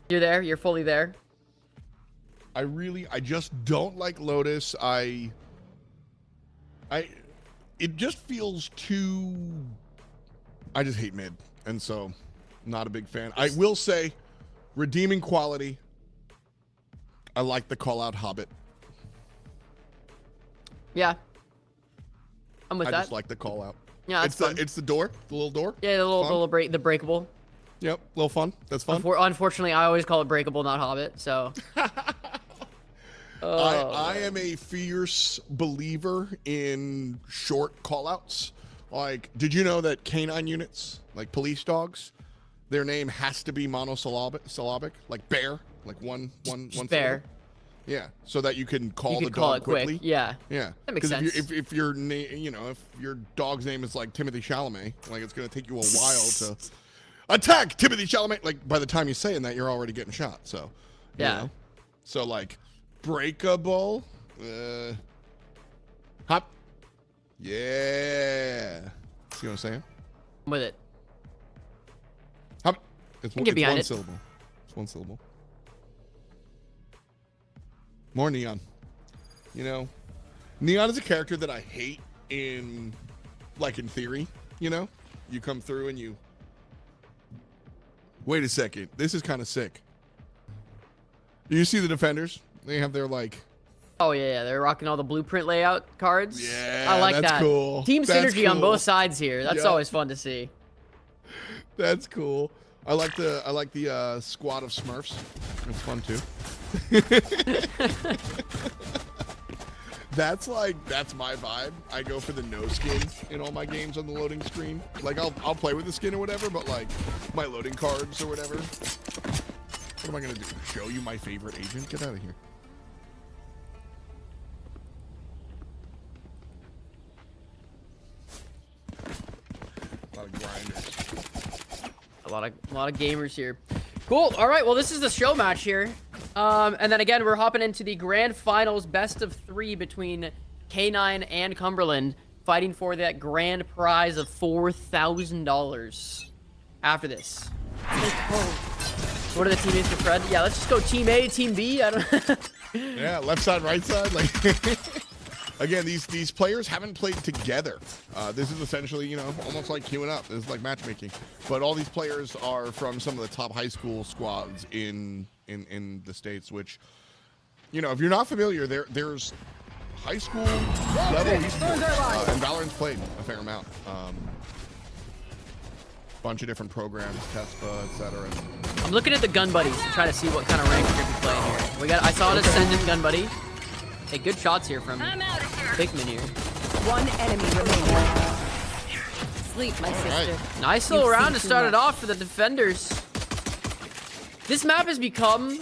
You're there? You're fully there? I just don't like Lotus. It just feels too, I just hate mid. And so, not a big fan. I will say, redeeming quality, I like the call-out Hobbit. Yeah. I'm with that. I just like the call-out. Yeah, that's fun. It's the door, the little door. Yeah, the breakable. Yep, a little fun. That's fun. Unfortunately, I always call it breakable, not Hobbit, so. I am a fierce believer in short call-outs. Like, did you know that canine units, like police dogs, their name has to be monosyllabic, like bear, like one bear. Yeah, so that you can call the call dog it quickly. Quick. Yeah. Yeah. That makes sense. If your if your dog's name is like Timothy Chalamet, like it's gonna take you a while to attack Timothy Chalamet. Like by the time you're saying that, you're already getting shot. So yeah. You know? So like breakable, hop. Yeah. See what I'm saying? I'm with it. Hop. It's get behind one it. syllable. It's one syllable. More Neon. You know, Neon is a character that I hate in theory. You know, you come through and you. Wait a second. This is kind of sick. Do you see the defenders? They have their like. Oh yeah, they're rocking all the blueprint layout cards. Yeah, I like that's that. Cool. Team that's synergy cool. on both sides here. That's Yep. always fun to see. That's cool. I like the squad of Smurfs. It's fun too. That's my vibe. I go for the no skin in all my games on the loading screen. Like I'll play with the skin or whatever, but like my loading cards or whatever. What am I gonna do? Show you my favorite agent? Get out of here. A lot of grinders. A lot of gamers here. Cool. All right. Well, this is the show match here. And then again, we're hopping into the grand finals, best of 3 between K9 and Cumberland, fighting for that grand prize of $4,000 after this. What are the teammates for Fred? Yeah, let's just go team A, team B. I don't Yeah, left side, right side. Like again, these players haven't played together. This is essentially, you know, almost like queuing up. This is like matchmaking. But all these players are from some of the top high school squads in the States, which, you know, if you're not familiar, there's high school level esports, and Valorant's played a fair amount. bunch of different programs, TESPA, etc. I'm looking at the gun buddies to try to see what kind of rank we're gonna be playing here. I saw an Ascendant gun buddy. Hey, good shots here from Bigman here. One enemy remaining. Sleep, my sister. Right. Nice little round to start it off for the defenders. This map has become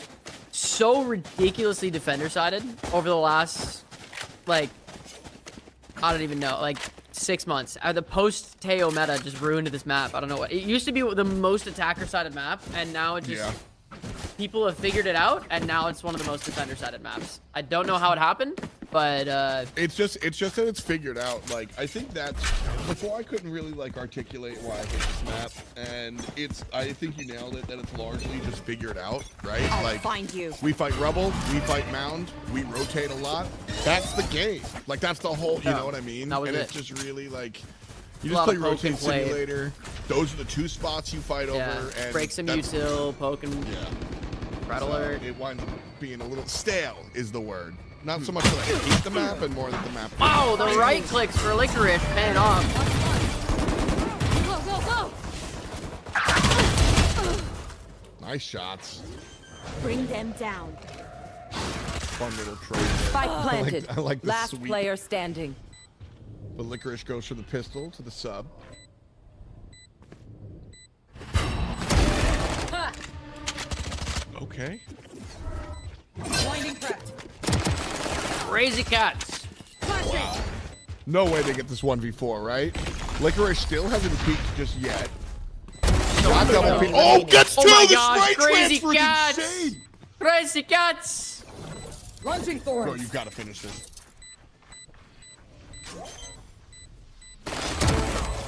so ridiculously defender-sided over the last, like, I don't even know, like 6 months. The post-Teo meta just ruined this map. I don't know what. It used to be the most attacker-sided map, and now it just people have figured it out, and now it's one of the most defender-sided maps. I don't know how it happened, but it's just that it's figured out. Like, I think that's before I couldn't really like articulate why I hate this map, and I think you nailed it, that it's largely just figured out, right? I'll like find you. We fight Rebel, we fight Mound, we rotate a lot. That's the game. Like, that's the whole, you know what I mean? That was and it. it's just really like you just play Rotate Simulator. Those are the 2 spots you fight over, and break some util, poke and red alert. It winds up being a little stale is the word. Not so much that I hate the map, and more that the map. Oh, the right clicks for Licorice paying off. Go, go, go! Nice shots. Bring them down. Fun little trade. Spike planted. I like the Last sweep. player standing. The Licorice goes for the pistol to the sub. Okay. Blinding prepped. Crazy cats. Wow. No way they get this 1v4, right? Licorice still hasn't peaked just yet. Got double peak. Oh, gets 2! Oh my The gosh, spray crazy transfer is cats! insane! Crazy cats! Launching Bro, thorns. you've got to finish this.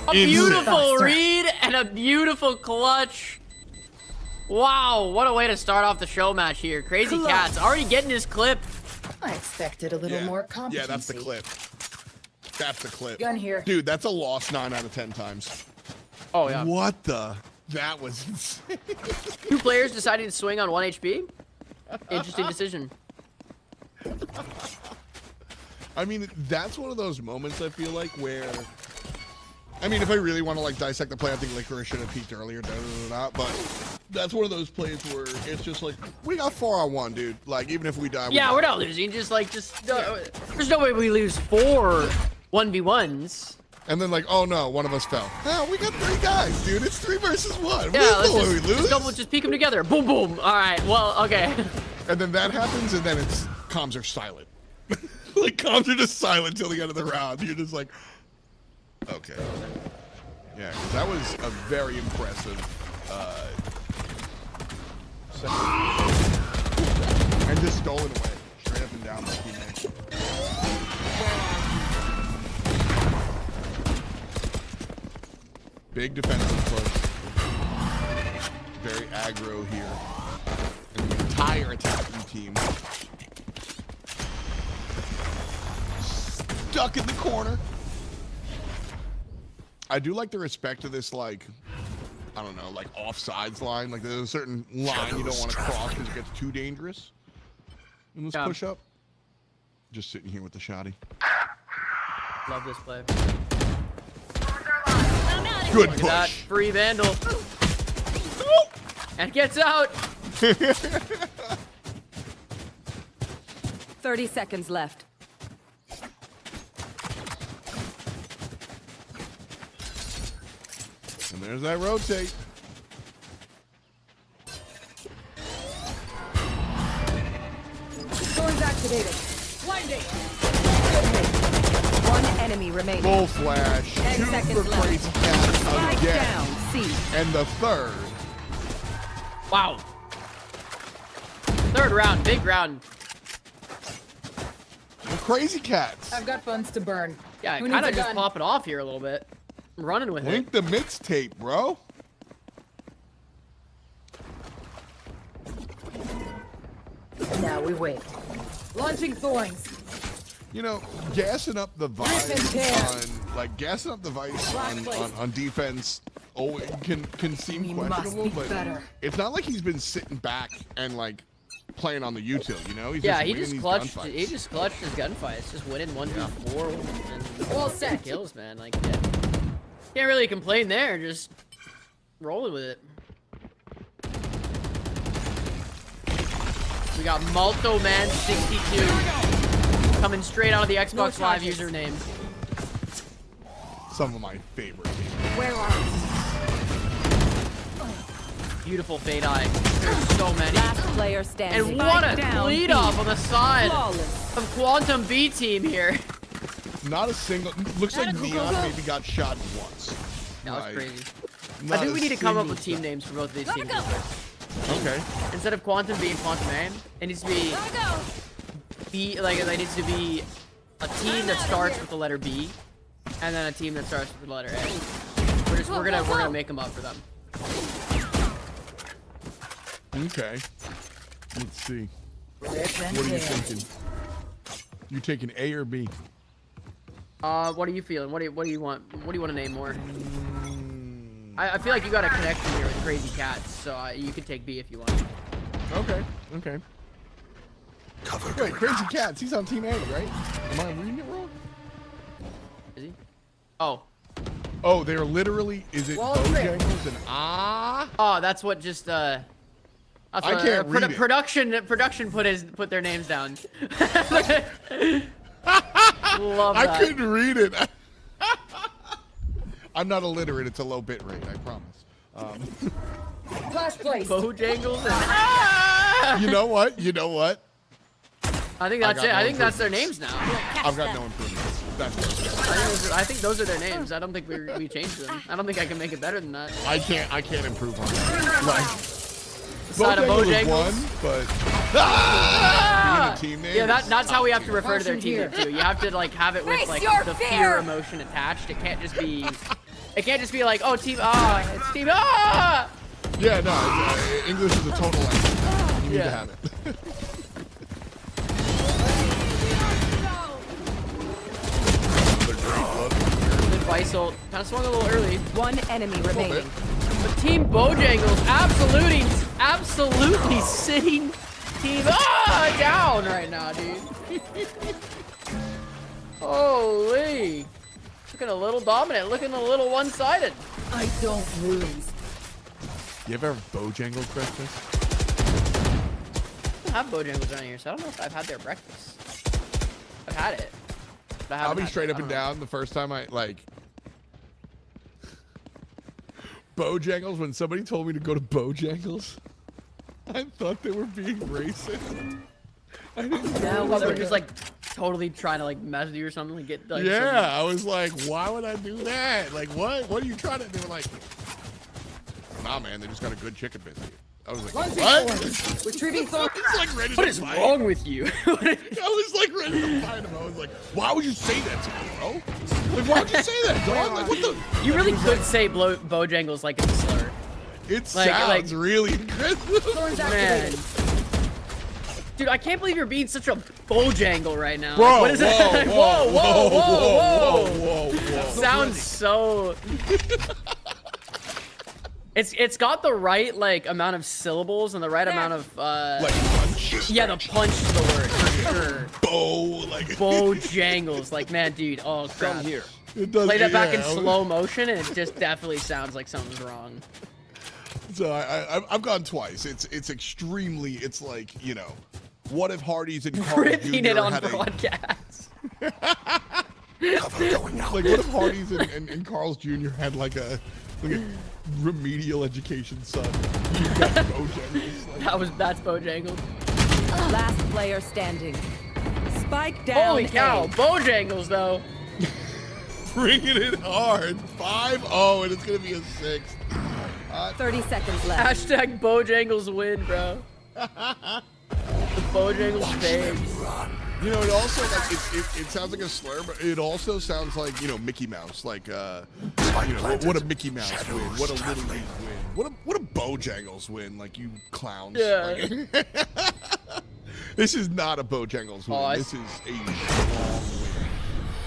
A beautiful read and a beautiful clutch. Wow, what a way to start off the show match here. Crazy Cats already getting his clip. I expected a little more competency. Yeah, that's the clip. That's the clip. Gun here. Dude, that's a loss 9 out of 10 times. Oh, yeah. What the? That was insane. 2 players deciding to swing on 1 HP. Interesting decision. I mean, that's one of those moments I feel like where, I mean, if I really want to like dissect the play, I think Licorice should have peaked earlier, but that's one of those plays where it's just like, we got 4-on-1, dude. Like, even if we die, We're not losing. Just there's no way we lose 4 1v1s. And then like, oh no, one of us fell. Oh, we got 3 guys, dude. It's 3 versus 1. Yeah, let's just peek them together. Boom, boom. All right. Well, okay. And then that happens, and then it's comms are silent. Like, comms are just silent till the end of the round. You're just like, okay. Yeah, 'cause that was a very impressive and just stolen away, straight up and down by teammates. Big defensive push. Very aggro here. And the entire attacking team stuck in the corner. I do like the respect to this, like, I don't know, like offsides line. Like, there's a certain line you don't want to cross because it gets too dangerous in this push up. Just sitting here with the shotty. Love this play. Good Look push. at that free vandal. And gets out. 30 seconds left. And there's that rotate. Thorns activated. Blinding. One enemy remaining. Full flash. 10 Shoot seconds for left. Crazy Cat Spike again. down. C. And the third. Wow. 3rd round, big round. The Crazy Cats. I've got funds to burn. Yeah, Who kind of needs a just gun? popping off here a little bit. I'm running with Link the mixtape, bro. Now we wait. Launching thorns. You know, gassing up the vice on defense can seem questionable, but it's not like he's been sitting back and like playing on the util, you know? He's Yeah, just he winning just these clutched. gunfights. He just clutched his gunfights, just winning 1v4 and All set. kills, man. Like, yeah. Can't really complain there. Just rolling with it. We got Malto Man 62 coming straight out of the Xbox Live username. Some of my favorite games. Where are we? Beautiful fade eye. There's so many. Last player standing. And what a Down, lead B. off on the side Flawless. of Quantum B team here. Not a single. Looks like Neon maybe got shot once. That was Like, crazy. I not think a we need to come up single with team shot. names for both of these teams. Okay. Instead of Quantum B and Quantum A, it needs to be it needs to be a team that starts with the letter B, and then a team that starts with the letter A. We're gonna make them up for them. Okay. Let's see. What are you thinking? You taking A or B? What are you feeling? What do you want? What do you want to name more? I feel like you got a connection here with Crazy Cats, so you can take B if you want. Okay. Okay. Wait, Crazy Cats. He's on Team A, right? Am I reading it wrong? Is he? Oh. Oh, they're literally. Is it Bojangles and Oh, that's what just That's what, I can't read it. Production put their names down. Love that. I couldn't read it. I'm not illiterate. It's a low bit rate. I promise. Flash place. Bojangles and You know what? You know what? I think that's it. I think that's their names now. I've got no improvements. That's good. I think those are their names. I don't think we changed them. I don't think I can make it better than that. I can't improve on that. Like, Side of Bojangles Bojangles. won, but being a team name. Yeah, is that's how we have to top refer to their team name too. You have to like have it with like the fear emotion attached. It can't just be. It can't just be like, oh, team it's team tier. Yeah, no. English is a total language. You need to have it. Faisal kind of swung a little early. One enemy remaining. But Team Bojangles absolutely sitting Team down right now, dude. Holy. Looking a little dominant, looking a little one-sided. I don't lose. You ever have Bojangles breakfast? I don't have Bojangles around here, so I don't know if I've had their breakfast. I've had it. But I I'll haven't be had straight it. up and down. The first time I like Bojangles, when somebody told me to go to Bojangles, I thought they were being racist. I didn't know. They were just like totally trying to like mess with you or something, like get like. Yeah, I was like, why would I do that? Like, what? What are you trying to? They were like, nah, man, they just got a good chicken biscuit. I was like, what? Retrieving thought. Like ready What to is fight. wrong with you? I was like ready to fight him. I was like, why would you say that to me, bro? Like, why would you say that, dog? Like, what the? You really could say Bojangles like it's a slur. It sounds really aggressive. Man. Dude, I can't believe you're being such a Bojangle right now. Bro, Like, what is that? Whoa. Sounds so. It's got the right like amount of syllables and the right amount of like punch. yeah, the punch to the word for sure. Bojangles, like man, dude, oh crap. Come here. It does, Play that back in yeah. slow motion and it just definitely sounds like something's wrong. So I've gone twice. It's extremely. It's like, you know, what if Hardy's and Carl Ripping Jr. it on had broadcast. like what if Hardy's and Carl's Jr. had like a remedial education son? You've got Bojangles. Like, That's Bojangles. Last player standing. Spike down. Holy cow, A. Bojangles though. bringing it hard. 5-0, and it's gonna be a 6. 30 seconds left. Hashtag Bojangles win, bro. The Bojangles fade. You know, it also like it sounds like a slur, but it also sounds like, you know, Mickey Mouse. Like you know, what a Mickey Mouse win, what a Little League win, what a Bojangles win, like you clowns. Yeah. Like, this is not a Bojangles win. This is a strong win.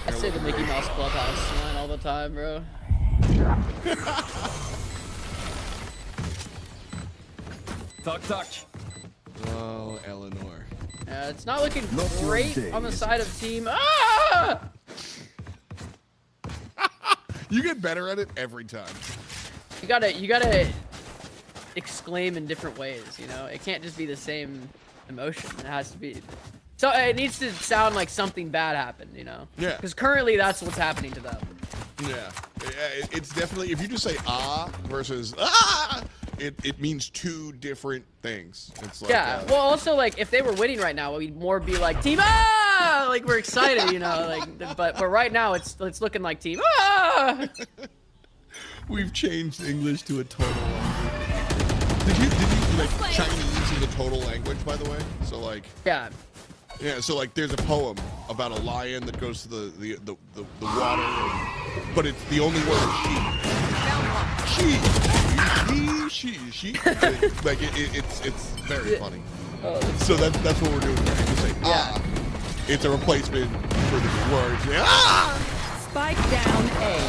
I say the Mickey Mouse Clubhouse line all the time, bro. Talk. Oh, Eleanor. It's not looking great on the side of team. You get better at it every time. You gotta exclaim in different ways, you know? It can't just be the same emotion. It has to be... So it needs to sound like something bad happened, you know? Yeah. Because currently that's what's happening to them. Yeah. It's definitely, if you just say ah versus ah, it means two different things. It's like, Yeah. Well, also, like, if they were winning right now, we'd more be like, Team Ah! Like, we're excited, you know? Like, but right now, it's looking like Team Ah! We've changed English to a total language. Did you like Chinese is a total language, by the way? So like. Yeah. Yeah, so like there's a poem about a lion that goes to the water, but it's the only word is she. Like it's very funny. So that's what we're doing. Right? You say ah, it's a replacement for the words. Ah! Spike down A.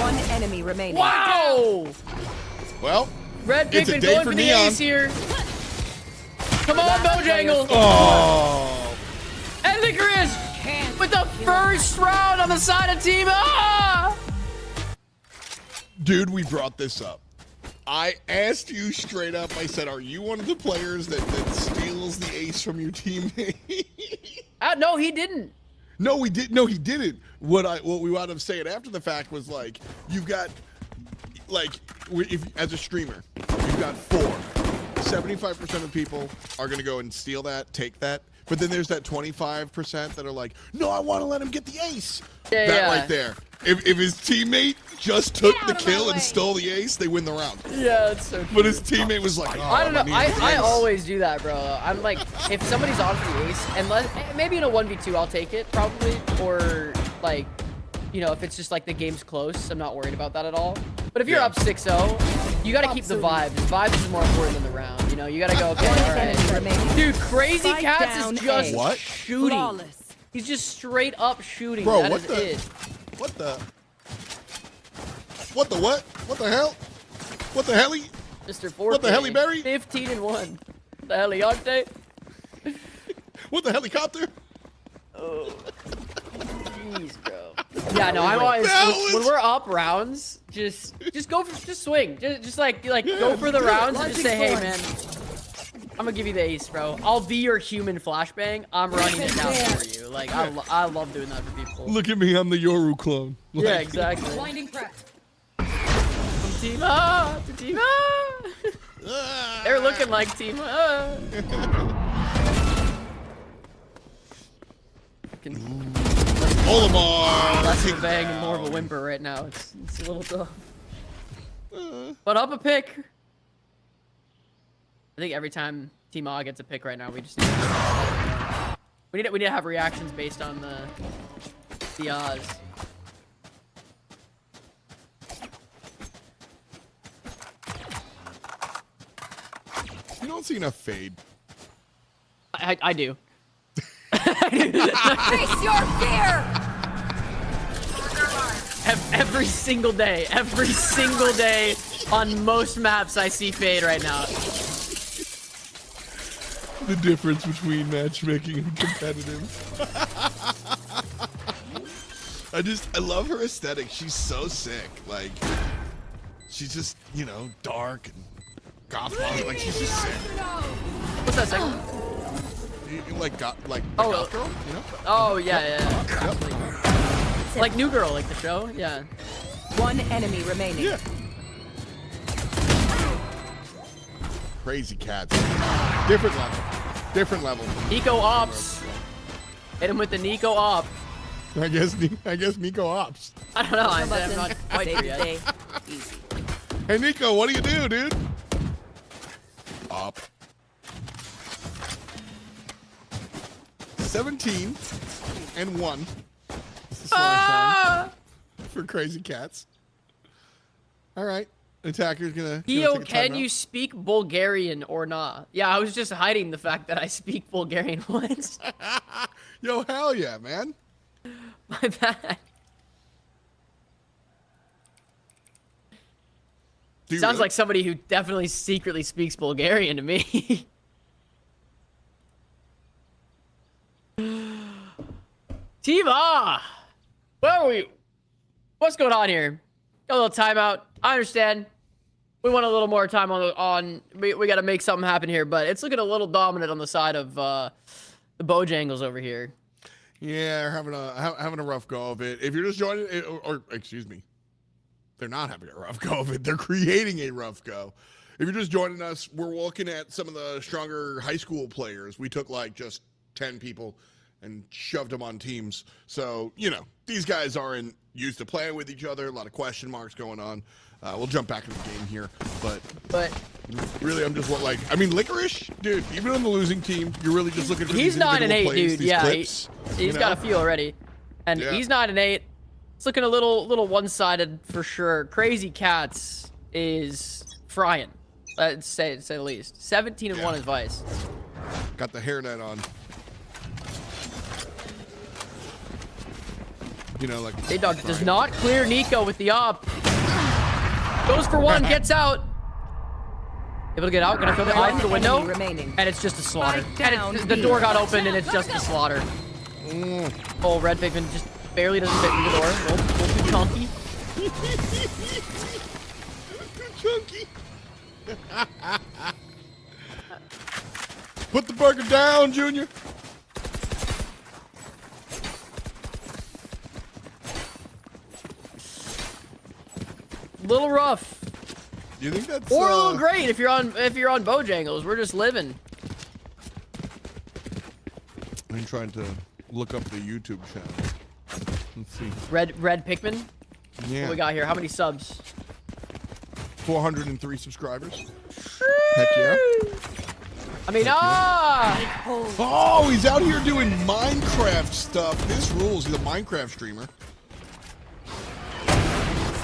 One enemy remaining. Wow! Well, Red it's a Pikmin day going for for the Neon. ace here. Come on, Bojangle! Oh! And the Grizz with the first round on the side of Team Ah! Dude, we brought this up. I asked you straight up. I said, "Are you one of the players that steals the ace from your teammate?" No, he didn't. No, we did. No, he didn't. What we wound up saying after the fact was like, you've got, like, if as a streamer, you've got 75% of people are gonna go and steal that, take that. But then there's that 25% that are like, no, I want to let him get the ace. Yeah, that yeah. right there. If his teammate just took the kill and stole the ace, they win the round. Yeah, that's so cute. But his teammate was like, oh, I don't know. need the I ace. always do that, bro. I'm like, if somebody's on for the ace, and maybe in a 1v2, I'll take it, probably. Or, like, you know, if it's just like the game's close, I'm not worried about that at all. But if you're up 6-0, you got to keep the vibes. The vibes is more important than the round. You know, you got to go, okay, all right. Dude, Crazy Cats is just shooting. Flawless. He's just straight up shooting. Bro, That what is the? it. What the? What the what? What the hell? What the helly? Mr. 4K. What the helly berry? 15-1. The Heliante. What the helicopter? Oh. Jeez, bro. Yeah, no, I'm always when we're up rounds, just swing. Just like go for the rounds and just say, hey man, I'm gonna give you the ace, bro. I'll be your human flashbang. I'm running it down for you. Like I love doing that for people. Look at me, I'm the Yoru clone. Like, Yeah, exactly. Blinding prep. From Team A to Team A. They're looking like Team A. Olimar! Less of a bang and more of a whimper right now. It's a little tough. But up a pick. I think every time Team A gets a pick right now, we just need to have reactions based on the Oz. You don't see enough fade. I do. Face your fear! Every single day on most maps I see fade right now. The difference between matchmaking and competitive. I love her aesthetic. She's so sick. Like, she's just, you know, dark and goth. Like, she's just sick. What's that second? Like goth girl, you know? Oh yeah. Yep. Like New Girl, like the show. Yeah. One enemy remaining. Yeah. Crazy Cats. Different level. Nico Ops. Hit him with the Nico Op. I guess Nico Ops. I don't know. I'm not quite sure yet. Easy. Hey Nico, what do you do, dude? Op. 17 and 1. This is for Crazy Cats. All right. Attacker's gonna Theo, take a can timeout. you speak Bulgarian or not? Yeah, I was just hiding the fact that I speak Bulgarian once. Yo, hell yeah, man. My bad. Dude, Sounds like somebody who definitely secretly speaks Bulgarian to me. Tiva! Where are we? What's going on here? Got a little timeout. I understand. We want a little more time we got to make something happen here, but it's looking a little dominant on the side of the Bojangles over here. Yeah, they're having a rough go of it. If you're just joining, or excuse me, they're not having a rough go of it. They're creating a rough go. If you're just joining us, we're looking at some of the stronger high school players. We took like just 10 people and shoved them on teams. So, you know, these guys aren't used to playing with each other. A lot of question marks going on. We'll jump back into the game here. But really, I'm just Licorice, dude, even on the losing team, you're really just looking for He's these 9-8, plays, dude. Yeah, clips, he's got a few already. And he's 9-8. It's looking a little one-sided for sure. Crazy Cats is frying. Let's say the least. 17-1 is Vice. Got the hairnet on. You know, like J-Dog does not clear Nico with the op. Goes for one, gets out. Able to get out, gonna throw the eye through the window. And it's just a slaughter. And the door got opened and it's just a slaughter. Oh, Red Pikmin just barely doesn't fit through the door. A little too chunky. Chunky. Put the burger down, Junior. Little rough. You think that's or a little great if you're on Bojangles. We're just living. I'm trying to look up the YouTube channel. Let's see. Red Pikmin. Yeah. What we got here? How many subs? 403 subscribers. Heck yeah. I mean, Oh, he's out here doing Minecraft stuff. This rules. He's a Minecraft streamer.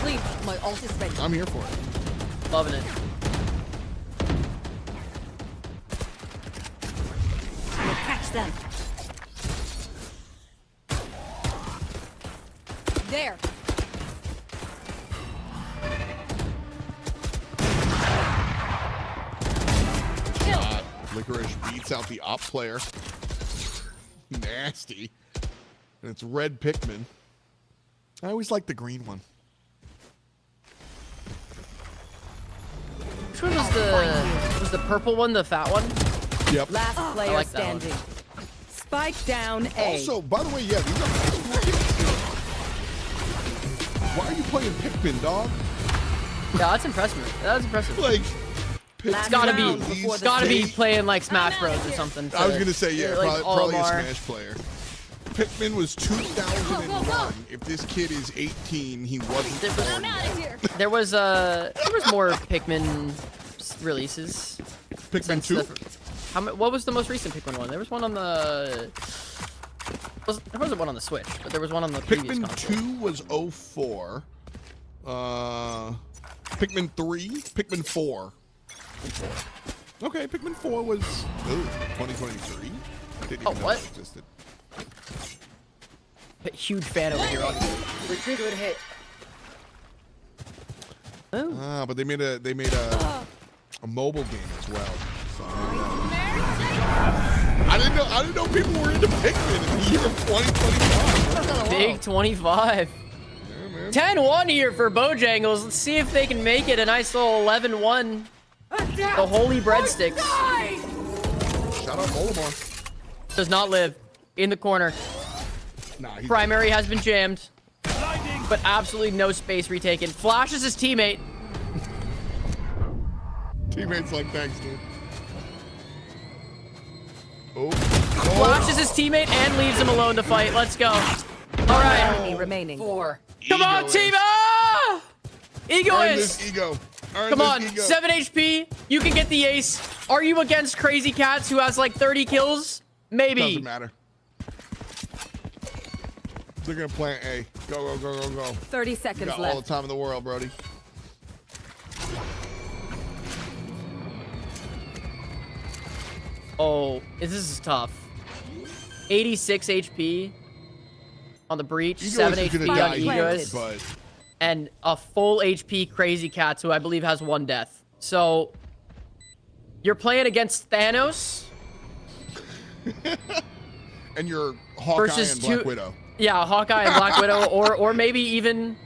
Sleep. My ult is ready. I'm here for it. Loving it. We'll catch them. There. Licorice beats out the op player. Nasty. And it's Red Pikmin. I always like the green one. Which one was the purple one, the fat one? Yep. Last player like standing. Spike down A. Also, by the way, yeah, these are high school kids. Why are you playing Pikmin, dog? Yeah, that's impressive. That's impressive. Like, it's gotta be playing like Smash Bros or something. I was gonna say, yeah, like probably a Smash player. Pikmin was 2001. If this kid is 18, he wasn't born yet. There was more Pikmin releases. Pikmin 2? What was the most recent Pikmin one? There was one on the... There wasn't one on the Switch, but there was one on the previous console. Pikmin 2 was 04. Pikmin 3, Pikmin 4. Okay, Pikmin 4 was 2023. Didn't even know what? that existed. Huge fan over here. Good hit. Oh. But they made a mobile game as well. So, I didn't know people were into Pikmin in the year of 2025. Big 25. Yeah, 10-1 here for Bojangles. Let's see if they can make it a nice little 11-1. The holy breadsticks. Shout out Olimar. Does not live in the corner. Nah, Primary has been jammed, but absolutely no space retaken. Flashes his teammate. Teammate's like, thanks, dude. Flashes his teammate and leaves him alone to fight. Let's go. All right. Enemy remaining. 4. Come on, team. Ah! Egoist. Ego. Come on, 7 HP. You can get the ace. Are you against Crazy Cats who has like 30 kills? Maybe. Doesn't matter. They're gonna plant A. Go, go, go, go, go. 30 seconds got left. all the time in the world, Brody. Oh, this is tough. 86 HP on the breach, 7 HP on Egoist, and a full HP Crazy Cats who I believe has 1 death. So you're playing against Thanos. And you're Hawkeye and Black Widow. Yeah, Hawkeye and Black Widow, or maybe even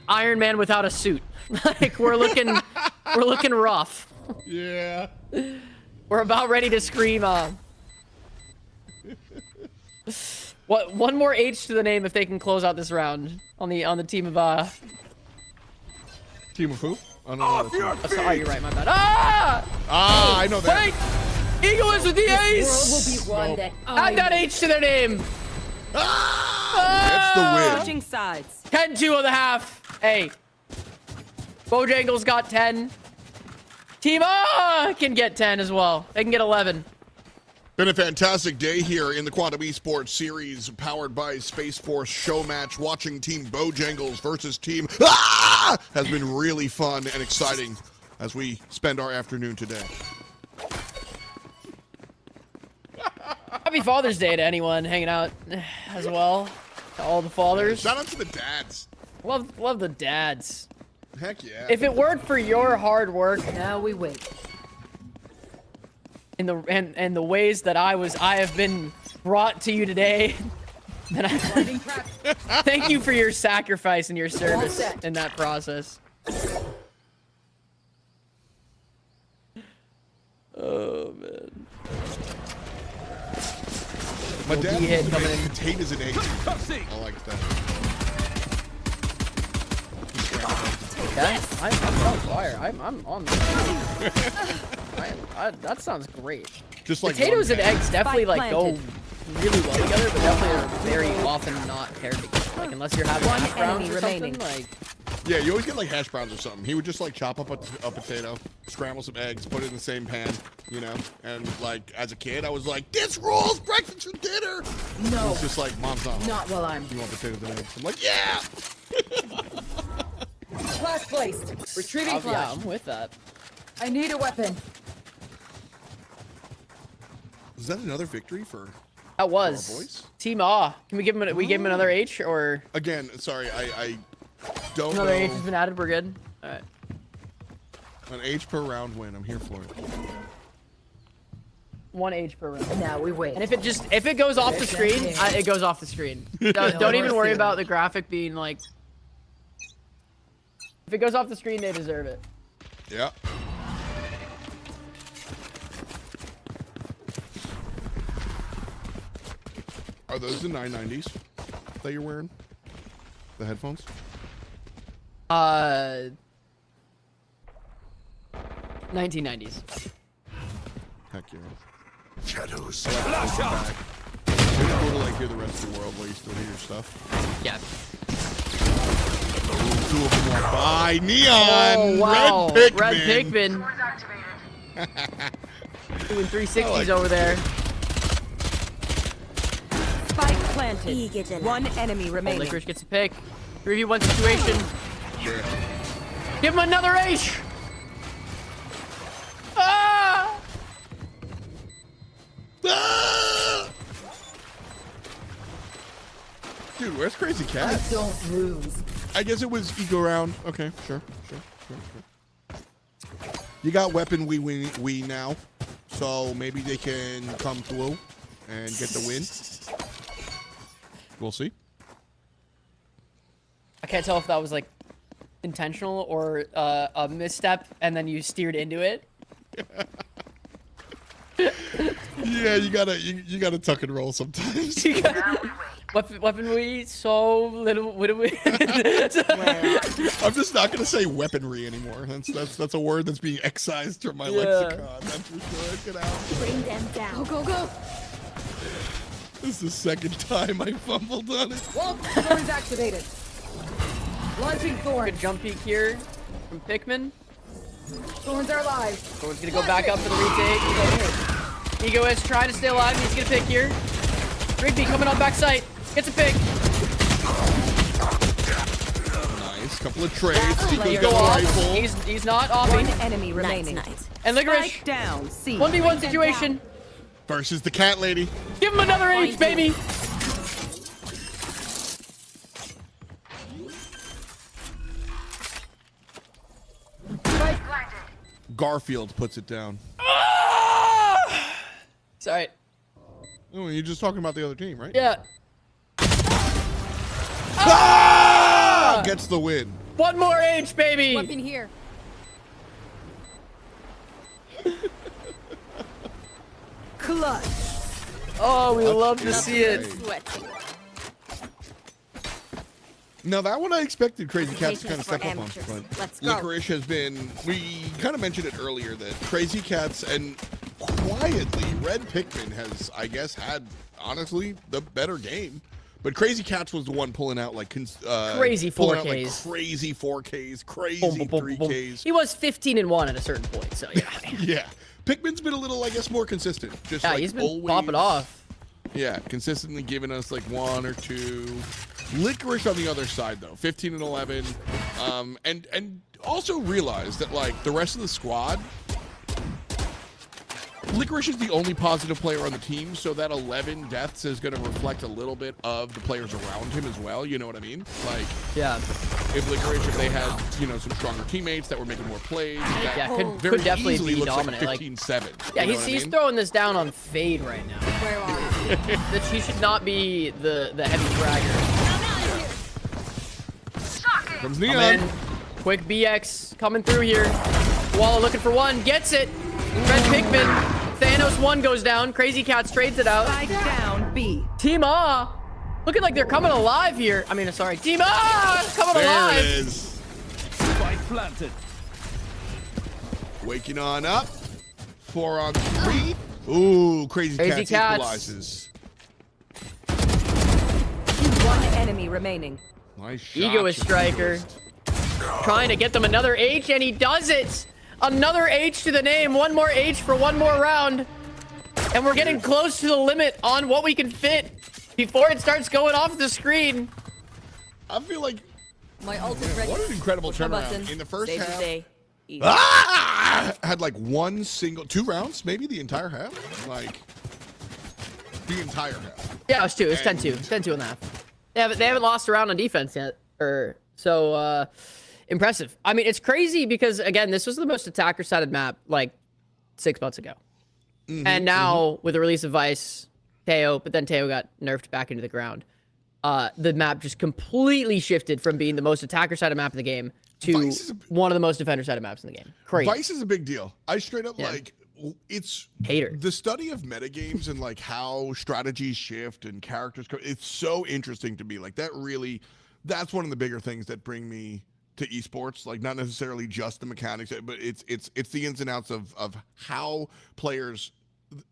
Iron Man without a suit. Like we're looking rough. Yeah. We're about ready to scream. What? One more H to the name if they can close out this round on the team of Team of who? I don't know. Oh, sorry, you're right. My bad. Ah! I know that. Wait! Egoist with the ace! Will be one that Add that H to their name. That's the win. Switching sides. 10-2 of the half. Hey. Bojangles got 10. Team can get 10 as well. They can get 11. Been a fantastic day here in the Quantum Esports Series powered by Space Force show match. Watching Team Bojangles versus Team has been really fun and exciting as we spend our afternoon today. Happy Father's Day to anyone hanging out as well. To all the fathers. Shout out to the dads. Love the dads. Heck yeah. If it weren't for your hard work, Now we wait. in the ways that I have been brought to you today, then thank you for your sacrifice and your service in that process. Oh man. My dad hit coming in. potatoes and eggs. I like that. Okay, I'm on fire. I'm on that. That sounds great. Just like potatoes and eggs definitely Spike like go planted. really well together, but definitely are very often not paired together. Like unless you're having One hash browns enemy or something, remaining. like Yeah, you always get like hash browns or something. He would just like chop up a potato, scramble some eggs, put it in the same pan, you know? And like as a kid, I was like, this rules breakfast and dinner. No. It's just like, Mom's not home. Not while I'm. You want potatoes and eggs? I'm like, yeah! Flash placed. Retrieving yeah, flash. I'm with that. I need a weapon. Is that another victory for That our was boys? Team Aw. Can we give him? We give him another H or Again, sorry, I don't another H has know. been added? We're good. All right. An H per round win. I'm here for it. 1 H per round. Now we wait. And if it goes off the screen, it goes off the screen. Don't even worry about the graphic being like. If it goes off the screen, they deserve it. Yeah. Are those the 990s that you're wearing? The headphones? 1990s. Heck yeah. Shadows. Flash out. It's cool to like hear the rest of the world while you still hear your stuff. Yeah. Ooh, 2 of them walk by. Neon. Oh wow. Red Pikmin. Doing 360s like over there. Spike planted. One enemy remaining. Licorice gets a pick. 3v1 situation. Yeah. Give him another H. Ah! Ah! Dude, where's Crazy Cat? Don't lose. I guess it was Ego round. Okay, sure. You got weapon we now, so maybe they can come through and get the win. We'll see. I can't tell if that was like intentional or a misstep and then you steered into it. Yeah, you gotta tuck and roll sometimes. Weapon we so little. What do we? I'm just not gonna say weaponry anymore. That's a word that's being excised from my lexicon. That's for sure. Get out. Bring them down. Go, go, go. This is the second time I fumbled on it. Wall thorn is activated. Launching thorn. Good jump peek here from Pikmin. Thorns are alive. Thorn's gonna go back up for the retake. Egoist trying to stay alive. He's gonna pick here. Rigby coming on backside. Gets a pick. Nice. Couple of trades. He Ego go off. rifle. He's not off. One enemy remaining. And Licorice. Spike down. C. 1v1 situation. Versus the cat lady. Give him another H, baby. Garfield puts it down. Sorry. Oh, you're just talking about the other team, right? Yeah. Ah! Gets the win. One more H, baby. Weapon here. Clutch. Oh, we love to see it. Now that one I expected Crazy Cats to kind of For step up on, amateurs. but Let's go. Licorice has been. We kind of mentioned it earlier that Crazy Cats and quietly Red Pikmin has, I guess, had honestly the better game. But Crazy Cats was the one pulling out like crazy 4Ks, pulling out, like, crazy 4Ks, crazy 3Ks. He was 15-1 at a certain point, so yeah. Yeah, Pikmin's been a little, I guess, more consistent. Just Yeah, like he's been always, popping off. Yeah, consistently giving us like 1 or 2. Licorice on the other side though, 15 and 11, and also realize that like the rest of the squad, Licorice is the only positive player on the team, so that 11 deaths is going to reflect a little bit of the players around him as well. You know what I mean? Like, yeah, if Licorice, if they had, you know, some stronger teammates that were making more plays, that yeah, very could definitely easily be looks dominant. like 15-7. Yeah, you know he's what I mean? throwing this down on Fade right now. Where are you? That he should not be the heavy fragger. Comes Come Neon. in. Quick BX coming through here. Walla looking for one, gets it. Red Pikmin. Thanos 1 goes down. Crazy Cats trades it out. Spike down B. Team A. Looking like they're coming alive here. I mean, sorry. Team A coming There alive. it is. Spike planted. Waking on up. 4 on 3. Ooh, Crazy Cats Cats. equalizes. One enemy remaining. Nice shot. Egoist striker. Trying to get them another H, and he does it. Another H to the name. One more H for one more round. And we're getting close to the limit on what we can fit before it starts going off the screen. I feel like My ult is ready. what an incredible Push my turnaround. button. In the first Save the half, day. Easy. had like 2 rounds, maybe the entire half. Like, the entire half. Yeah, it was 2. It's 10-2. 10-2 and a half. They haven't lost a round on defense yet. So impressive. I mean, it's crazy because, again, this was the most attacker-sided map like 6 months ago. And now, with the release of Vice, Teo, but then Teo got nerfed back into the ground. The map just completely shifted from being the most attacker-sided map in the game to one of the most defender-sided maps in the game. Crazy. Vice is a big deal. I straight up like it's hater. The study of metagames and like how strategies shift and characters it's so interesting to me. Like that's one of the bigger things that bring me to esports. Like not necessarily just the mechanics, but it's the ins and outs of how players.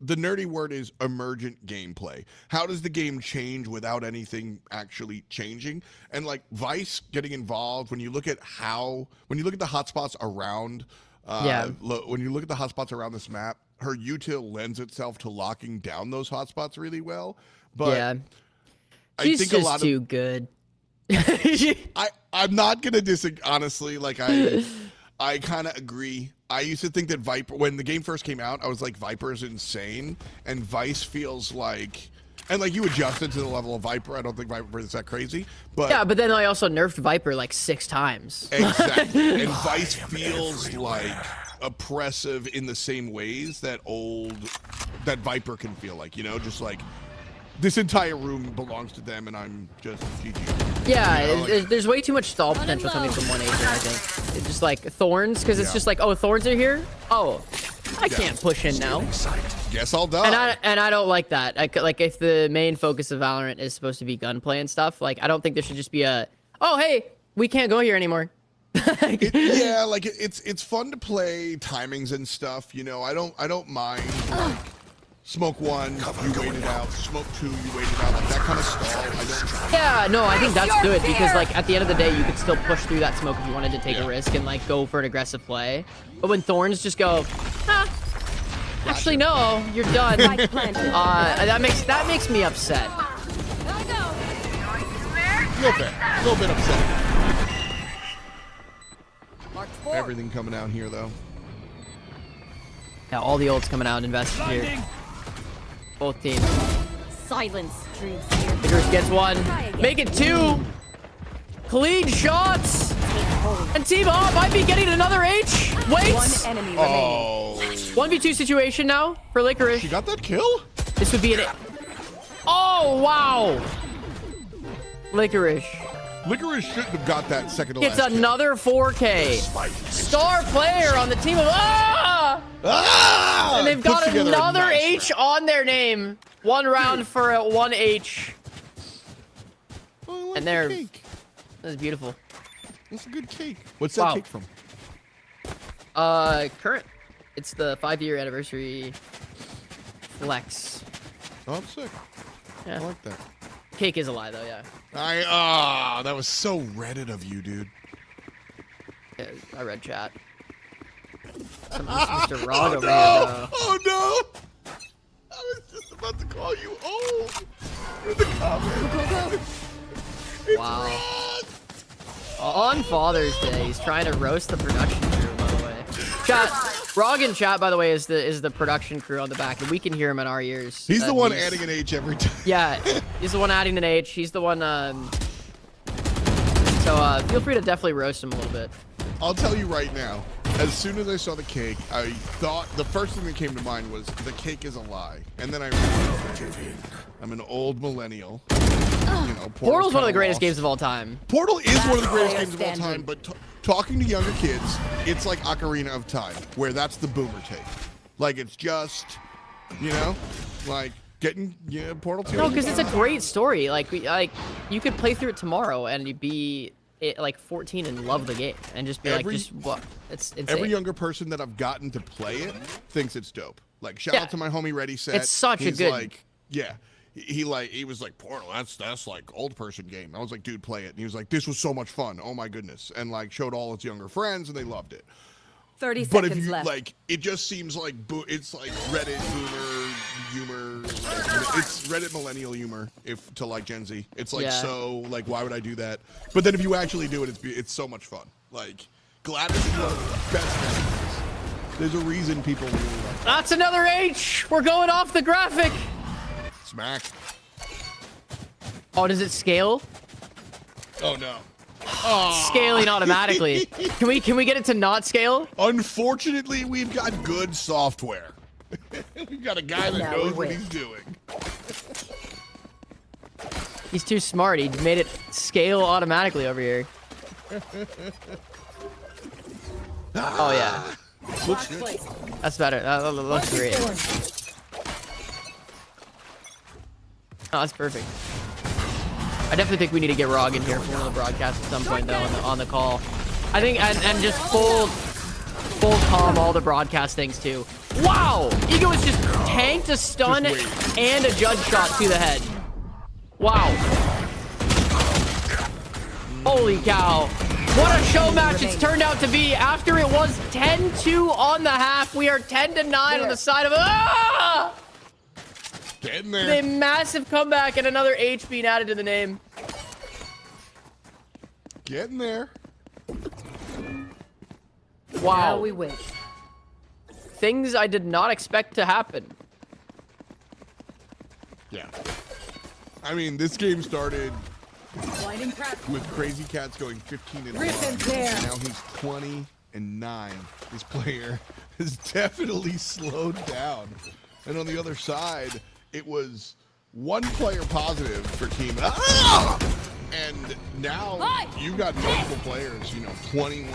The nerdy word is emergent gameplay. How does the game change without anything actually changing? And like Vice getting involved, when you look at the hotspots around, when you look at the hotspots around this map, her util lends itself to locking down those hotspots really well. But yeah, I think just a lot too good. I'm not gonna disagree. Honestly, like I kind of agree. I used to think that Viper, when the game first came out, I was like, Viper's insane, and Vice feels like, and like you adjusted to the level of Viper. I don't think Viper is that crazy, but yeah, but then I also nerfed Viper like 6 times. Exactly, and Vice feels like oppressive in the same ways that Viper can feel like, you know, just like this entire room belongs to them, and I'm just GG. Yeah, you know, there's way too much stall potential coming from one agent, I think. It's just like Thorns, because it's just like, oh, Thorns are here? Oh, I can't push in now. Guess I'll die. And I don't like that. Like, if the main focus of Valorant is supposed to be gunplay and stuff, like, I don't think there should just be a, oh, hey, we can't go here anymore. Yeah, like it's fun to play timings and stuff, you know. I don't mind like smoke 1, you wait it out. Smoke 2, you wait it out. Like that kind of stall. I don't. Yeah, no, I think that's good because like at the end of the day, you could still push through that smoke if you wanted to take a risk and like go for an aggressive play. But when Thorns just go, actually no, you're done. that makes me upset. A little bit upset. Everything coming out here though. Yeah, all the ults coming out invested here. Both teams. Silence. Vigorous gets 1. Make it 2. Clean shots. And Team A might be getting another H. Wait. One enemy remaining. 1v2 situation now for Licorice. She got that kill? This would be an... Oh, wow. Licorice. Licorice shouldn't have got that second to It's last kill. another 4K. Star player on the team of and they've got Puts together a another nice H on their name. One round for a 1H. Oh, I like And the they're cake. that's beautiful. That's a good cake. What's that Wow. cake from? Current. It's the 5-year anniversary flex. Oh, I'm sick. Yeah. I like that. Cake is a lie though, yeah. That was so Reddit of you, dude. Yeah, I read chat. Some Mr. Rog over here, though. Oh no! I was just about to call you old. In the comments. It's Wow. Rod. On Father's Day, he's trying to roast the production crew, by the way. Chat, Rog in chat, by the way, is the production crew on the back, and we can hear him in our ears. He's the one adding an H every time. Yeah, he's the one adding an H. He's the one, so, feel free to definitely roast him a little bit. I'll tell you right now, as soon as I saw the cake, I thought the first thing that came to mind was the cake is a lie. And then I realized I'm an old millennial. You know, Portal's one of the greatest lost. games of all time. Portal is one of the greatest games of all Standing. time, but talking to younger kids, it's like Ocarina of Time, where that's the boomer take. Like, it's just, you know, like getting Portal 2. No, because it's a great story. Like you could play through it tomorrow and you'd be like 14 and love the game and just be like, just what? It's insane. Every younger person that I've gotten to play it thinks it's dope. Like, shout out to my homie Ready Set. It's such a He's good. like, yeah. He was like, Portal, that's like old person game. I was like, dude, play it. And he was like, this was so much fun. Oh my goodness. And like showed all its younger friends and they loved it. 30 But seconds if you left. like, it just seems like it's like Reddit boomer humor. It's Reddit millennial humor to like Gen Z. It's like so like, why would I do that? But then if you actually do it, it's so much fun. Like Gladys is one of the best characters. There's a reason people really like it. That's another H. We're going off the graphic. Smack. Oh, does it scale? Oh no. Scaling automatically. Can we get it to not scale? Unfortunately, we've got good software. We've got a guy that Now knows we what win. he's doing. He's too smart. He made it scale automatically over here. Oh yeah. Looks good. That's better. That looks great. Oh, that's perfect. I definitely think we need to get Rog in here for one of the broadcasts at some point, though, on the call. I think, and just full calm all the broadcast things, too. Wow! Ego is just tanked a stun and a judge shot to the head. Wow. Holy cow. What a show match it's turned out to be. After it was 10-2 on the half, we are 10-9 on the side of... Ah! Getting there. A massive comeback and another H being added to the name. Getting there. Wow. Now we win. Things I did not expect to happen. Yeah. I mean, this game started with Crazy Cats going 15 and 1. Now he's 20 and 9. This player has definitely slowed down. And on the other side, it was one player positive for Team. Ah! And now you got multiple players, 21,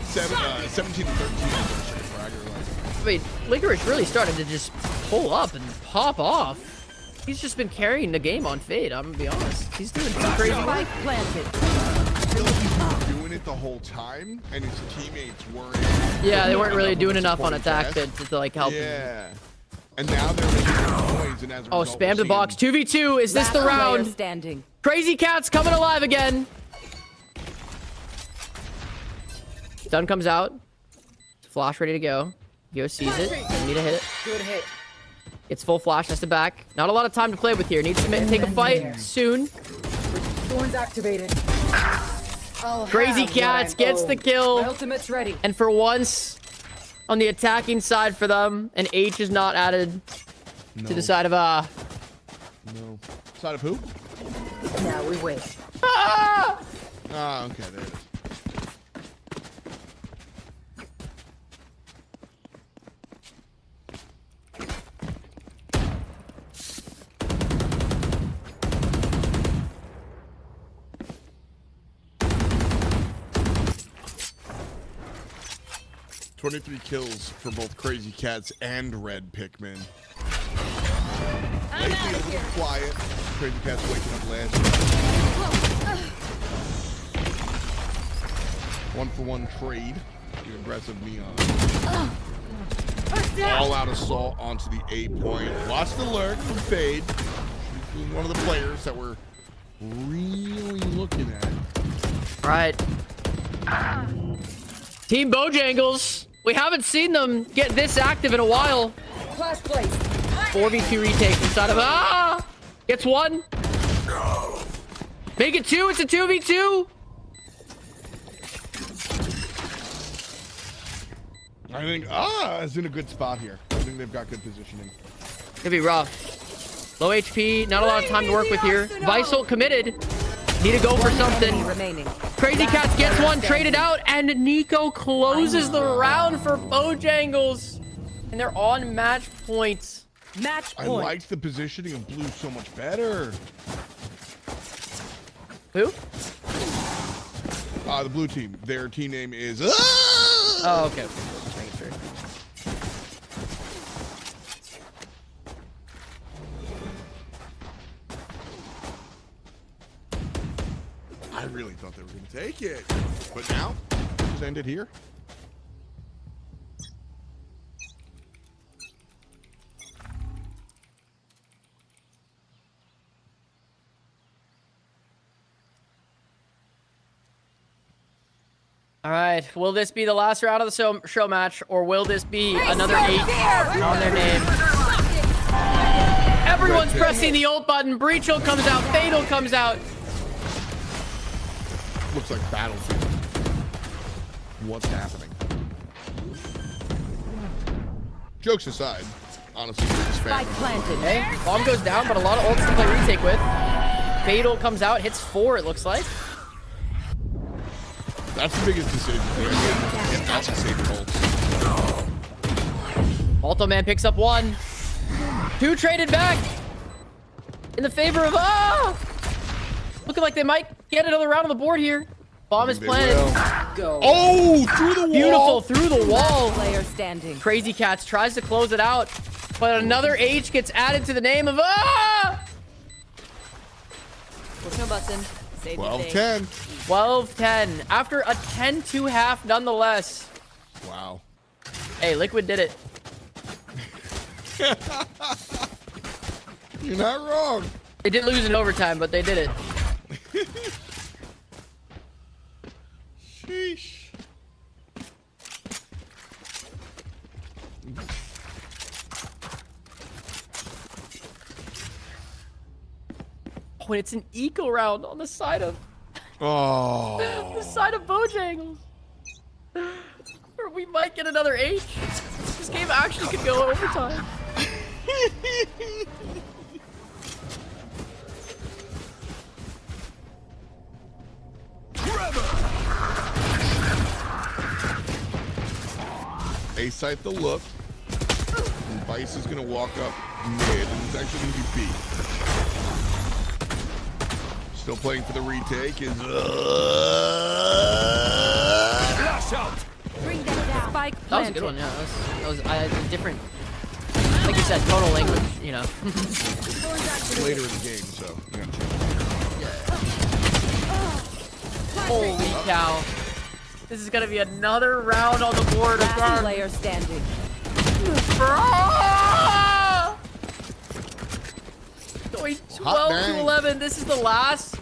17 and 13. Wait, Licorice really started to just pull up and pop off. He's just been carrying the game on Fade, I'm gonna be honest. He's doing some crazy work. Spike planted. I feel like he's been doing it the whole time, and his teammates weren't. Yeah, they weren't really doing enough on attack to like help him. Yeah. And now they're making noise, and as a Oh, result, spam the box. 2v2. Is this the Last player round? standing. Crazy Cat's coming alive again. Stun comes out. Flash ready to go. Yo sees it. Doesn't need to hit it. Good hit. It's full flash. That's the back. Not a lot of time to play with here. Needs to take a fight soon. Thorns activated. Crazy Cats gets the kill. My ultimate's ready. And for once, on the attacking side for them, an H is not added to the side of No. Side of who? Now we win. Ah! Ah, okay, there it is. 23 kills for both Crazy Cats and Red Pikmin. Lately, a little quiet. Crazy Cats waking up last year. 1-for-1 trade. The aggressive Neon. All-out assault onto the A point. Lost the lurk from Fade. She's one of the players that we're really looking at. Right. Team Bojangles. We haven't seen them get this active in a while. Class place. 4v2 retake inside of gets one. Make it two. It's a 2v2. I think is in a good spot here. I think they've got good positioning. It'll be rough. Low HP, not a lot of time to work with here. Visal committed. Need to go for something. Crazy Cats gets one, traded out, and Nico closes the round for Bojangles. And they're on match points. Match I point. like the positioning of Blue so much better. Who? The Blue team. Their team name is. Oh, okay. Sure. I really thought they were going to take it, but now just end it here. All right. Will this be the last round of the show match, or will this be another 8 on their name? Everyone's pressing the ult button. Breachel comes out. Fatal comes out. Looks like Battlefield. What's happening? Jokes aside, honestly, it's fair. Okay. Bomb goes down, but a lot of ults to play retake with. Fatal comes out, hits 4, it looks like. That's the biggest decision here. Get out and save ults. Alto Man picks up 1. 2 traded back in the favor of looking like they might get another round on the board here. Bomb is planted. Go. Oh, through the wall. Beautiful through the wall. Player standing. Crazy Cats tries to close it out, but another H gets added to the name of Push no button. 12-10. 12-10 after a 10-2 half nonetheless. Wow. Hey, Liquid did it. You're not wrong. They did lose in overtime, but they did it. Sheesh. Oh, and it's an eco round on the side of the side of Bojangles. Or we might get another H. This game actually could go overtime. A site the look. And Vice is gonna walk up mid, and it's actually gonna be B. Still playing for the retake is Flash out. Bring that down. Spike That was a good one, yeah. That was a different, like you said, total language, you know. later in the game, so you gotta check. Holy cow. This is gonna be another round on the board Last again. player standing. Going 12-11. This is the last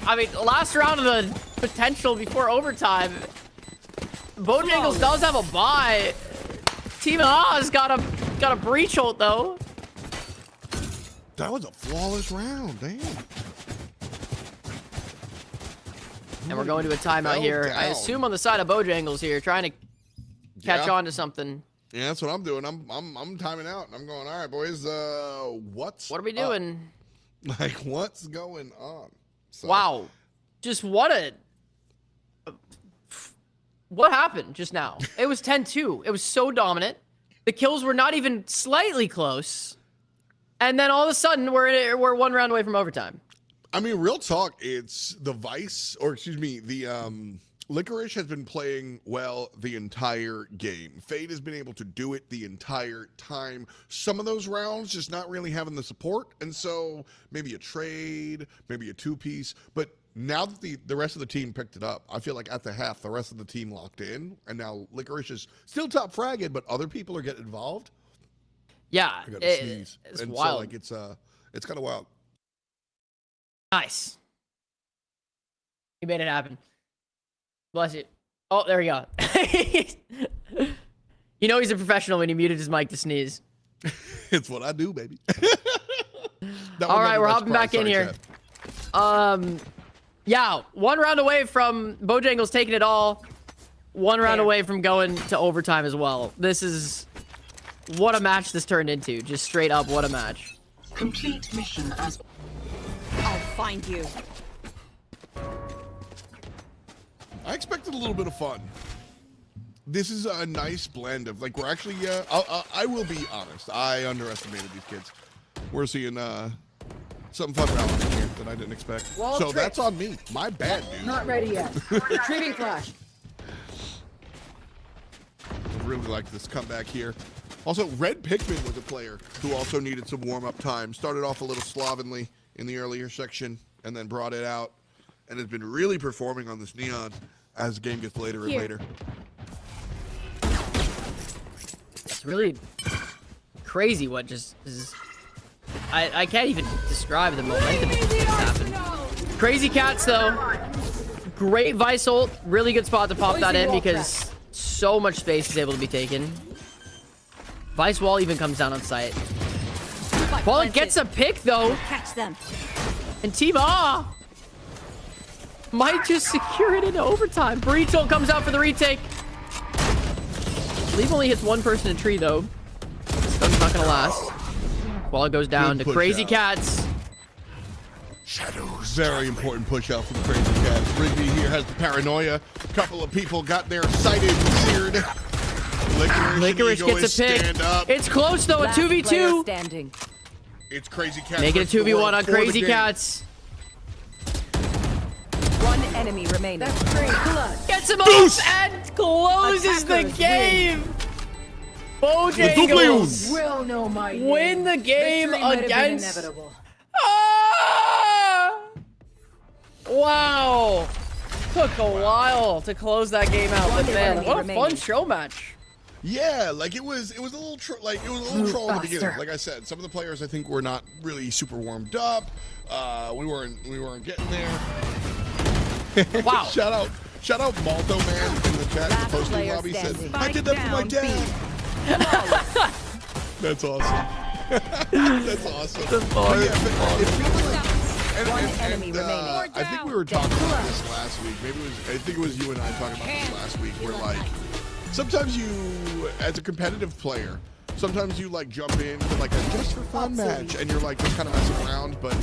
round of the potential before overtime. Bojangles does have a bye. Team Oz got a breach ult though. That was a flawless round, damn. And we're going to a timeout here. I assume on the side of Bojangles here, trying to catch on to something. Yeah, that's what I'm doing. I'm timing out. I'm going, all right, boys. What are we doing? Like, what's going on? So, wow, just what happened just now? It was 10-2. It was so dominant. The kills were not even slightly close, and then all of a sudden we're 1 round away from overtime. I mean, real talk. It's the Vice, or excuse me, the Licorice has been playing well the entire game. Fade has been able to do it the entire time. Some of those rounds just not really having the support, and so maybe a trade, maybe a two-piece. But now that the rest of the team picked it up, I feel like at the half, the rest of the team locked in, and now Licorice is still top fragged, but other people are getting involved. Yeah, I got to sneeze. It's and wild. So, like, it's kind of wild. Nice. You made it happen. Bless you. Oh, there we go. You know he's a professional when he muted his mic to sneeze. It's what I do, baby. All right, we're hopping back in here. Yeah, 1 round away from Bojangles taking it all. 1 round away from going to overtime as well. This is what a match this turned into. Just straight up, what a match. Complete mission as. I'll find you. I expected a little bit of fun. This is a nice blend of, like, we're actually, I will be honest, I underestimated these kids. We're seeing something fun around here that I didn't expect. Wall so trick. that's on me. My bad, dude. Not ready yet. Retrieving flash. I really like this comeback here. Also, Red Pikmin was a player who also needed some warm-up time. Started off a little slovenly in the earlier section and then brought it out and has been really performing on this Neon as the game gets later and later. It's really crazy what just is. I can't even describe the momentum that's happened. Crazy Cats, though. Great Vice ult. Really good spot to pop that in because so much space is able to be taken. Vice wall even comes down on site. Well, it gets a pick, though. Catch them. And Team A might just secure it into overtime. Breach ult comes out for the retake. Leave only hits 1 person in tree, though. Stun's not going to last. Wall goes down to Crazy Cats. Shadows. Very important push out from Crazy Cats. Rigby here has the paranoia. A couple of people got their sighted seared. Licorice gets a pick. It's close, though. A 2v2. Standing. It's Crazy Cats. Make it a 2v1 on Crazy Cats. 1 enemy remaining. That's great. Gets him off and closes the game. Bojangles Will know my name. win the game Victory might have been against. inevitable. Ah! Wow. Took a while to close that game out, but man, what a fun show match. Yeah, like it was a little troll in the beginning. Like I said, some of the players I think were not really super warmed up. We weren't getting there. Wow. Shout out Malto Man in the chat. Last Posting player lobby said, standing. I did that for my dad. That's awesome. That's awesome. But yeah, it feels like, One enemy remaining. I think we were talking about this last week. I think it was you and I talking about this last week. Where like sometimes you, as a competitive player, sometimes you like jump in to like a just for fun match, and you're like just kind of messing around, but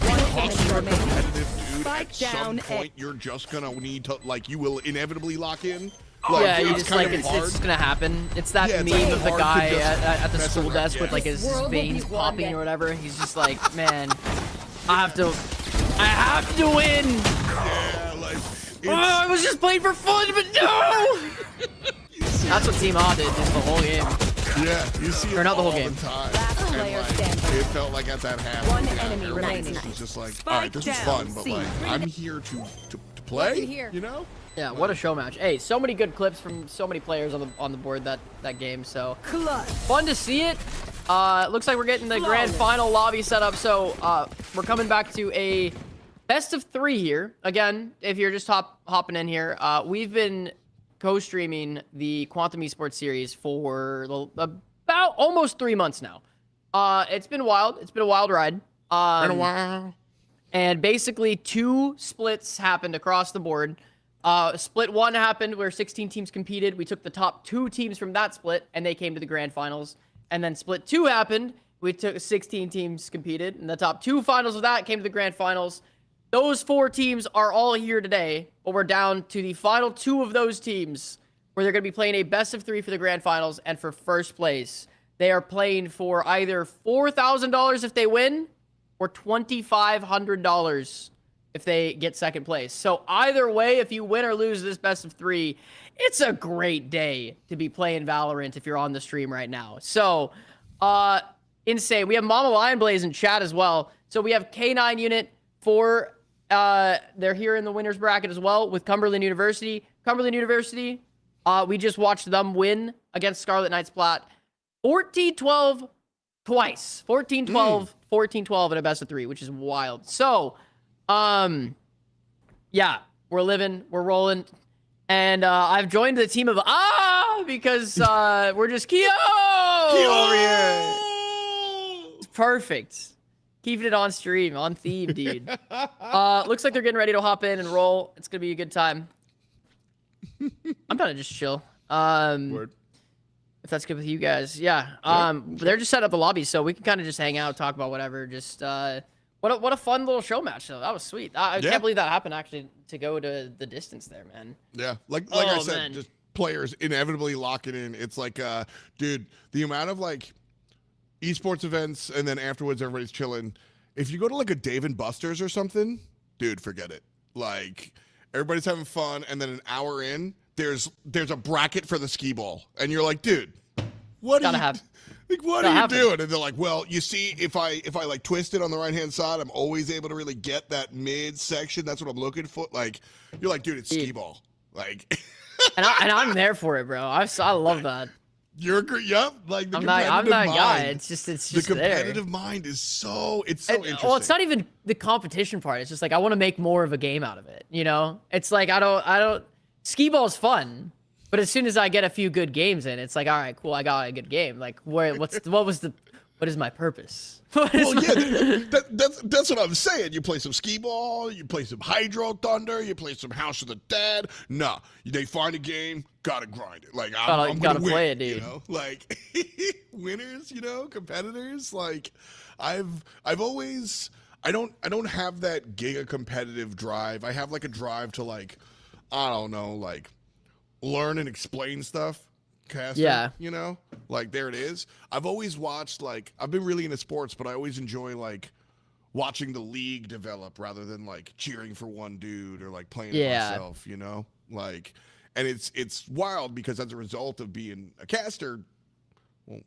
because you're a competitive dude, at some point you're just gonna need to you will inevitably lock in. Like, yeah, you just it's just gonna happen. It's that meme of the guy at the school desk with like his veins popping or whatever. He's just like, man, I have to win. Yeah, like I was just playing for fun, but no. That's what Team A did just the whole game. Yeah, you see it or not the whole all game. The time. Last and player like, standing. it felt like at that half. 1 enemy remaining. It was just like, all right, this is fun, but like, I'm here to play. You know? Yeah, what a show match. Hey, so many good clips from so many players on the board that game. So fun to see it. Looks like we're getting the grand final lobby set up. So we're coming back to a best of 3 here. Again, if you're just hopping in here, we've been co-streaming the Quantum Esports Series for about almost 3 months now. It's been wild. It's been a wild ride. Been a while. And basically 2 splits happened across the board. Split 1 happened where 16 teams competed. We took the top 2 teams from that split, and they came to the grand finals. And then split 2 happened. We took 16 teams competed, and the top 2 finals of that came to the grand finals. Those 4 teams are all here today, but we're down to the final 2 of those teams where they're going to be playing a best of 3 for the grand finals. And for first place, they are playing for either $4,000 if they win or $2,500 if they get second place. So either way, if you win or lose this best of 3, it's a great day to be playing Valorant if you're on the stream right now. So, insane. We have Mama Lion Blaze in chat as well. So we have K9 unit for, they're here in the winners bracket as well with Cumberland University. Cumberland University, we just watched them win against Scarlet Knights Plat 14-12 twice. 14-12, 14-12 in a best of 3, which is wild. So, yeah, we're living, we're rolling. And I've joined the team of because we're just Kyo over here. It's perfect. Keeping it on stream, on theme, dude. Looks like they're getting ready to hop in and roll. It's gonna be a good time. I'm about to just chill. Word. If that's good with you guys, yeah. They're just set up the lobby, so we can kind of just hang out, talk about whatever. Just what a fun little show match though. That was sweet. I can't believe that happened actually to go to the distance there, man. Yeah, like I said, just players inevitably locking in. It's like, dude, the amount of like esports events and then afterwards everybody's chilling. If you go to like a Dave & Buster's or something, dude, forget it. Like everybody's having fun, and then an hour in, there's a bracket for the skee ball, and you're like, dude, what are you doing? And they're like, well, you see, if I like twist it on the right hand side, I'm always able to really get that mid section. That's what I'm looking for. Like, you're like, dude, it's skee ball. Like, and I'm there for it, bro. I love that. You're agree. Yep. Like the I'm that guy. It's just the competitive mind is so interesting. Well, it's not even the competition part. It's just like I want to make more of a game out of it. You know, it's like I don't. Skee ball is fun, but as soon as I get a few good games in, it's like, all right, cool, I got a good game. Like, what is my purpose? That's what I'm saying. You play some skee ball, you play some Hydro Thunder, you play some House of the Dead. Nah, they find a game, gotta grind it. Like I'm gotta gonna play win, it, dude. You know, like winners, you know, competitors. Like I've always I don't have that giga competitive drive. I have like a drive to like, I don't know, like learn and explain stuff. Casting, yeah, you know, like there it is. I've always watched, like, I've been really into sports, but I always enjoy like watching the league develop rather than like cheering for one dude or like playing it myself, you know, like, and it's wild because as a result of being a caster, well,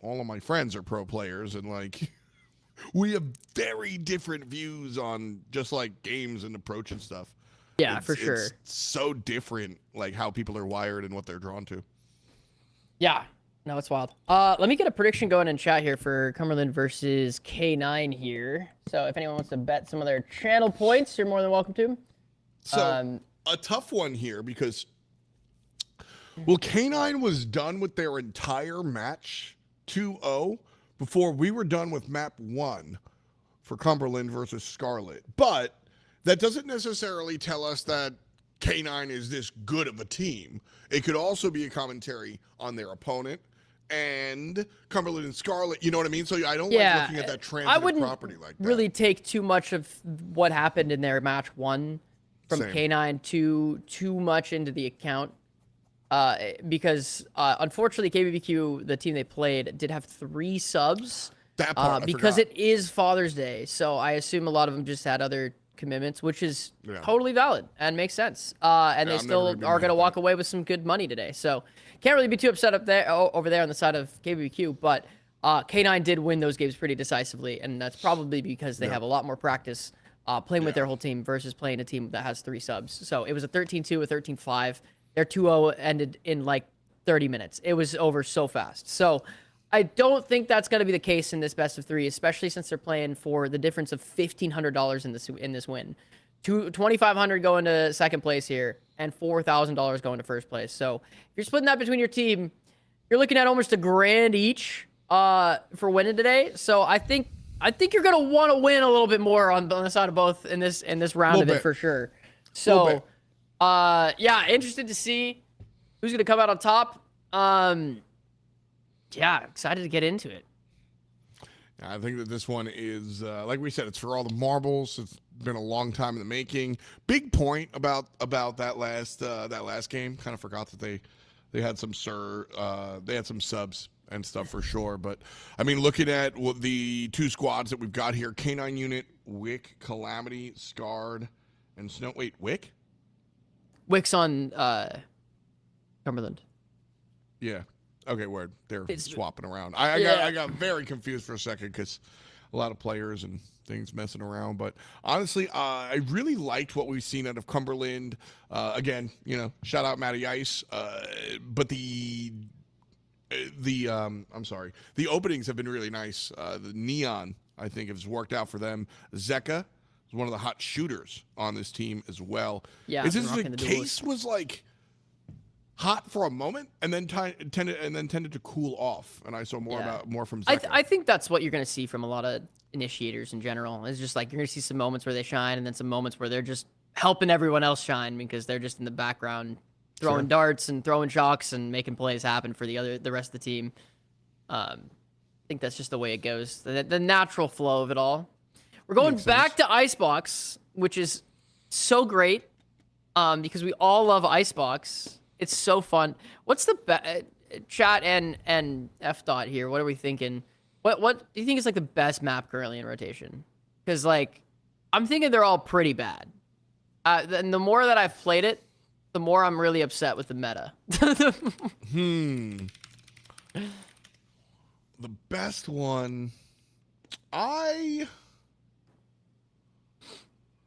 all of my friends are pro players, and like we have very different views on just like games and approach and stuff. Yeah, for sure. It's so different, like how people are wired and what they're drawn to. Yeah, no, it's wild. Let me get a prediction going in chat here for Cumberland versus K9 here. So if anyone wants to bet some of their channel points, you're more than welcome to. So a tough one here because, well, K9 was done with their entire match 2-0 before we were done with map 1 for Cumberland versus Scarlet. But that doesn't necessarily tell us that K9 is this good of a team. It could also be a commentary on their opponent and Cumberland and Scarlet. You know what I mean? So I don't like looking at that transitive property like that. Really take too much of what happened in their match 1 from K9 too much into the account. Because unfortunately KBBQ, the team they played, did have 3 subs. That part, because it is Father's Day. So I assume a lot of them just had other commitments, which is totally valid and makes sense. And they still are going to walk away with some good money today. So can't really be too upset up there over there on the side of KBBQ, but K9 did win those games pretty decisively, and that's probably because they have a lot more practice playing with their whole team versus playing a team that has 3 subs. So it was a 13-2, a 13-5. Their 2-0 ended in like 30 minutes. It was over so fast. So I don't think that's going to be the case in this best of 3, especially since they're playing for the difference of $1,500 in this win. $2,500 going to second place here, and $4,000 going to first place. So if you're splitting that between your team, you're looking at almost $1,000 each for winning today. So I think you're going to want to win a little bit more on the side of both in this round of it for sure. So yeah, interested to see who's going to come out on top. Yeah, excited to get into it. I think that this one is, like we said, it's for all the marbles. It's been a long time in the making. Big point about that last game. Kind of forgot that they had some subs and stuff for sure. But I mean, looking at the 2 squads that we've got here, K9 unit, Wick, Calamity, Scarred, and Snow. Wait, Wick? Wick's on Cumberland. Yeah. Okay, word. They're swapping around. I got very confused for a second because a lot of players and things messing around. But honestly, I really liked what we've seen out of Cumberland. Again, shout out Matty Ice. But the openings have been really nice. The Neon, I think, has worked out for them. Zeka is one of the hot shooters on this team as well. Yeah, is this the case was like hot for a moment and then tended to cool off, and I saw more from Zeka. I think that's what you're going to see from a lot of initiators in general. It's just like you're going to see some moments where they shine and then some moments where they're just helping everyone else shine because they're just in the background throwing darts and throwing shocks and making plays happen for the rest of the team. I think that's just the way it goes. The natural flow of it all. We're going back to Icebox, which is so great because we all love Icebox. It's so fun. What's the chat and F dot here? What are we thinking? What do you think is like the best map currently in rotation? Because like I'm thinking they're all pretty bad. And the more that I've played it, the more I'm really upset with the meta. The best one, I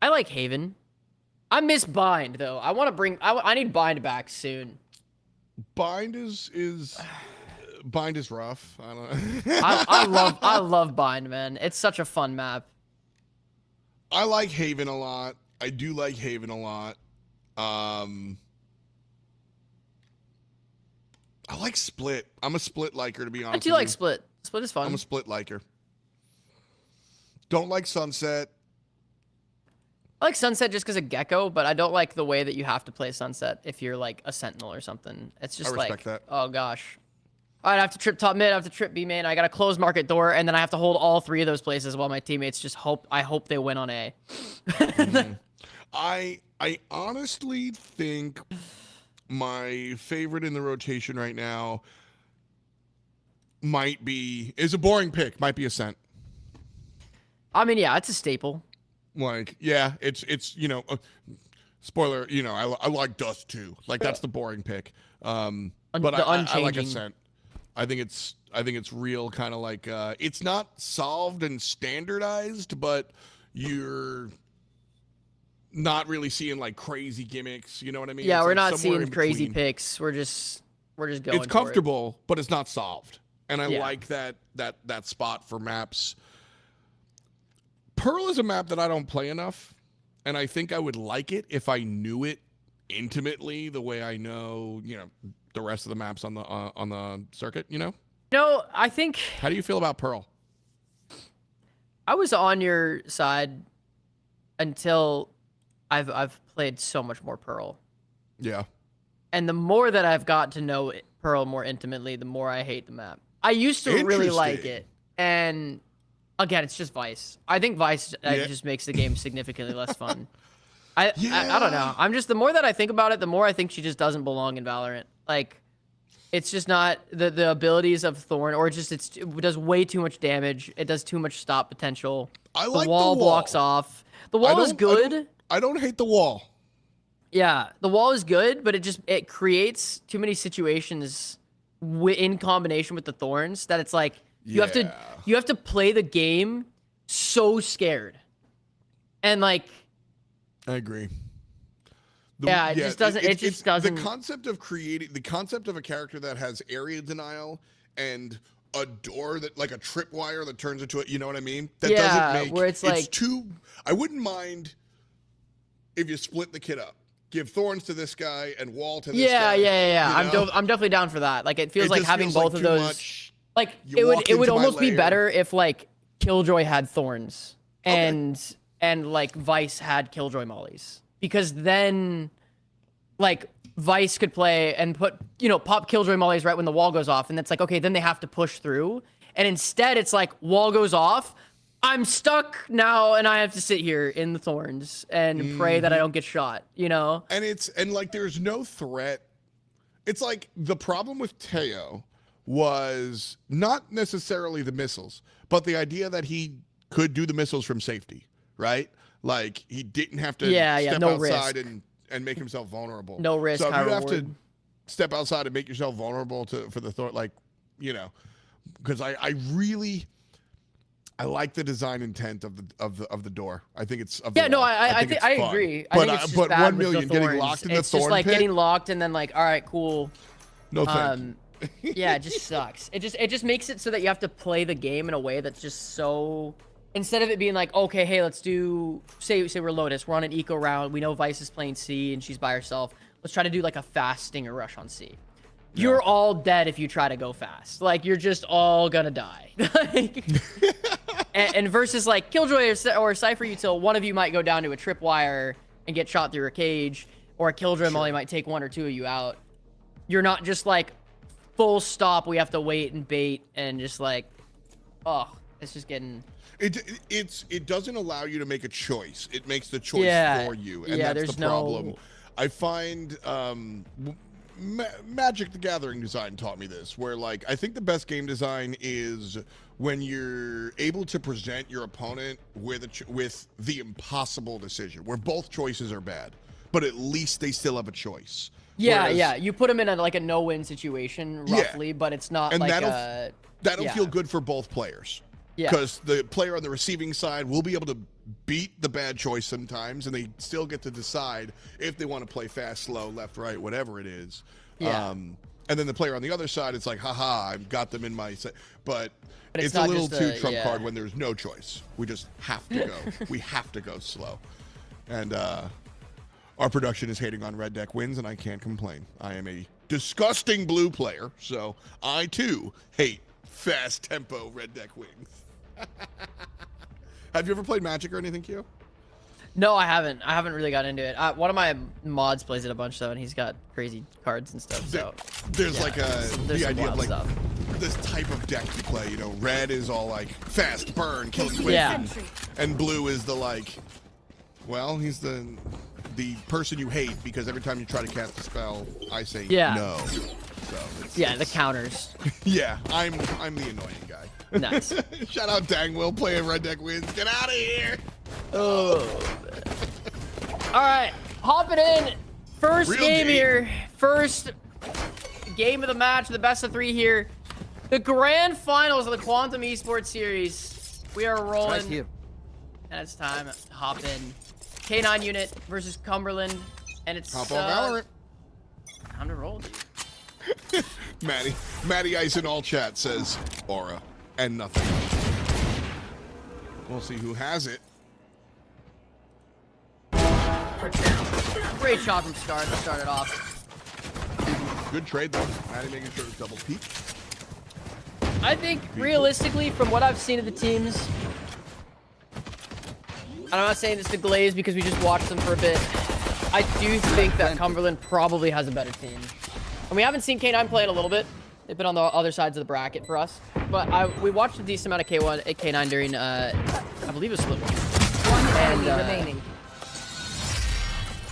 like Haven. I miss Bind though. I want to bring. I need Bind back soon. Bind is Bind is rough. I don't know. I love Bind, man. It's such a fun map. I like Haven a lot. I do like Haven a lot. I like Split. I'm a Split liker, to be honest. I do like Split. Split is fun. I'm a Split liker. Don't like Sunset. I like Sunset just because of Gecko, but I don't like the way that you have to play Sunset if you're like a Sentinel or something. It's just like, that. Oh gosh. All right, I have to trip top mid, I have to trip B main, I got to close market door, and then I have to hold all 3 of those places while my teammates just hope they win on A. I honestly think my favorite in the rotation right now is a boring pick. Might be Ascent. I mean, yeah, it's a staple. Like, yeah, it's spoiler. I like Dust too. Like that's the boring pick. But I like Ascent. I think it's real. Kind of like it's not solved and standardized, but you're not really seeing like crazy gimmicks. You know what I mean? Yeah, it's we're like not seeing crazy picks. We're just going. It's comfortable, but it's not solved, and I Yeah. like that spot for maps. Pearl is a map that I don't play enough, and I think I would like it if I knew it intimately the way I know, the rest of the maps on the circuit. No, I think. How do you feel about Pearl? I was on your side until I've played so much more Pearl. Yeah. And the more that I've got to know Pearl more intimately, the more I hate the map. I used to really like it, and again, it's just Vice. I think Vice just makes the game significantly less fun. I don't know. I'm just, the more that I think about it, the more I think she just doesn't belong in Valorant. Like, it's just not the abilities of Thorn, or it does way too much damage. It does too much stop potential. I like the wall blocks off. The wall is good. I don't hate the wall. Yeah, the wall is good, but it creates too many situations in combination with the thorns that it's like you have to play the game so scared. And like, I agree. It just doesn't. It just doesn't. The concept of a character that has area denial and a door that, like a tripwire that turns into it. You know what I mean? That doesn't make. Where it's like too. I wouldn't mind if you split the kit up. Give thorns to this guy and wall to this guy. Yeah. I'm definitely down for that. Like, it feels like having both of those. Much. Like, it would almost be better if like Killjoy had thorns and like Vice had Killjoy mollies, because then like Vice could play and pop Killjoy mollies right when the wall goes off, and it's like, okay, then they have to push through. And instead it's like, wall goes off, I'm stuck now, and I have to sit here in the thorns and pray that I don't get shot, And like there's no threat. It's like the problem with Teo was not necessarily the missiles, but the idea that he could do the missiles from safety, right? Like he didn't have to step no outside risk. and make himself vulnerable. No risk, So if high you have to reward. step outside and make yourself vulnerable for the Thor, like, you know, because I really like the design intent of the door. I think it's I agree. I think it's just but bad 1 with the million getting thorns. locked in the It's thorn just like pit. getting locked and then like, all right, cool. No thanks. Yeah, it just sucks. It just makes it so that you have to play the game in a way that's just so. Instead of it being like, okay, hey, let's do say we're Lotus, we're on an eco round. We know Vice is playing C and she's by herself. Let's try to do like a fast stinger rush on C. You're all dead if you try to go fast. Like you're just all gonna die. and versus like Killjoy or Cypher Util, one of you might go down to a tripwire and get shot through a cage, or a Killjoy Molly might take one or two of you out. You're not just like full stop. We have to wait and bait and just like, oh, it's just getting. It doesn't allow you to make a choice. It makes the choice for you, and that's the problem. I find Magic the Gathering design taught me this, where like I think the best game design is when you're able to present your opponent with the impossible decision, where both choices are bad, but at least they still have a choice. Yeah. You put them in like a no-win situation, roughly, but it's not and like that'll feel good for both players. Yeah. Because the player on the receiving side will be able to beat the bad choice sometimes, and they still get to decide if they want to play fast, slow, left, right, whatever it is. Yeah. And then the player on the other side, it's like, haha, I've got them in my... But it's a not little just too trump card when there's no choice. We just have to go. We have to go slow. And our production is hating on Red Deck wins, and I can't complain. I am a disgusting blue player, so I, too, hate fast tempo Red Deck wins. Have you ever played Magic or anything, Q? No, I haven't. I haven't really got into it. One of my mods plays it a bunch though, and he's got crazy cards and stuff. So there's like the idea of like stuff. this type of deck you play. You know, red is all like fast burn, kill quick, and blue is the like. Well, he's the person you hate because every time you try to cast a spell, I say no. So the counters. Yeah, I'm the annoying guy. Nice. Shout out Dangwill playing Red Deck wins. Get out of here. Oh. All right, hopping in. First game here. First game of the match, the best of 3 here. The grand finals of the Quantum Esports Series. We are rolling. And it's time to hop in. K9 unit versus Cumberland. And it's hop on Valorant. Time to roll, dude. Matty Ice in all chat says aura and nothing. We'll see who has it. Great shot from Scar to start it off. Good trade though. Matty making sure it's double peak. I think realistically, from what I've seen of the teams, I'm not saying this to Glaze because we just watched them for a bit. I do think that Cumberland probably has a better team. And we haven't seen K9 play it a little bit. They've been on the other sides of the bracket for us. But we watched a decent amount of K9 during, I believe it was Split 1. And, remaining.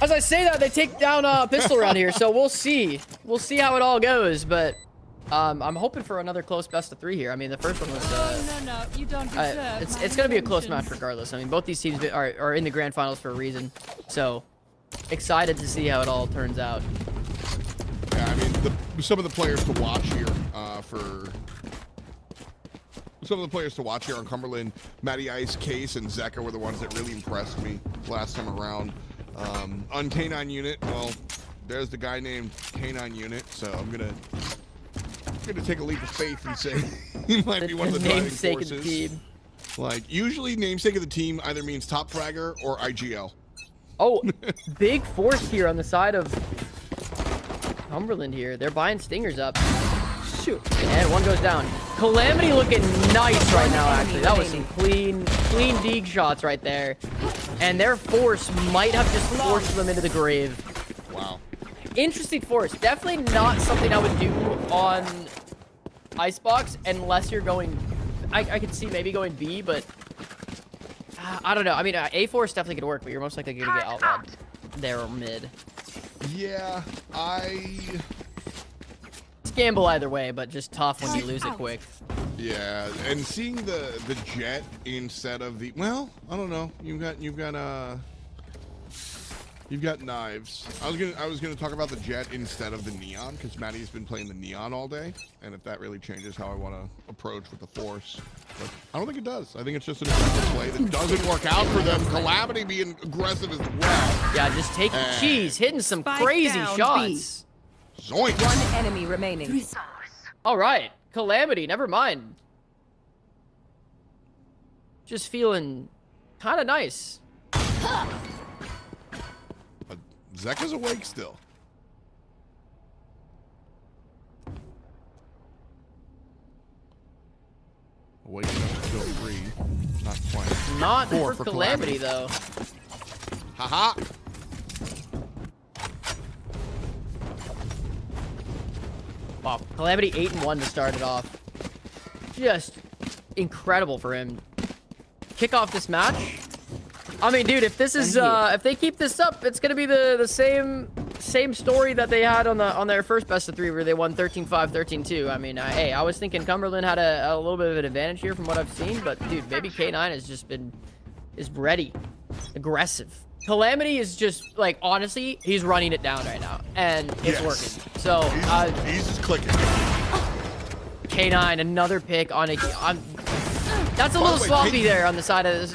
As I say that, they take down a pistol around here, so we'll see. We'll see how it all goes, but I'm hoping for another close best of 3 here. I mean, the first one was... No, you don't deserve it's going to be a close match regardless. I mean, both these teams are in the grand finals for a reason, so excited to see how it all turns out. Yeah, I mean, some of the players to watch here on Cumberland, Matty Ice, Case, and Zeka were the ones that really impressed me last time around. On K9 unit, well, there's the guy named K9 unit, so I'm gonna take a leap of faith and say he might be one of the driving forces. Of the team. Like, usually namesake of the team either means top fragger or IGL. Oh, big force here on the side of Cumberland here. They're buying stingers up. Shoot. And one goes down. Calamity looking nice right now, actually. That was some clean dig shots right there. And their force might have just forced them into the grave. Wow. Interesting force. Definitely not something I would do on Icebox unless you're going... I could see maybe going B, but... I don't know. I mean, A force definitely could work, but you're most likely going to get outlawed there or mid. Yeah, gamble either way, but just tough when you lose it quick. Yeah, and seeing the jet instead of the, well, I don't know. You've got knives. I was gonna talk about the jet instead of the neon because Maddie's been playing the neon all day, and if that really changes how I want to approach with the force, but I don't think it does. I think it's just an aggressive play that doesn't work out for them. Calamity being aggressive as well. Yeah, just taking cheese, hitting some crazy shots. Zoink. One enemy remaining. All right, Calamity. Never mind. Just feeling kind of nice. Zeka's awake still. Awake enough to kill 3. Not quite. Not 4 for Calamity, though. Haha. Wow, Calamity 8-1 to start it off. Just incredible for him. Kick off this match. I mean, dude, if this is if they keep this up, it's gonna be the same story that they had on their first best of 3 where they won 13-5, 13-2. I mean, hey, I was thinking Cumberland had a little bit of an advantage here from what I've seen, but dude, maybe K9 has just is ready, aggressive. Calamity is just like, honestly, he's running it down right now, and it's working. So he's just clicking. K9, another pick on that's a little sloppy there on the side of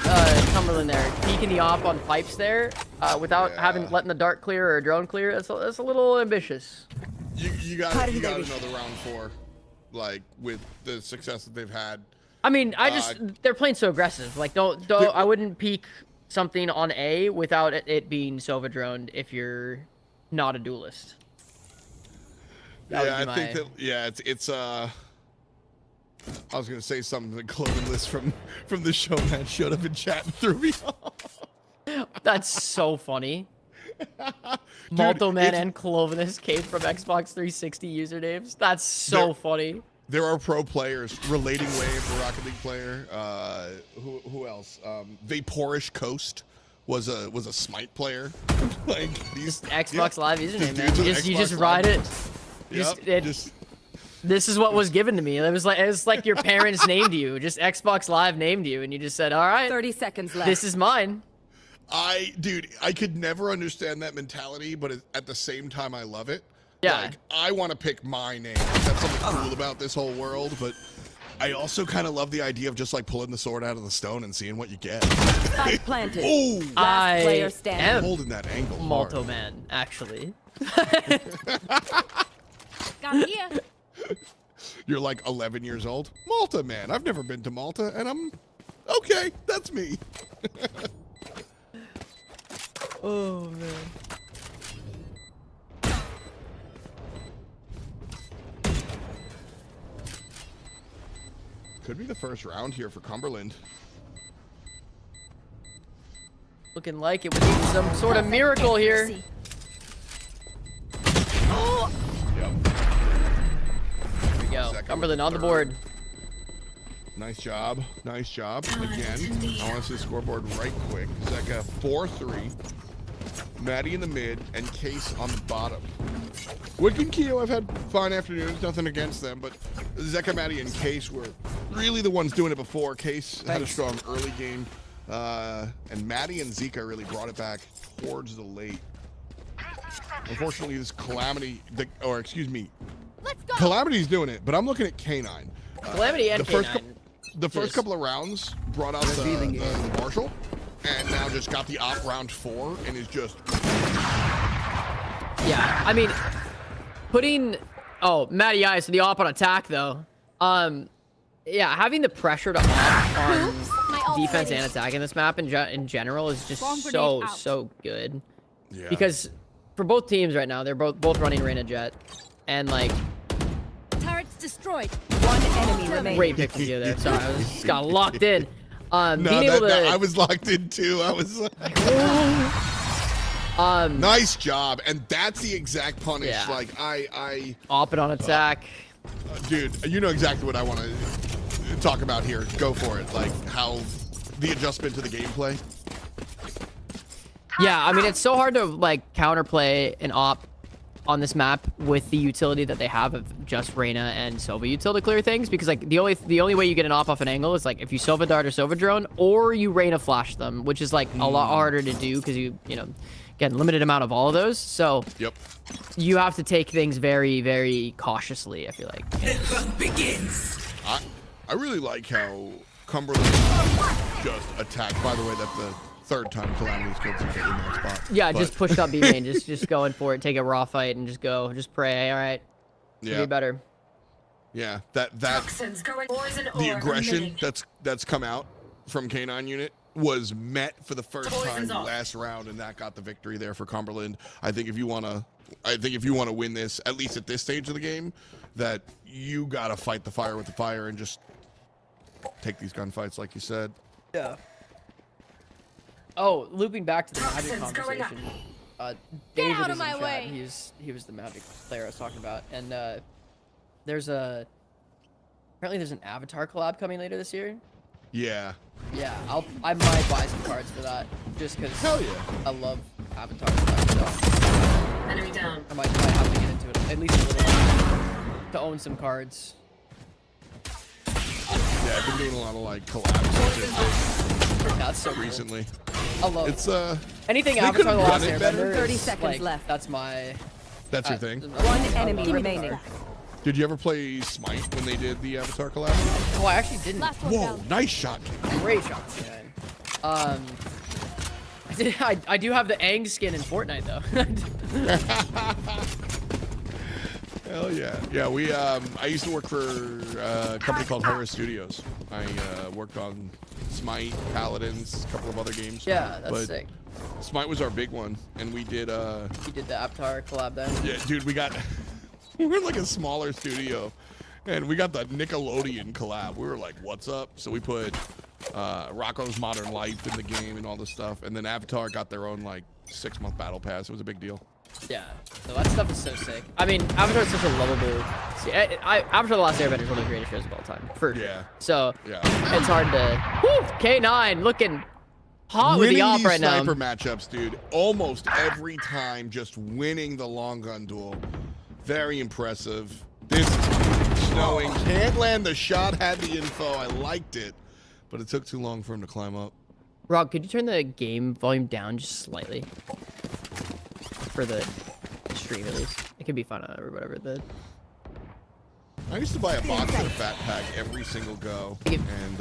Cumberland there. Peeking the op on pipes there without letting the dart clear or drone clear. That's a little ambitious. You got another round 4, like with the success that they've had. I mean, they're playing so aggressive. Like, don't I wouldn't peek something on A without it being Sova droned if you're not a duelist. I think that it's I was gonna say something. The clothing list from the show man showed up in chat and threw me off. That's so funny. Malto Man and Clovenus came from Xbox 360 usernames. That's so funny. There are pro players. Relating Wave, the Rocket League player. Who else? Vaporish Coast was a Smite player. Like these Xbox Live username, man. You just ride it. This is what was given to me. It was like your parents named you. Just Xbox Live named you, and you just said, "All right, 30 seconds left. This is mine." Dude, I could never understand that mentality, but at the same time, I love it. Yeah. Like, I want to pick my name. That's something cool about this whole world, but I also kind of love the idea of just like pulling the sword out of the stone and seeing what you get. Spike planted. Oh, Last player standing. am holding that angle. Malto Man, actually. Got here. You're like 11 years old. Malta, man. I've never been to Malta, and I'm okay. That's me. Oh man. Could be the first round here for Cumberland. Looking like it would need some sort of miracle here. Yep. Here we go. Cumberland on the board. Nice job. Nice job. Again, I want to see the scoreboard right quick. Zeka 4-3. Maddie in the mid, and Case on the bottom. Wick and Keo, I've had fine afternoons, nothing against them, but Zeka, Maddie, and Case were really the ones doing it before. Case had a strong early game, and Maddie and Zeka really brought it back towards the late. Unfortunately, this Calamity, Calamity's doing it, but I'm looking at K9. Calamity and K9. The first couple of rounds brought out the Marshall, and now just got the op round 4 and is just... Yeah, I mean, putting... Oh, Matty Ice with the op on attack, though. Yeah, having the pressure to op on defense and attack in this map in general is just so good. Yeah. Because for both teams right now, they're both running Reyna Jet. And, like... Turrets destroyed. One enemy remaining. Great pick from you there. Sorry, I just got locked in. I was locked in too. I was like, nice job, and that's the exact punish. Yeah. Like I op it on attack. Dude, you know exactly what I want to talk about here. Go for it. Like how the adjustment to the gameplay. Yeah, I mean it's so hard to like counterplay an op on this map with the utility that they have of just Reyna and Sova util to clear things, because like the only way you get an off an angle is like if you Sova dart or Sova drone, or you Reyna flash them, which is like a lot harder to do because you know, again, limited amount of all of those. So you have to take things very, very cautiously, I feel like. The hunt begins. I really like how Cumberland just attacked. By the way, that's the third time Calamity's killed since in that spot. Yeah, just pushed up B main, just going for it, take a raw fight, and just go, just pray. All right, be better. Yeah, the aggression that's come out from K9 unit was met for the first time last round, and that got the victory there for Cumberland. I think if you wanna win this, at least at this stage of the game, that you gotta fight the fire with the fire and just take these gunfights, like you said. Yeah. Oh, looping back to the Magic conversation. David out of is my in way. Chat. He was the Magic player I was talking about, and apparently there's an Avatar collab coming later this year. Yeah. Yeah, I might buy some cards for that, just because. Hell yeah. I love Avatar stuff. So Enemy down. I might have to get into it at least a little bit to own some cards. Yeah, I've been doing a lot of like collabs That's so recently. Cool. I love it's anything Avatar The Last Airbender. 30 seconds like, left. That's my. That's your thing. One enemy remaining. Did you ever play Smite when they did the Avatar collab? Oh, I actually didn't. Whoa, nice shot. Great shot. Yeah. I do have the Aang skin in Fortnite though. Hell yeah. Yeah, I used to work for a company called Horror Studios. I worked on Smite, Paladins, a couple of other games. Yeah, that's sick. Smite was our big one, and we did You did the Avatar collab then? Yeah, dude, we were like a smaller studio, and we got the Nickelodeon collab. We were like, what's up? So we put Rocco's Modern Life in the game and all this stuff, and then Avatar got their own like 6-month battle pass. It was a big deal. Yeah, no, that stuff is so sick. I mean, Avatar is such a lovable. See, Avatar: The Last Airbender is one of the greatest shows of all time, for sure. Yeah. So it's hard to. Whew, K9 looking hot with the op right now. Sniper matchups, dude. Almost every time, just winning the long gun duel. Very impressive. This is snowing. Can't land the shot. Had the info. I liked it, but it took too long for him to climb up. Rob, could you turn the game volume down just slightly? For the stream, at least. It could be fun or whatever. I used to buy a box of the Fat Pack every single go, and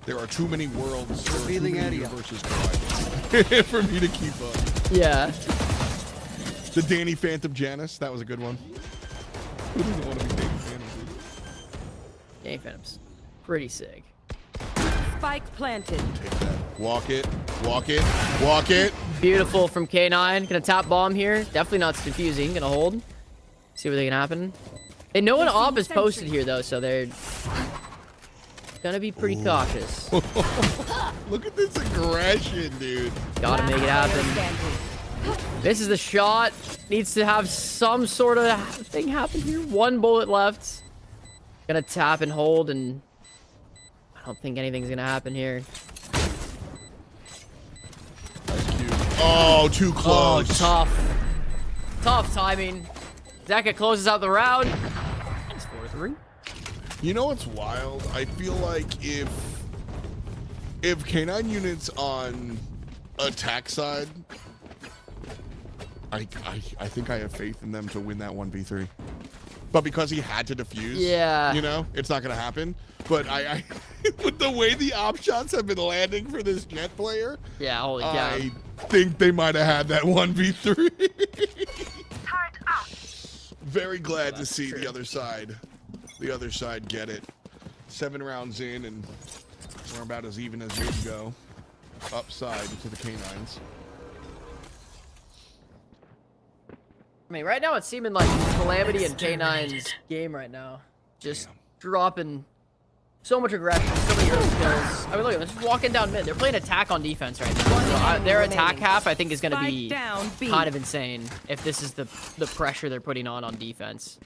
there are too many worlds or too many universes colliding for me to keep up. Yeah. The Danny Phantom Janice, that was a good one. Who doesn't want to be Danny Phantom? Danny Phantom's pretty sick. Spike planted. Take that. Walk it. Walk it. Walk it. Beautiful from K9. Gonna tap bomb here. Definitely not confusing. Gonna hold. See what they can happen. And no one op is posted here though, so they're gonna be pretty cautious. Look at this aggression, dude. Gotta make it happen. This is the shot. Needs to have some sort of thing happen here. 1 bullet left. Gonna tap and hold, and I don't think anything's gonna happen here. Oh, too close. Oh, tough. Tough timing. Zaka closes out the round. It's 4-3. You know what's wild? I feel like if K9 units on attack side, I think I have faith in them to win that 1v3. But because he had to defuse, you know, it's not gonna happen. But I with the way the op shots have been landing for this Jet player, holy cow. I think they might have had that 1v3. Very glad to see the other side get it. 7 rounds in, and we're about as even as we can go. Upside to the K9s. I mean, right now it's seeming like Calamity and K9's game right now. Just dropping so much aggression, so many early kills. I mean, look, they're just walking down mid. They're playing attack on defense right now. So their attack half, I think, is going to be kind of insane if this is the pressure they're putting on defense.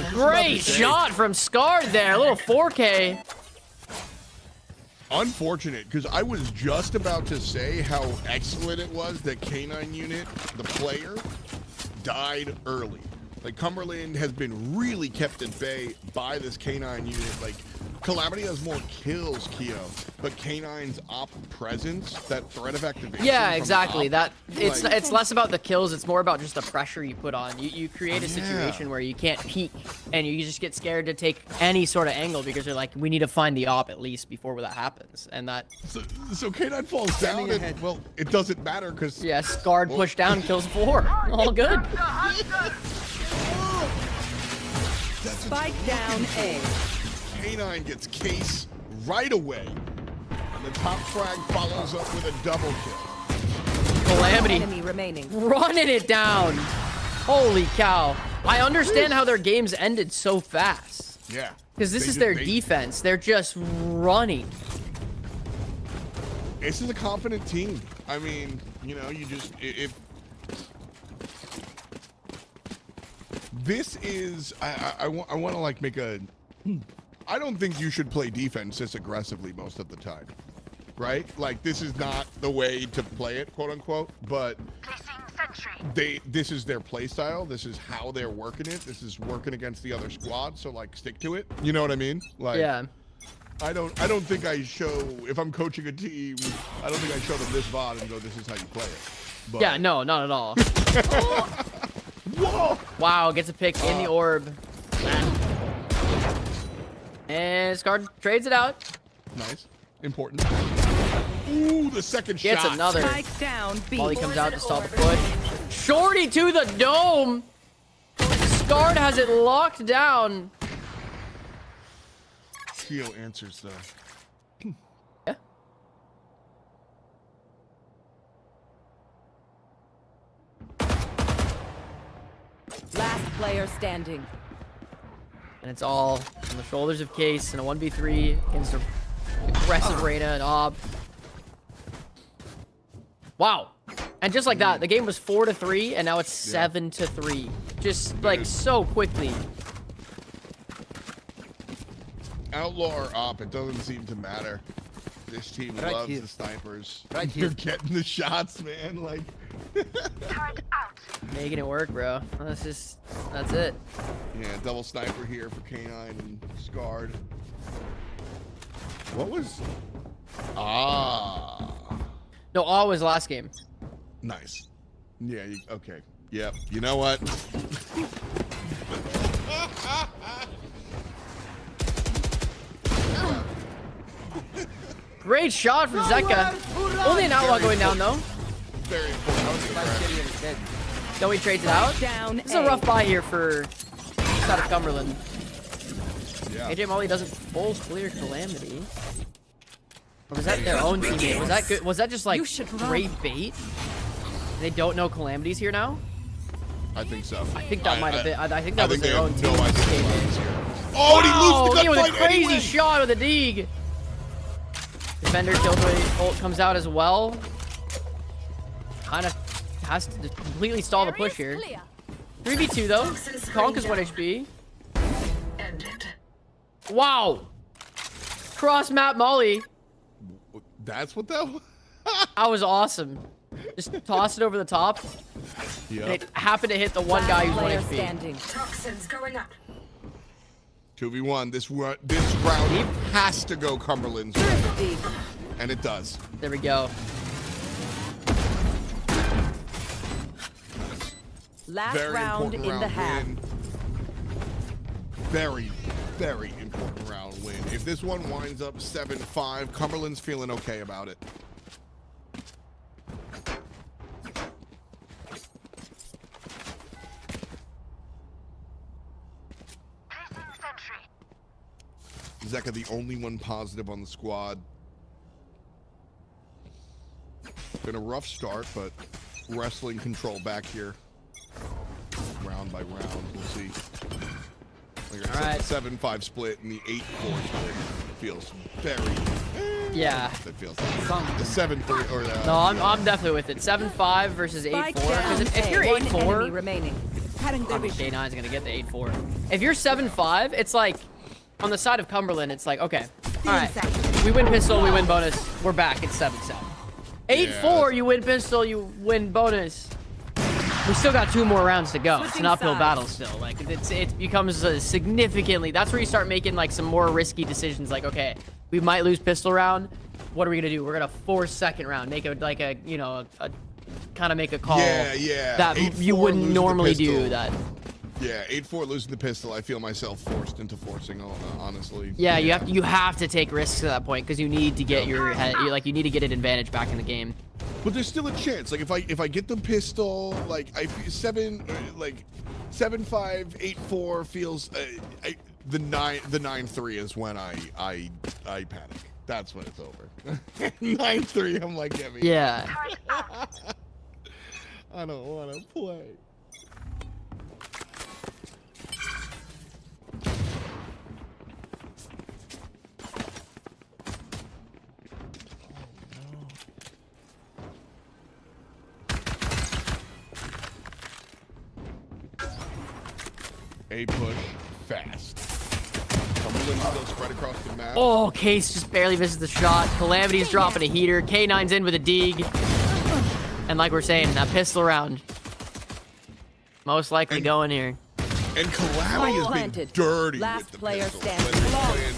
Great shot from Scarred there. A little 4K. Unfortunate, because I was just about to say how excellent it was that K9 unit, the player, died early. Like, Cumberland has been really kept at bay by this K9 unit. Like, Calamity has more kills, Keo, but K9's op presence, that threat of activation. Yeah, exactly. That it's less about the kills, it's more about just the pressure you put on. You create a situation where you can't peek, and you just get scared to take any sort of angle because you're like, we need to find the op at least before that happens, and that. So K9 falls down, and well, it doesn't matter because. Yeah, Scarred push down kills 4. All good. Spike down A. K9 gets case right away. And the top frag follows up with a double kill. Calamity Enemy remaining. running it down. Holy cow. I understand how their games ended so fast. Yeah. Because this is their defense. They're just running. This is a confident team. I mean, you know, you just, if this is, I want to like make a, I don't think you should play defense this aggressively most of the time, right? Like, this is not the way to play it, quote unquote, but this is their play style. This is how they're working it. This is working against the other squad. So like, stick to it. You know what I mean? Like, yeah. I don't think I show, if I'm coaching a team, I don't think I show them this VOD and go, this is how you play it. But, Yeah, no, not at all. Whoa! Wow, gets a pick in the orb. And Scarred trades it out. Nice. Important. Ooh, the second shot. Gets another. Spike down B. Molly comes out to stall the push. Shorty to the dome. Scarred has it locked down. Keo answers though. Yeah. Last player standing. And it's all on the shoulders of Case in a 1v3 against an aggressive Reyna and Ob. Wow. And just like that, the game was 4-3, and now it's 7-3. Just like so quickly. Outlaw or op, it doesn't seem to matter. This team loves the snipers. You're getting the shots, man. Like, making it work, bro. That's it. yeah, double sniper here for K9 and Scarred. What was? No, all was last game. Nice. Yeah. Okay. Yep. You know what? Great shot from Zeka. Only an outlaw going down though. Very important. So he trades it out. Down This is a rough buy here for side of Cumberland. Yeah. AJ Molly doesn't full clear Calamity. Or was that their own teammate? Was that good? Was that just like great bait? They don't know Calamity's here now? I think so. I think that might have been. I think that was their own team. Oh, and he loses the with gunfight a crazy anyway. shot with a dig. Defender Killjoy ult comes out as well. Kind of has to completely stall the push here. 3v2 though. Conk is 1 HP. Wow. Cross map Molly. That's what that was? That was awesome. Just toss it over the top. Yep. And it happened to hit the one guy who's 1 Player HP. standing. Toxins going up. 2v1. This round has to go Cumberland's way. Deep. And And it does. There we go. Last Very round important in the half. win. Very, very important round win. If this one winds up 7-5, Cumberland's feeling okay about it. Zeka, the only one positive on the squad. Been a rough start, but wrestling control back here. Round by round, we'll see. Like I said, 7-5 split and the 8-4 split feels very. Yeah. That feels like the 7-3 or the. No, I'm definitely with it. 7-5 versus 8-4. Because if you're 8-4, remaining. obviously K9 is gonna get the 8-4. If you're 7-5, it's like on the side of Cumberland, it's like okay, all right. We win pistol, we win bonus. We're back. It's 7-7. 8-4, you win pistol, you win bonus. We still got 2 more rounds to go. It's an uphill battle still. Like it becomes significantly. That's where you start making like some more risky decisions. Like, okay, we might lose pistol round. What are we gonna do? We're gonna force second round. Make it like a kind of make a call. Yeah. That you wouldn't normally do that. Yeah, 8-4 losing the pistol. I feel myself forced into forcing, honestly. Yeah, you have to take risks at that point because you need to get your head. You need to get an advantage back in the game. But there's still a chance. Like if I get the pistol, like 7-5, 8-4 feels. The 9-3 is when I panic. That's when it's over. 9-3, I'm like, get me. Yeah. I don't want to play. A push fast. Still spread across the map. Oh, Case just barely misses the shot. Calamity's dropping a heater. K9's in with a dig. And like we're saying, that pistol round. Most likely going here. And Calamity has been dirty Last with the player pistol. standing. Whether he's playing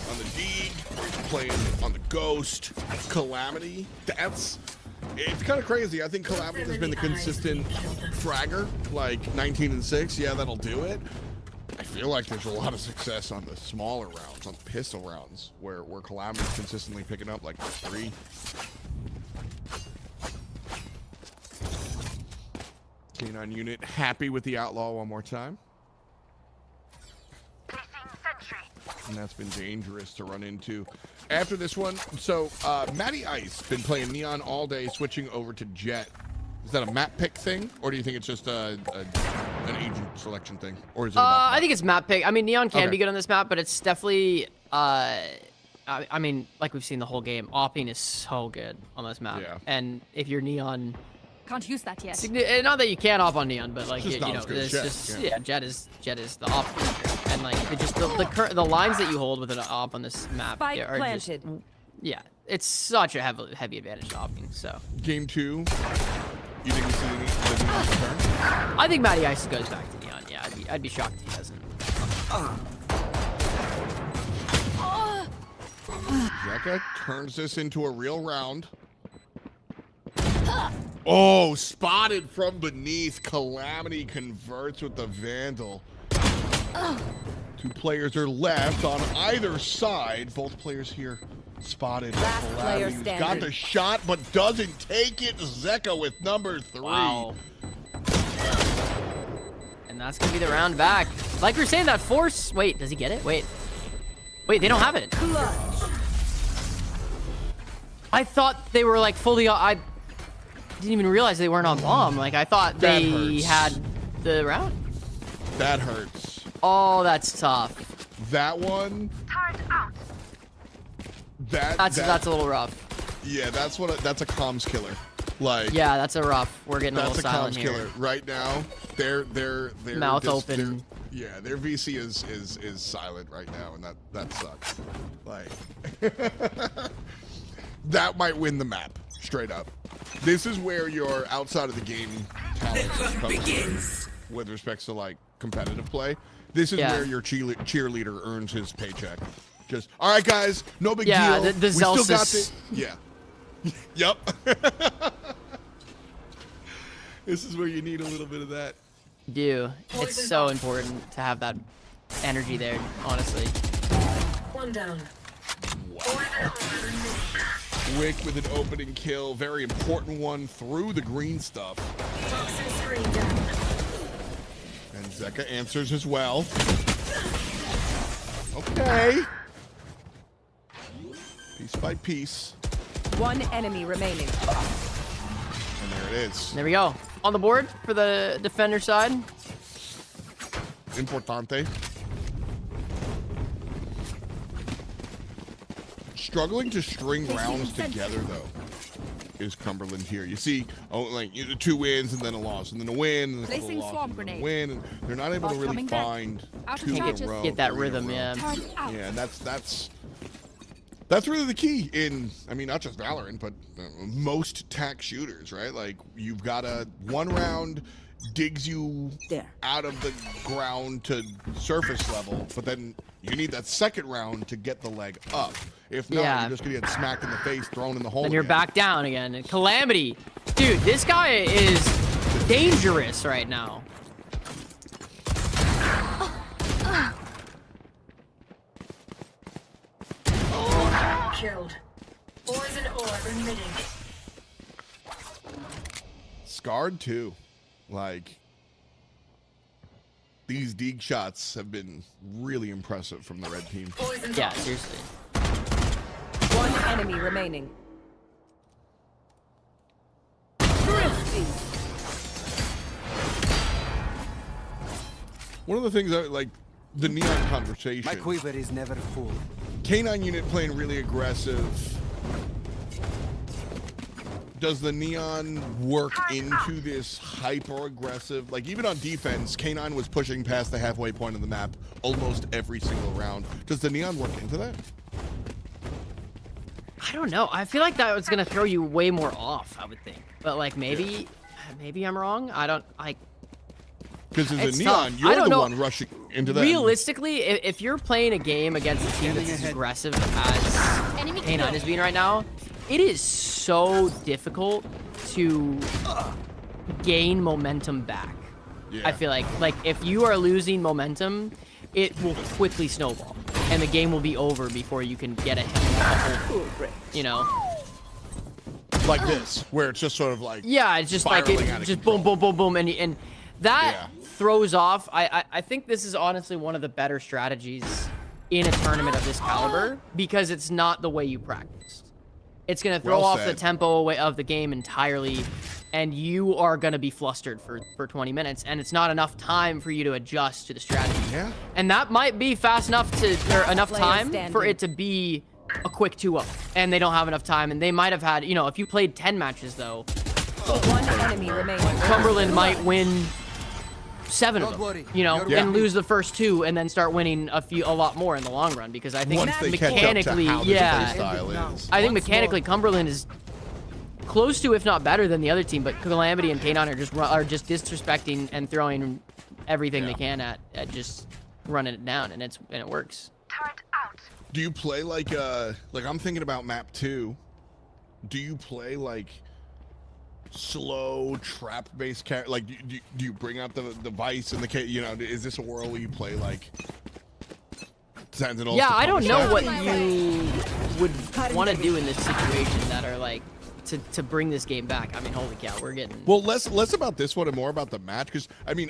on the dig, playing on the Ghost, Calamity. It's kind of crazy. I think Calamity has been the consistent fragger, like 19 and 6. Yeah, that'll do it. I feel like there's a lot of success on the smaller rounds, on the pistol rounds, where Calamity's consistently picking up like 3. K9 unit happy with the Outlaw one more time. And that's been dangerous to run into. After this one, so Matty Ice been playing Neon all day, switching over to Jet. Is that a map pick thing, or do you think it's just an agent selection thing, or is it? I think it's map pick. I mean, Neon can be good on this map, but it's definitely. I mean, like we've seen the whole game, opping is so good on this map. Yeah. And if you're Neon, Can't use that yet. not that you can't op on Neon, but like It's just not as good as Jet, Jet is the op, and like the lines that you hold with an op on this map Spike are planted. just it's such a heavy advantage to opping. So Game 2. You think we see the Neon return? I think Matty Ice goes back to Neon. Yeah, I'd be shocked if he doesn't. Zeka turns this into a real round. Oh, spotted from beneath. Calamity converts with the Vandal. 2 players are left on either side. Both players here spotted. Last player Calamity's standing. got the shot, but doesn't take it. Zeka with number 3. Wow. And that's gonna be the round back. Like we were saying, that force. Wait, does he get it? Wait, they don't have it. I thought they were like fully. I didn't even realize they weren't on bomb. Like I thought they had the round. That hurts. Oh, that's tough. That one. That's a little rough. Yeah, that's a comms killer. Like yeah, that's a rough. We're getting a little silent comms here. killer right now. They're Mouth open. Yeah, their VC is silent right now, and that sucks. Like that might win the map straight up. This is where your outside of the game talent begins with respects to like competitive play. This is where your cheerleader earns his paycheck. Just all right, guys, no big deal. Yeah, the we still got Zelsis. Yeah. Yep. This is where you need a little bit of that. You do. It's so important to have that energy there, honestly. One down. Wick with an opening kill, very important one through the green stuff. Toxin screen down. And Zeka answers as well. Okay. Piece by piece. 1 enemy remaining. And there it is. There we go. On the board for the defender side. Importante. Struggling to string rounds together, though, is Cumberland here. You see, like 2 wins and then a loss, and then a win, and then a couple of losses, and then a win, and they're not able to really find 2 in a row. Get that 3 in a rhythm, row. yeah. Yeah, and that's That's really the key in, I mean, not just Valorant, but most TAC shooters, right? Like, you've got a one round digs you out of the ground to surface level, but then you need that second round to get the leg up. If not, you're just gonna get smacked in the face, thrown in the hole. And you're back down again. And Calamity, dude, this guy is dangerous right now. Killed. Poison orb emitting. Scarred too. Like, these dig shots have been really impressive from the red team. Yeah, seriously. One enemy remaining. One of the things that, like, the Neon conversation. My quiver is never full. K9 unit playing really aggressive. Does the Neon work into this hyper aggressive? Like, even on defense, K9 was pushing past the halfway point of the map almost every single round. Does the Neon work into that? I don't know. I feel like that was gonna throw you way more off, I would think. But like maybe I'm wrong. Because as It's a Neon, tough. you're I don't the know. one rushing into that. Realistically, if you're playing a game against a team that's as aggressive as K9 is being right now, it is so difficult to gain momentum back. I feel like if you are losing momentum, it will quickly snowball, and the game will be over before you can get a whole, you know. Like this, where it's just sort of like It's just like just boom, boom, boom, boom, and that throws off. I think this is honestly one of the better strategies in a tournament of this caliber because it's not the way you practiced. It's gonna throw off the tempo of the game entirely, and you are gonna be flustered for 20 minutes, and it's not enough time for you to adjust to the strategy. Yeah. And that might be fast enough or enough time for it to be a quick 2-0, and they don't have enough time, and they might have had, you know, if you played 10 matches though, One enemy remaining. Cumberland might win 7 of them, you know, and lose the first 2, and then start winning a lot more in the long run, because I think mechanically, I think mechanically Cumberland is close to, if not better than the other team, but Calamity and K9 are just disrespecting and throwing everything they can at just running it down, and it works. Do you play like I'm thinking about map 2. Do you play like slow trap based character? Like, do you bring out the vice and the, you know, is this a world where you play like Sentinels? Yeah, I don't know what you would want to do in this situation that are like to bring this game back. I mean, holy cow, we're getting less about this one and more about the match, because I mean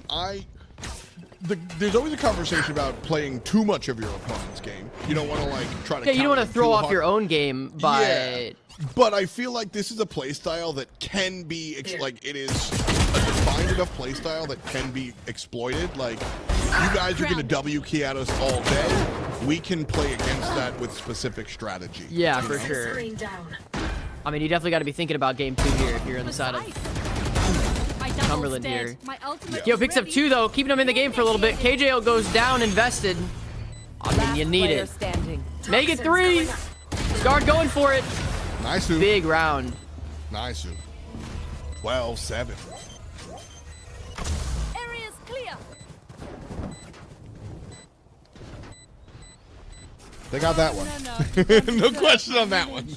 there's always a conversation about playing too much of your opponent's game. You don't want to like try to you don't want to throw off your own game by but I feel like this is a playstyle that can be like, it is a defined enough playstyle that can be exploited. Like, you guys are gonna W key at us all day. We can play against that with specific strategy. Yeah, for sure. I mean, you definitely got to be thinking about game 2 here if you're on the side of Cumberland here. Yo, picks up 2 though, keeping him in the game for a little bit. KJO goes down, invested. I mean, you need it. Make it 3. Scarred going for it. Nice. Big round. Nice. 12-7. Area's clear. They got that one. No question on that one.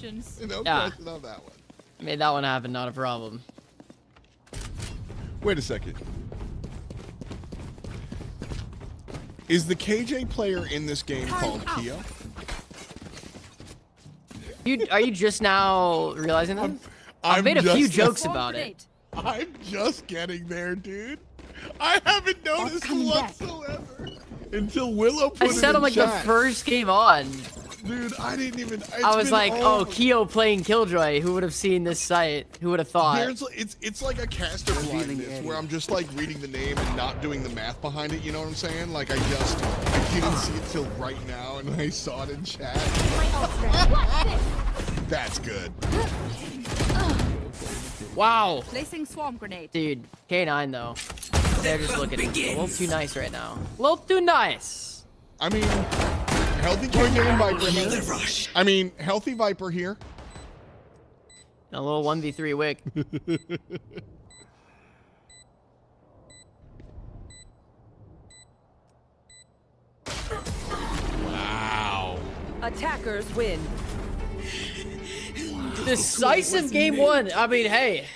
No question on that one. Made that one happen, not a problem. Wait a second. Is the KJ player in this game called Keo? Are you just now realizing that? I've made a few jokes about it. I'm just getting there, dude. I haven't noticed whatsoever until Willow put it in I said on like chat. the first game on. Dude, I didn't even. I was like, oh, Keo playing Killjoy. Who would have seen this site? Who would have thought? It's like a caster blindness where I'm just like reading the name and not doing the math behind it. You know what I'm saying? Like I didn't see it till right now, and I saw it in chat. That's good. Wow. Placing swarm grenade. Dude, K9 though. They're just looking a little too nice right now. A little too nice. I mean, Healthy Kingdom and Viper here. I mean, healthy Viper here. A little 1v3 wick. Wow. Attackers win. Decisive game one. I mean, hey,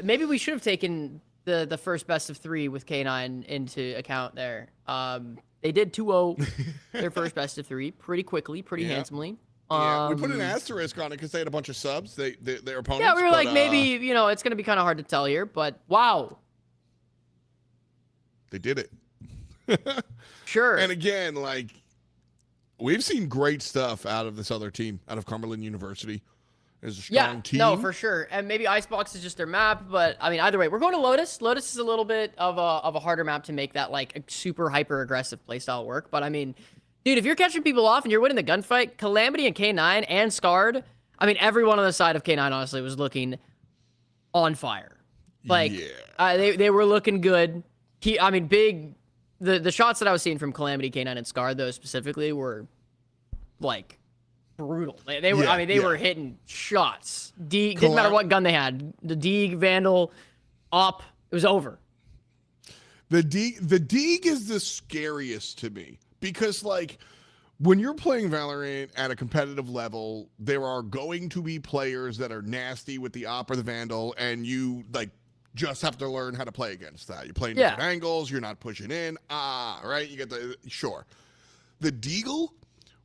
maybe we should have taken the first best of 3 with K9 into account there. They did 2-0 their first best of 3 pretty quickly, pretty handsomely. Yeah, we put an asterisk on it because they had a bunch of subs. Their opponents. Yeah, we were like, maybe, you know, it's going to be kind of hard to tell here, but wow. They did it. Sure. And again, like, we've seen great stuff out of this other team, out of Cumberland University. There's a strong team. No, for sure. And maybe Icebox is just their map, but I mean, either way, we're going to Lotus. Lotus is a little bit of a harder map to make that like a super hyper aggressive playstyle work. But I mean, dude, if you're catching people off and you're winning the gunfight, Calamity and K9 and Scarred, I mean, everyone on the side of K9 honestly was looking on fire. Like, they were looking good. I mean, the shots that I was seeing from Calamity, K9, and Scarred, though, specifically, were like brutal. They were, I mean, they were hitting shots. Didn't matter what gun they had. The Deeg, Vandal, up, it was over. The Deeg is the scariest to me because, like, when you're playing Valorant at a competitive level, there are going to be players that are nasty with the Op or the Vandal, and you, like, just have to learn how to play against that. You're playing different angles, you're not pushing in, right? You get the, sure. The Deagle,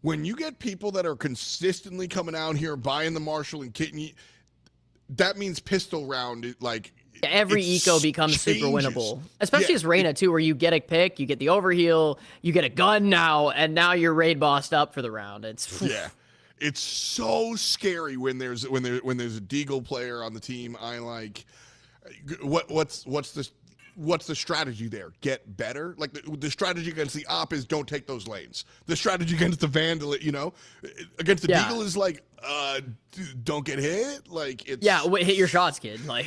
when you get people that are consistently coming out here, buying the Marshall and kitting, that means pistol round, like, every eco becomes super winnable, especially as Reyna too, where you get a pick, you get the overheal, you get a gun now, and now you're raid bossed up for the round. It's it's so scary when there's a Deagle player on the team. I like what's the strategy there? Get better. Like the strategy against the Op is don't take those lanes. The strategy against the Vandal, you know, against the Deagle is like don't get hit. Like it's hit your shots, kid. Like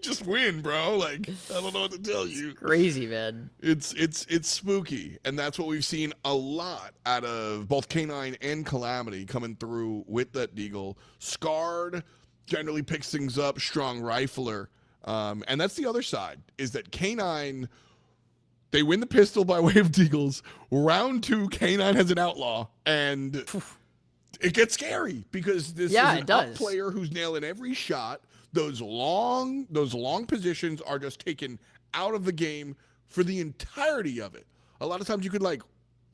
just win, bro. Like I don't know what to tell you. Crazy, man. It's spooky, and that's what we've seen a lot out of both K9 and Calamity coming through with that Deagle. Scarred generally picks things up, strong rifler. And that's the other side, is that K9, they win the pistol by way of Deagles. Round 2, K9 has an outlaw, and it gets scary because this is an up player who's nailing every shot. Those long positions are just taken out of the game for the entirety of it. A lot of times you could like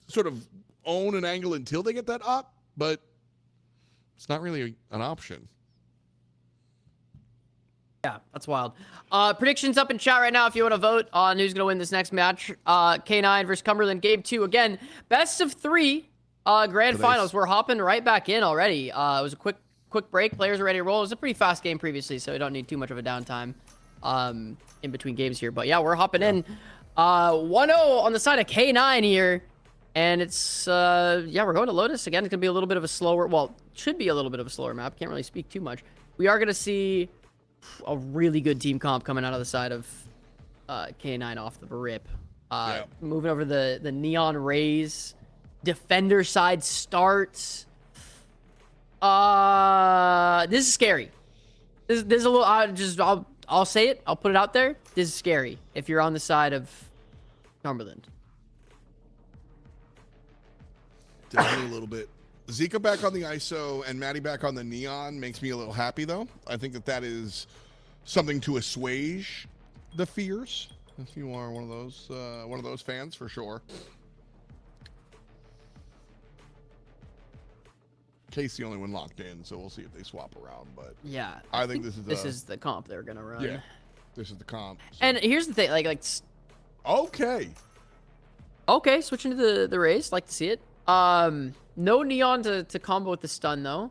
sort of own an angle until they get that up, but it's not really an option. Yeah, that's wild. Predictions up in chat right now if you want to vote on who's going to win this next match. K9 versus Cumberland, game 2. Again, best of 3 grand finals. We're hopping right back in already. It was a quick break. Players are ready to roll. It was a pretty fast game previously, so we don't need too much of a downtime in between games here. But yeah, we're hopping in. 1-0 on the side of K9 here. And it's, we're going to Lotus. Again, it's going to be a little bit of a slower, should be a little bit of a slower map. Can't really speak too much. We are going to see a really good team comp coming out of the side of K9 off the rip. Moving over the Neon Rays. Defender side starts. This is scary. This is a little, I'll say it. I'll put it out there. This is scary if you're on the side of Cumberland. Definitely a little bit. Zika back on the ISO and Maddie back on the Neon makes me a little happy, though. I think that is something to assuage the fears. If you are one of those fans, for sure. Kate's the only one locked in, so we'll see if they swap around. But yeah, I think this is the comp they're gonna run. Yeah, this is the comp. So. And here's the thing, okay, switching to the Rays, like to see it. No Neon to combo with the stun though.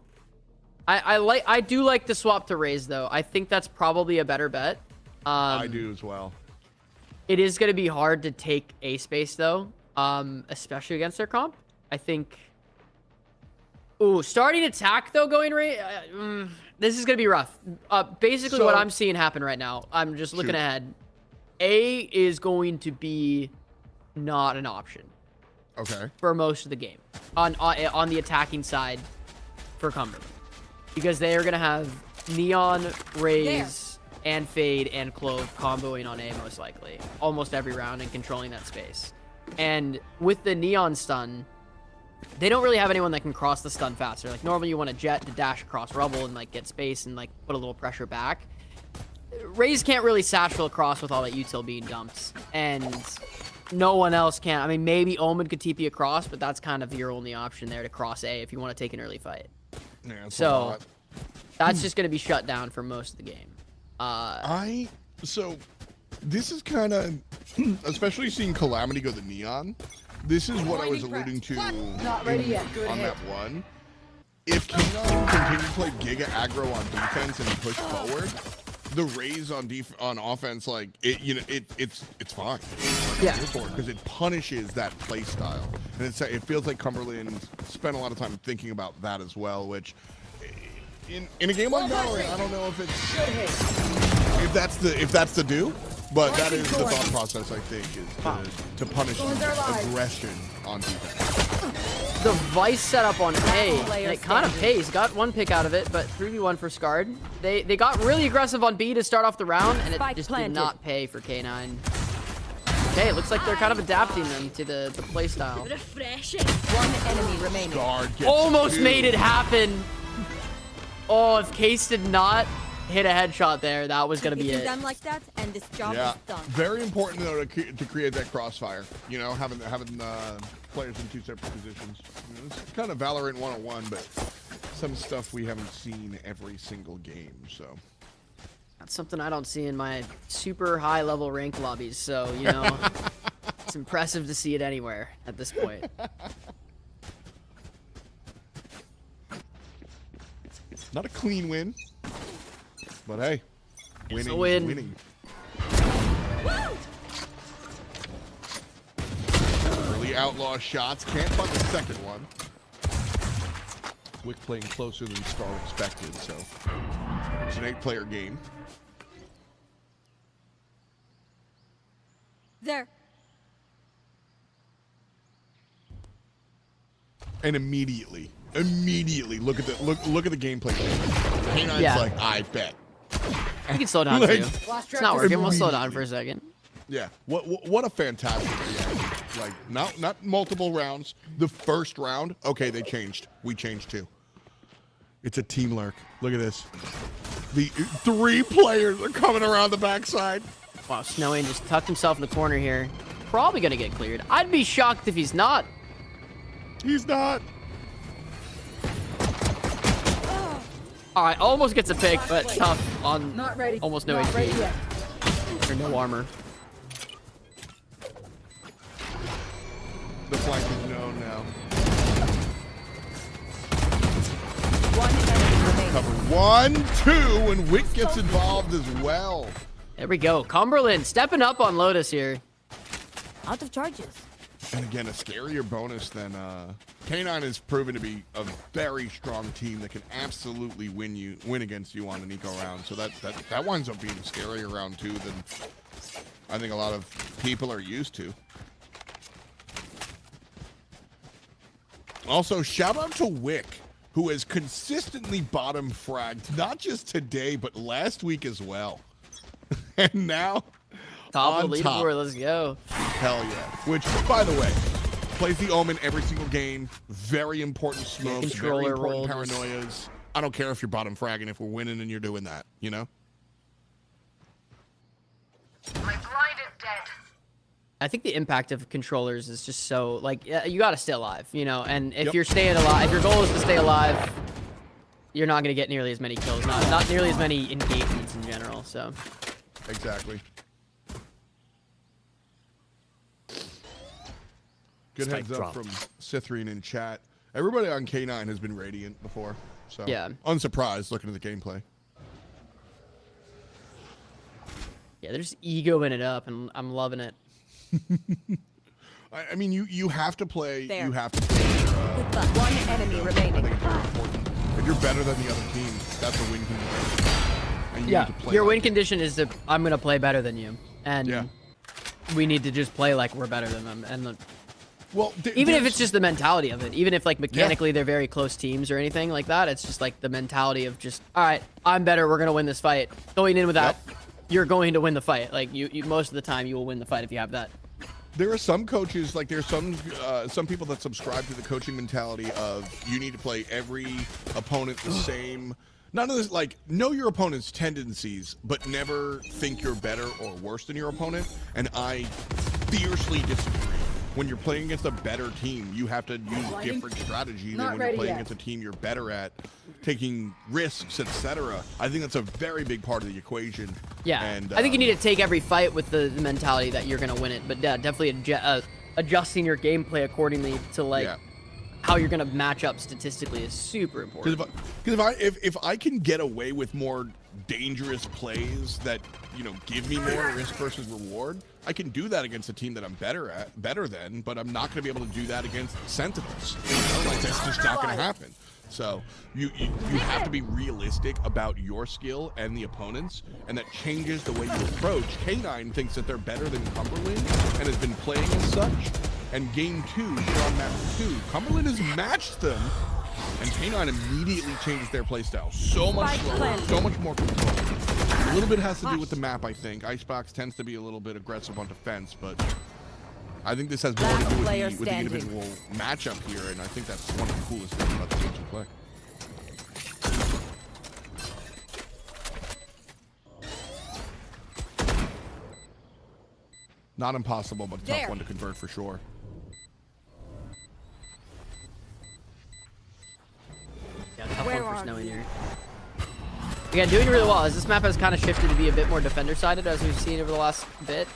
I do like the swap to Raze though. I think that's probably a better bet. I do as well. It is going to be hard to take A space though, especially against their comp. I think. Ooh, starting attack though, going Raze. This is going to be rough. Basically, what I'm seeing happen right now. I'm just looking ahead. A is going to be not an option. Okay. For most of the game on the attacking side for Cumberland, because they are gonna have Neon, Raze, and Fade and Clove comboing on A most likely almost every round and controlling that space. And with the Neon stun, they don't really have anyone that can cross the stun faster. Like normally you want a Jet to dash across rubble and like get space and like put a little pressure back. Raze can't really satchel across with all that util being dumped, and no one else can. I mean, maybe Omen could TP across, but that's kind of your only option there to cross A if you want to take an early fight. Yeah, so that's just going to be shut down for most of the game. So this is kind of, especially seeing Calamity go the Neon, this is what I was alluding to Not ready yet. on that one. If K9 can continue to play Giga aggro on defense and push forward, the Raze on offense, like it's fine. Yeah, because it punishes that play style, and it feels like Cumberland spent a lot of time thinking about that as well. Which, in a game like Valorant, I don't know if that's the do, but that is the thought process. I think is to punish aggression on defense. The Vice setup on A, and it kind of pays. Got one pick out of it, but 3v1 for Scarred. They got really aggressive on B to start off the round, and it just did not pay for K9. Okay, it looks like they're kind of adapting them to the play style. Refreshing. One enemy remaining. Almost made it happen. Oh, if Case did not hit a headshot there, that was going to be it. Done like that, and this job is done. Very important though to create that crossfire. You know, having players in two separate positions. You know, it's kind of Valorant 101, but some stuff we haven't seen every single game. So that's something I don't see in my super high level rank lobbies. So you know, it's impressive to see it anywhere at this point. Not a clean win, but hey, winning is winning. Early outlaw shots, can't find the second one. Wick playing closer than Scar expected, so it's an 8-player game. There. And immediately, look at the gameplay. K9's like, I bet. You can slow down too. It's not working. We'll slow down for a second. Yeah. What a fantastic reaction. Like not multiple rounds. The first round, okay, they changed. We changed too. It's a team lurk. Look at this. The 3 players are coming around the backside. Wow, Snowy just tucked himself in the corner here. Probably gonna get cleared. I'd be shocked if he's not. He's not. Alright, almost gets a pick, but tough on almost no HP. Or no armor. The flank is known now. One enemy remaining. Cover 1, 2, and Wick gets involved as well. There we go. Cumberland stepping up on Lotus here. Out of charges. And again, a scarier bonus than K9 has proven to be a very strong team that can absolutely win against you on an eco round. So that winds up being a scarier round too than I think a lot of people are used to. Also, shout out to Wick, who has consistently bottom fragged, not just today, but last week as well. And now top of the leaderboard, let's go. Hell yeah. Which, by the way, plays the Omen every single game. Very important smokes, very important paranoias. I don't care if you're bottom fragging if we're winning and you're doing that, you know? My blind is dead. I think the impact of controllers is just so, like, you gotta stay alive, you know? And if you're staying alive, if your goal is to stay alive, you're not gonna get nearly as many kills, not nearly as many engagements in general, so. Exactly. Good heads up from Cythrine in chat. Everybody on K9 has been Radiant before, so yeah. Unsurprised looking at the gameplay. Yeah, they're just egoing it up, and I'm loving it. I mean, you have to play. There. You have to play. One enemy remaining. I think it's very important. If you're better than the other team, that's a win condition. And you need to play your like win condition is that I'm gonna play better than you, and yeah. we need to just play like we're better than them. And Well, even if it's just the mentality of it, even if like mechanically they're very close teams or anything like that, it's just like the mentality of just, all right, I'm better, we're gonna win this fight. Going in with that, you're going to win the fight. Like you most of the time you will win the fight if you have that. There are some coaches, like there's some people that subscribe to the coaching mentality of you need to play every opponent the same. None of this, like, know your opponent's tendencies, but never think you're better or worse than your opponent. And I fiercely disagree. When you're playing against a better team, you have to use different strategy than when you're playing against a team you're better at, taking risks, etc. I think that's a very big part of the equation. Yeah, and I think you need to take every fight with the mentality that you're gonna win it, but yeah, definitely adjusting your gameplay accordingly to like how you're gonna match up statistically is super important. Because if I can get away with more dangerous plays that give me more risk versus reward, I can do that against a team that I'm better than, but I'm not going to be able to do that against Sentinels. Like that's just not going to happen. So you have to be realistic about your skill and the opponents, and that changes the way you approach. K9 thinks that they're better than Cumberland and has been playing as such. And game 2, here on map 2, Cumberland has matched them, and K9 immediately changes their playstyle. So much slower, so much more control. A little bit has to do with the map, I think. Icebox tends to be a little bit aggressive on defense, but I think this has more to do with the individual matchup here, and I think that's one of the coolest things about the games you play. Not impossible, but a tough one to convert for sure. Yeah, tough one for Snowy here. Again, doing really well, as this map has kind of shifted to be a bit more defender-sided, as we've seen over the last bit.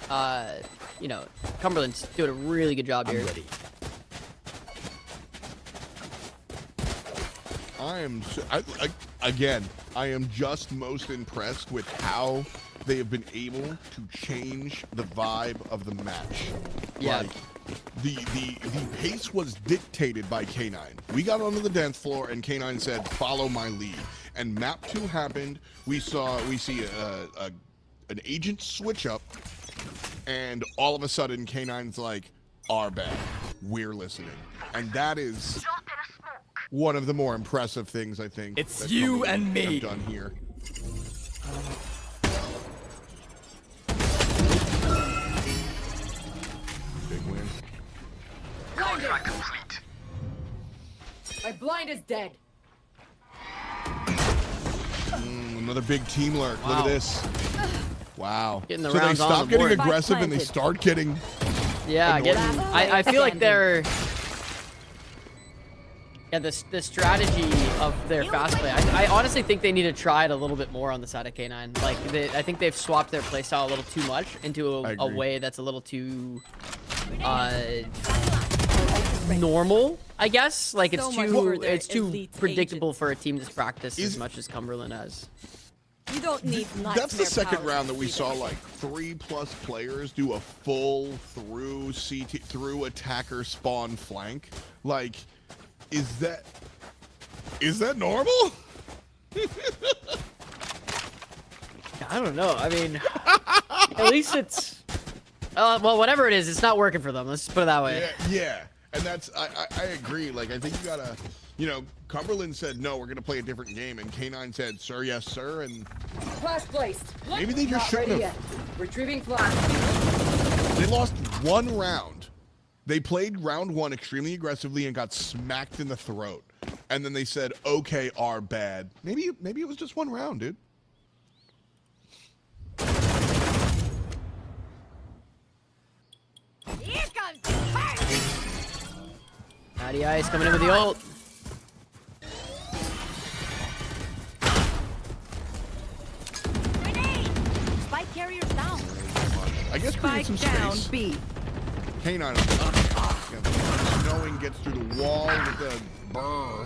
Cumberland's doing a really good job here. I am just most impressed with how they have been able to change the vibe of the match. Yeah. Like, the pace was dictated by K9. We got onto the dance floor and K9 said, "Follow my lead." And map 2 happened. We see an agent switch up, and all of a sudden K9's like, "Our bad, we're listening," and that is one of the more impressive things I think. It's you and me. Done here. Big win. Contract complete. My blind is dead. Another big team lurk. Look at this. Wow. Getting the so they rounds on stop the getting board. aggressive and they start getting. Yeah, I feel like they're. Yeah, the strategy of their fast play. I honestly think they need to try it a little bit more on the side of K9. Like, I think they've swapped their playstyle a little too much into a way that's a little too normal, I guess. Like, it's too predictable for a team that's practiced as much as Cumberland has. You don't need That's the second round that we saw like 3+ players do a full through attacker spawn flank. Like, is that normal? I don't know. I mean, at least it's well, whatever it is, it's not working for them. Let's just put it that way. Yeah. And that's I agree. Like, I think you gotta, Cumberland said no, we're gonna play a different game, and K9 said, "Sir, yes, sir." And Flash placed. maybe they just shouldn't have. Retrieving flash. They lost one round. They played round 1 extremely aggressively and got smacked in the throat. And then they said, "Okay, our bad." Maybe it was just one round, dude. Here comes the fire. Natty Ice coming in with the ult. Grenade. Spike carriers down. I guess we need some space. B. K9 knowing gets through the wall with the burr.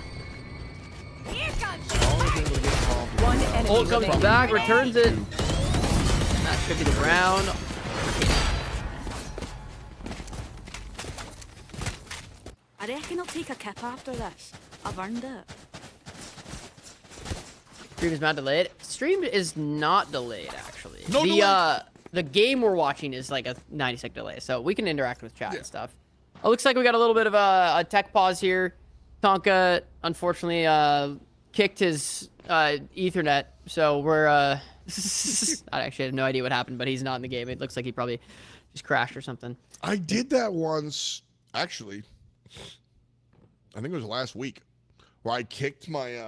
Here comes the Always able to get involved. One enemy Ult comes remaining. back, returns it. That should be the round. I reckon I'll take a kip after this. I've earned it. Stream is not delayed. Stream is not delayed, actually. No delay. The game we're watching is like a 90-second delay, so we can interact with chat and stuff. It looks like we got a little bit of a tech pause here. Tonka, unfortunately, kicked his Ethernet, so we're... I actually have no idea what happened, but he's not in the game. It looks like he probably just crashed or something. I did that once, actually. I think it was last week, where I kicked my...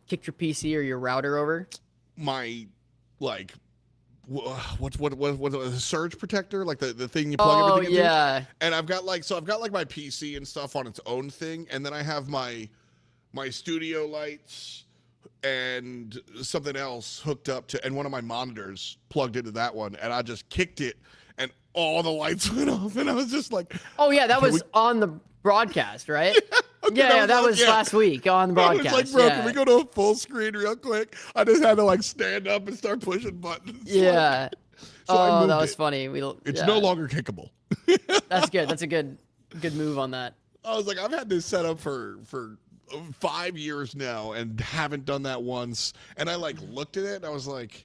Kicked your PC or your router over? My, like... What's a surge protector, like the thing you plug everything into? Yeah. And I've got like my PC and stuff on its own thing, and then I have my studio lights and something else hooked up to, and one of my monitors plugged into that one, and I just kicked it, and all the lights went off, and I was just like, oh yeah, that was on the broadcast, right? Yeah, that was last week on the broadcast. I was like, bro, can we go to a full screen real quick? I just had to like stand up and start pushing buttons. Yeah. So that was funny. It's no longer kickable. That's good. That's a good move on that. I was like, I've had this set up for 5 years now and haven't done that once. And I like looked at it and I was like,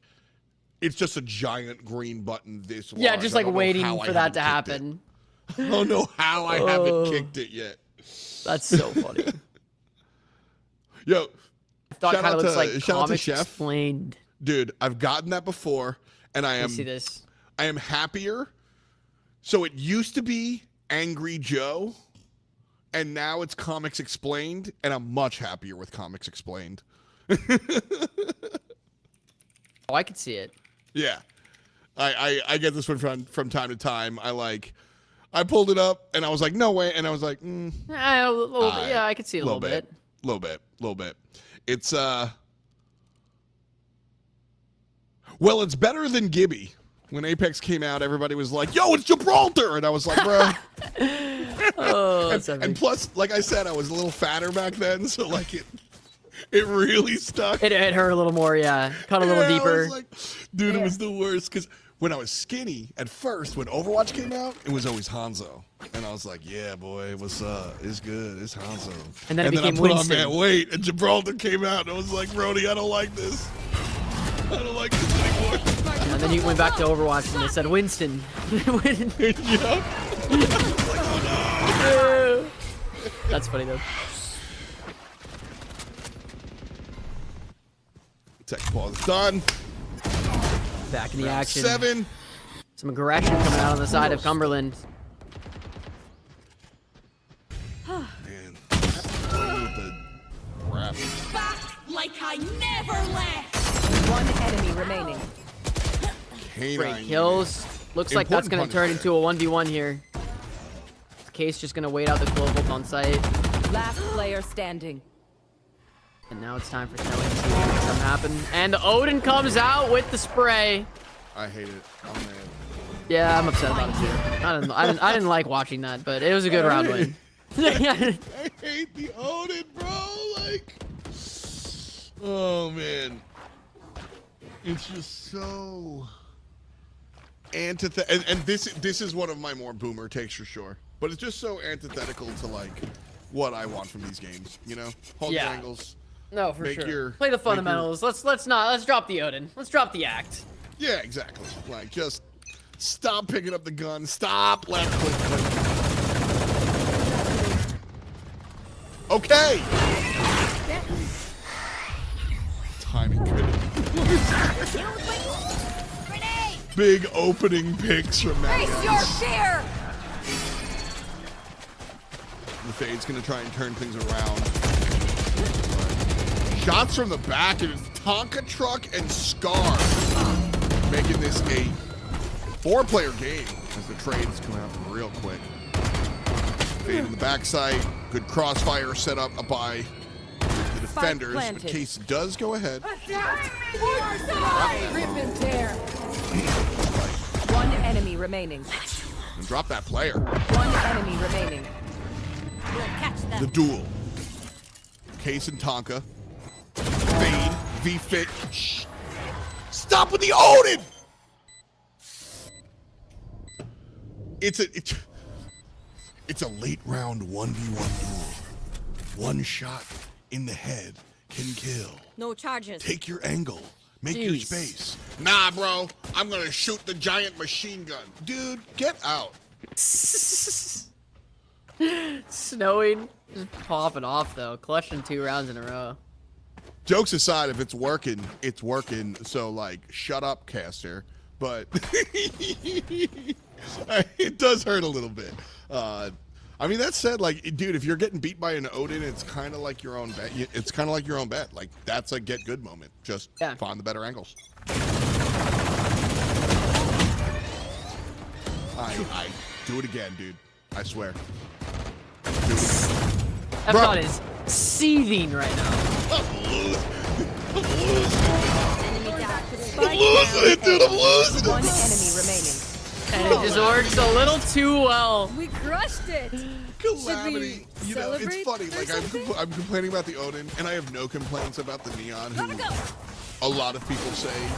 it's just a giant green button this large. Yeah, just like waiting for that to happen. I don't know how I haven't kicked it yet. That's so funny. Yo, I thought it kind of looks like shout out to Comics Chef. Explained. Dude, I've gotten that before, and I see this. I am happier. So it used to be Angry Joe, and now it's Comics Explained, and I'm much happier with Comics Explained. Oh, I could see it. Yeah, I get this one from time to time. I pulled it up, and I was like, no way. And I was like, a little bit. Yeah, I could see a little bit. Little bit. It's, well, it's better than Gibby. When Apex came out, everybody was like, yo, it's Gibraltar. And I was like, bro. and plus, like I said, I was a little fatter back then. So, like, it really stuck. It hurt a little more, yeah. Cut a little deeper. I was like, dude, it was the worst. Because when I was skinny, at first, when Overwatch came out, it was always Hanzo. And I was like, yeah, boy, what's up? It's good. It's Hanzo. And then it became I put Winston. on that weight, and Gibraltar came out, and I was like, Brody, I don't like this. I don't like this anymore. And then you went back to Overwatch, and they said Winston. Yeah. That's funny, though. Tech pause done. Back in the action. 7. Some aggression coming out on the side of Cumberland. Man. The Back like I never left. One enemy remaining. Great kills. Looks like that's going to turn into a 1v1 here. Case just going to wait out the global on site. Last player standing. And now it's time for Shelly to see what's going to happen. And Odin comes out with the spray. I hate it. Oh, man. Yeah, I'm upset about it too. I didn't like watching that, but it was a good round win. I hate the Odin, bro. Like, oh man, it's just so antithetical. And this is one of my more boomer takes for sure. But it's just so antithetical to like what I want from these games. You know, hold your angles. No, for sure. Play the fundamentals. Let's drop the Odin. Let's drop the act. Yeah, exactly. Like, just stop picking up the gun. Stop left click. Okay. Timing critical. Big opening picks from Matt. Face your fear. The Fade's gonna try and turn things around. Shots from the back, and it's Tonka Truck and Scar making this a 4-player game as the trades come out real quick. Fade in the backside, good crossfire set up by the defenders, but Case does go ahead. One enemy remaining. And drop that player. One enemy remaining. The duel. Case and Tonka. Fade, V-Fit. Shh. Stop with the Odin! It's a late round 1v1 duel. One shot in the head can kill. No charges. Take your angle. Make your space. Nah, bro. I'm gonna shoot the giant machine gun. Dude, get out. Snowing. Just popping off, though. Clutching 2 rounds in a row. Jokes aside, if it's working, it's working. So, like, shut up, caster. But it does hurt a little bit. I mean, that said, like, dude, if you're getting beat by an Odin, it's kind of like your own bet. It's kind of like your own bet. Like, that's a get good moment. Just find the better angles. I do it again, dude. I swear. F-Dot is seething right now. I'm losing it, dude. I'm losing it. One enemy remaining. And it just works a little too well. We crushed it. Calamity. You know, it's funny. Like, I'm complaining about the Odin, and I have no complaints about the Neon, who a lot of people say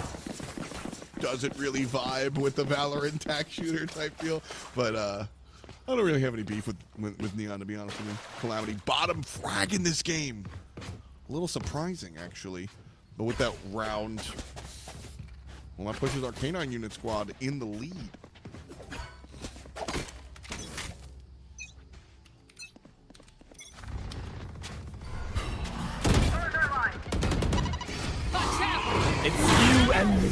doesn't really vibe with the Valorant tack shooter type deal. But I don't really have any beef with Neon, to be honest with you. Calamity, bottom frag in this game. A little surprising, actually. But with that round, well, that pushes our K9 unit squad in the lead. It's you and me.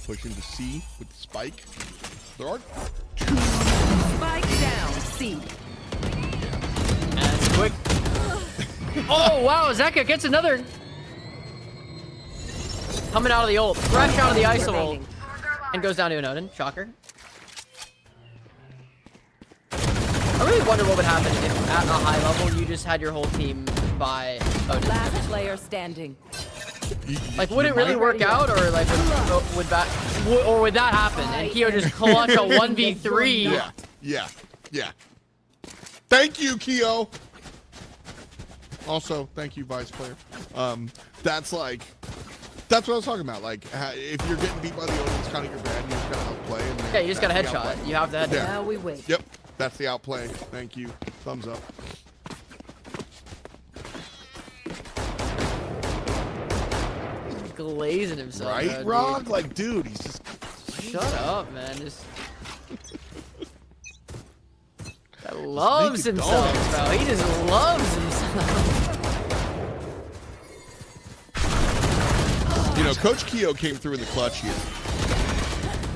Pushing to C with the spike. There are Spike down, C. And it's quick. Oh, wow. Zeka gets another. Coming out of the ult. Fresh out of the ISO ult. And goes down to an Odin. Shocker. I really wonder what would happen if at a high level you just had your whole team by Odin. Last player standing. Like, would it really work out, or like would that happen? And Keo just clutch a 1v3? Yeah. Thank you, Keo. Also, thank you, Vice Player. That's what I was talking about. Like, if you're getting beat by the Odin, it's kind of your bad. You just gotta outplay. And yeah, you just gotta headshot. You have to headshot. Now we wait. Yep, that's the outplay. Thank you. Thumbs up. Glazing himself. Right, Rock? Like, dude, he's just... Shut up, man. Just... That loves himself, bro. He just loves himself. You know, Coach Keo came through in the clutch here.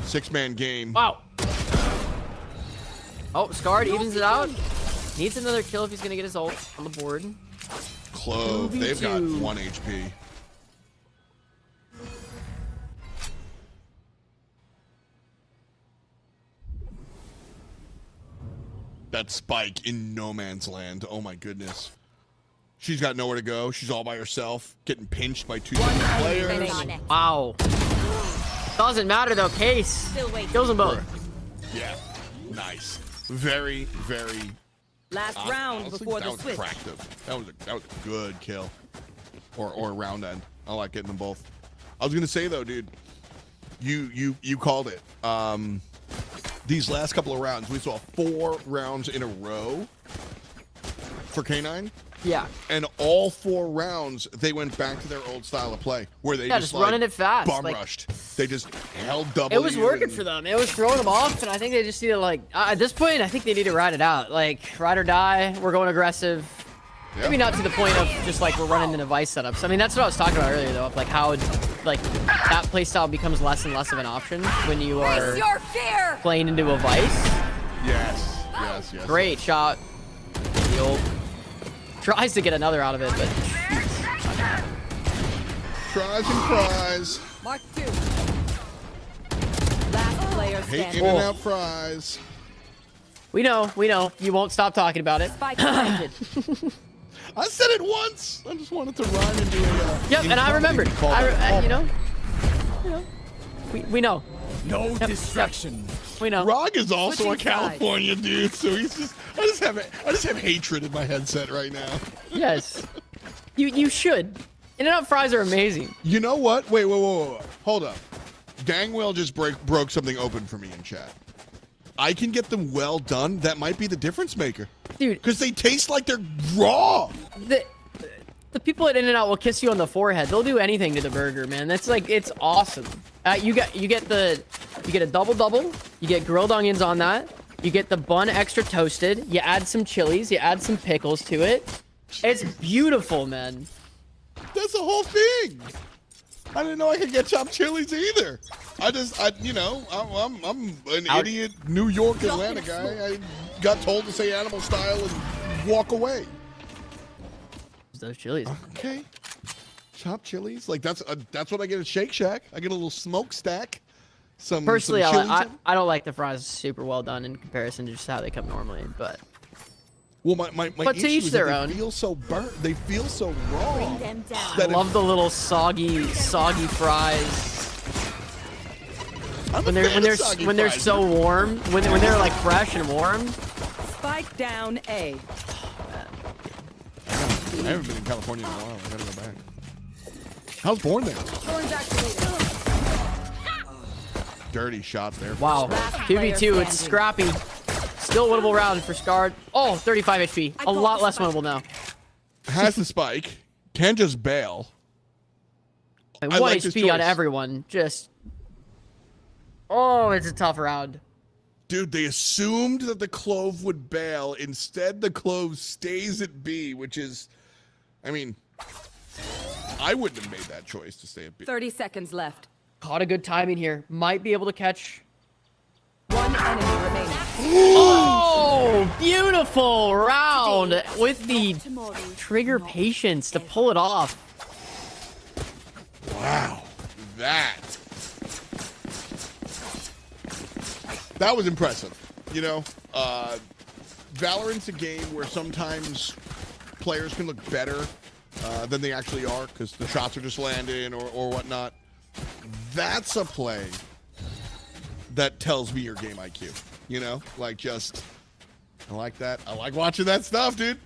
6-man game. Wow. Oh, Scarred evens it out. Needs another kill if he's gonna get his ult on the board. Clove, they've got 1 HP. That spike in no man's land. Oh my goodness. She's got nowhere to go. She's all by herself, getting pinched by 2 players. Wow. Doesn't matter though. Case kills them both. Yeah, nice. Very, very. Last round honestly, before that the was switch. attractive. That was a good kill, or round end. I like getting them both. I was gonna say though, dude, you called it. These last couple of rounds, we saw 4 rounds in a row for K9. Yeah. And all 4 rounds, they went back to their old style of play, where they just like, running it fast, bum like, rushed. They just held double. It was working for them. It was throwing them off, and I think they just need to like at this point, I think they need to ride it out. Like ride or die. We're going aggressive. Yeah. Maybe not to the point of just like we're running the device setups. I mean, that's what I was talking about earlier, though, of like how like that playstyle becomes less and less of an option when you are playing into a vice. Yes. Great shot. The old tries to get another out of it, but tries and cries. Mark 2. Last player Hate standing. in and out fries. We know. You won't stop talking about it. Spike planted. I said it once. I just wanted to rhyme and do it. Yep, and I remembered. You know. We know. No distraction. We know. Rog is also Switching a California dude, so he's just. I just have hatred in my headset right now. Yes. You should. In-N-Out fries are amazing. You know what? Wait. Hold up. Gangwell just broke something open for me in chat. I can get them well done. That might be the difference maker. Dude. Because they taste like they're raw. The people at In-N-Out will kiss you on the forehead. They'll do anything to the burger, man. That's like, it's awesome. You get a double. You get grilled onions on that. You get the bun extra toasted. You add some chilies. You add some pickles to it. It's beautiful, man. That's the whole thing. I didn't know I could get chopped chilies either. You know, I'm an idiot New York, Atlanta guy. I got told to say animal style and walk away. Those chilies. Okay. Chopped chilies. Like that's what I get at Shake Shack. I get a little smokestack. Personally, some I don't like the fries super well done in comparison to just how they come normally, but. Well, my but to each their own. They feel so burnt. They feel so raw. I love the little soggy fries. When they're so warm, when they're like fresh and warm. Spike down A. I haven't been in California in a while. I gotta go back. How's Born there? Dirty shot there. Wow. 2v2. It's scrappy. Still a winnable round for Scarred. Oh, 35 HP. A lot less winnable now. Has the spike. Can just bail. And 1 HP on everyone. Just. Oh, it's a tough round. Dude, they assumed that the Clove would bail. Instead, the Clove stays at B, which is, I mean, I wouldn't have made that choice to stay at B. 30 seconds left. Caught a good timing here. Might be able to catch. One enemy remaining. Oh, beautiful round with the trigger patience to pull it off. Wow, that was impressive. You know, Valorant's a game where sometimes players can look better than they actually are because the shots are just landing or whatnot. That's a play that tells me your game IQ. You know, like just, I like that. I like watching that stuff, dude.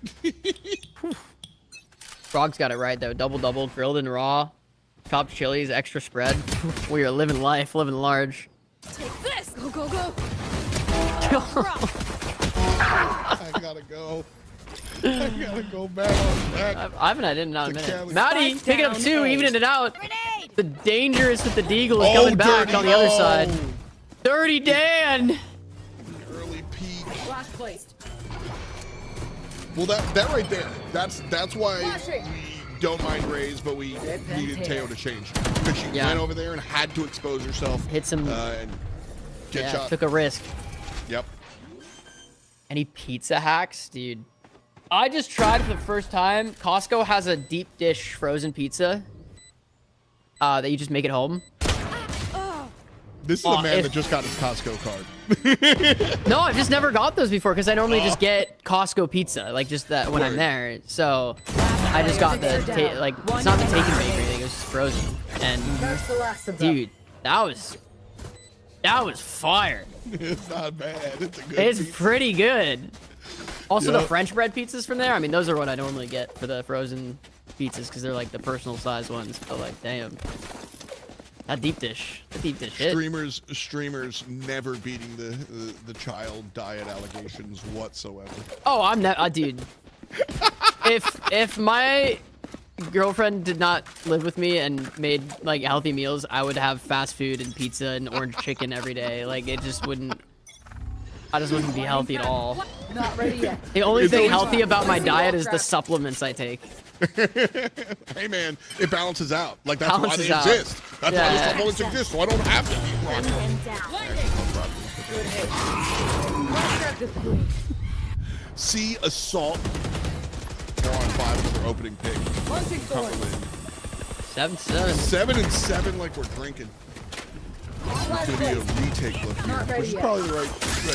Frog's got it right though. Double, grilled and raw, chopped chilies, extra spread. We are living life, living large. Take this. Go, go, go. I gotta go. I gotta go back on back. I haven't had it in a minute. Maddie, pick it up too, even it out. Grenade. The dangerous with the Deagle is coming back on the other side. Dirty Dan. Early peak. Flash placed. Well, that right there. That's why we don't mind Raze, but we needed Teo to change because she went over there and had to expose herself. Hit some. And get shot. Took a risk. Yep. Any pizza hacks, dude? I just tried for the first time. Costco has a deep dish frozen pizza that you just make at home. This is a man that just got his Costco card. No, I've just never got those before because I normally just get Costco pizza, like just that when I'm there. So I just got the it's not the take and bake or anything. It was just frozen. And dude, that was fire. It's not bad. It's a good. It's pizza. pretty good. Also, the French bread pizzas from there. I mean, those are what I normally get for the frozen pizzas because they're like the personal size ones. But like, damn. That deep dish hit. Streamers never beating the child diet allegations whatsoever. Oh, I'm not, dude. If my girlfriend did not live with me and made like healthy meals, I would have fast food and pizza and orange chicken every day. Like it just wouldn't. I just wouldn't be healthy at all. Not ready yet. The only thing healthy about my diet is the supplements I take. Hey man, it balances out. Like that's why they exist. That's why the supplements exist. So I don't have to eat broccoli. See assault. They're on 5 for opening pick. 7-7. 7-7 like we're drinking. It's gonna be a retake look here, which is probably the right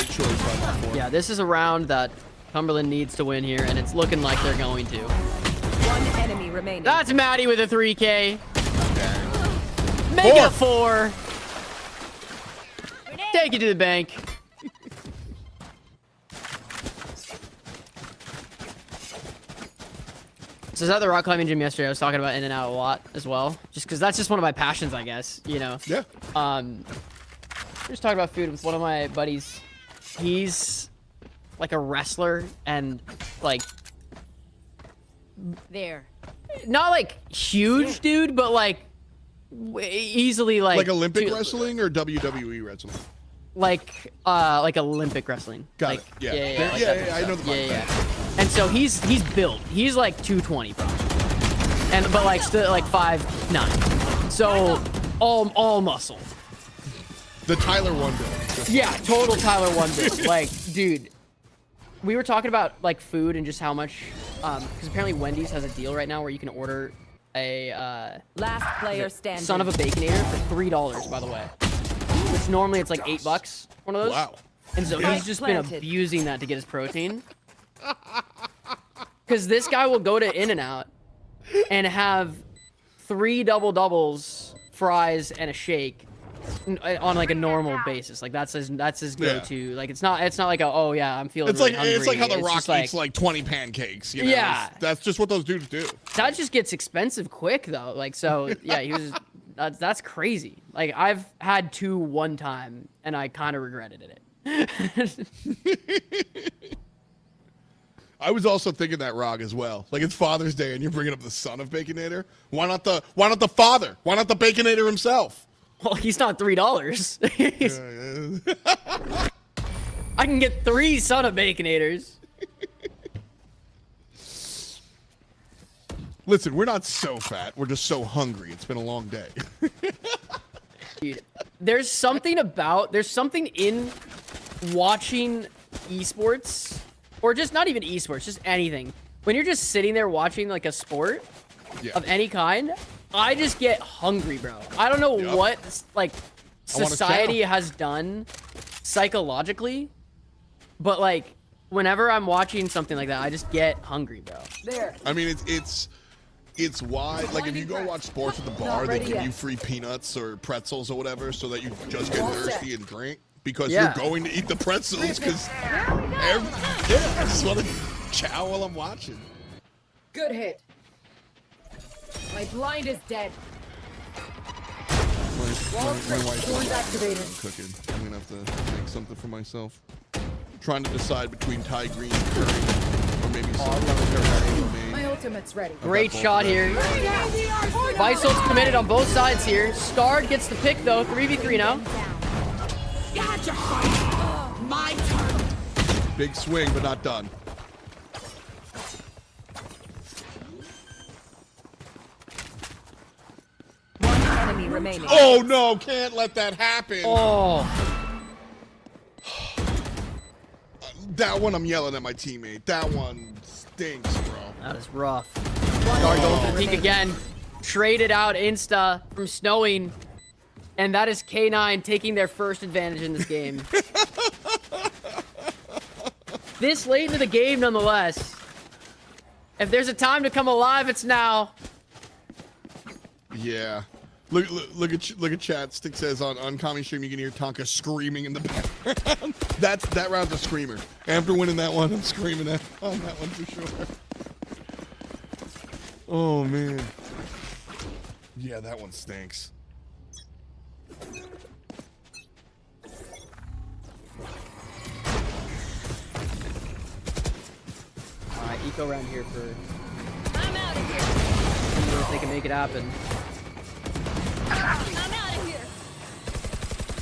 choice. Yeah, this is a round that Cumberland needs to win here, and it's looking like they're going to. One enemy remaining. That's Maddie with a 3K. Make it a 4. Take it to the bank. So I was at the rock climbing gym yesterday. I was talking about In-N-Out a lot as well, just because that's just one of my passions, I guess. You know. Yeah. Just talking about food with one of my buddies. He's like a wrestler and like not like huge dude, but like easily like Olympic wrestling or WWE wrestling. like Olympic wrestling. Got like, it. Yeah. like Yeah, that I know stuff. the Yeah. And so he's built. He's like 220 probably. But like still like 5'9". So all muscle. The Tyler 1 build. Yeah, total Tyler 1 build. Like, dude, we were talking about like food and just how much because apparently Wendy's has a deal right now where you can order a last player standing. Son of a Baconator for $3, by the way. Which normally it's like $8. One of those. Wow. And so he's just been abusing that to get his protein. Because this guy will go to In-N-Out and have 3 double-doubles, fries, and a shake on like a normal basis. Like that's his go-to. Yeah. Like it's not like oh yeah, I'm feeling really hungry. It's like how The Rock just eats like 20 pancakes. You know? Yeah. That's just what those dudes do. That just gets expensive quick though. Like so yeah, he was that's crazy. Like I've had 2 one time and I kind of regretted it. I was also thinking that, Rog, as well. Like it's Father's Day and you're bringing up the son of Baconator. Why not the father? Why not the Baconator himself? Well, he's not $3. I can get 3 Son of Baconators. Listen, we're not so fat. We're just so hungry. It's been a long day. Dude, there's something in watching esports, or just not even esports, just anything. When you're just sitting there watching like a sport of any kind, I just get hungry, bro. I don't know what like society has done psychologically, but like whenever I'm watching something like that, I just get hungry, bro. There. I mean, it's why, like, if you go watch sports at the bar, they give you free peanuts or pretzels or whatever so that you just get thirsty and drink because you're going to eat the pretzels because I just want to chow while I'm watching. Good hit. My blind is dead. My wife is activated. cooking. I'm gonna have to make something for myself. Trying to decide between Thai green curry or maybe some My ultimate's ready. Great shot here. Visol's committed on both sides here. Scarred gets the pick though. 3v3 now. Gotcha. My turn. Big swing, but not done. One enemy remaining. Oh no! Can't let that happen. Oh. That one, I'm yelling at my teammate. That one stinks, bro. That is rough. Scarred going for the peek again. Traded out insta from Snowing. And that is K9 taking their first advantage in this game. This late into the game, nonetheless. If there's a time to come alive, it's now. Yeah. Look at chat. Stick says on comedy stream you can hear Tonka screaming in the background. that round's a screamer. After winning that one, I'm screaming on that one for sure. Oh man. Yeah, that one stinks. Alright, eco round here for. I'm out of here. See if they can make it happen. I'm out of here.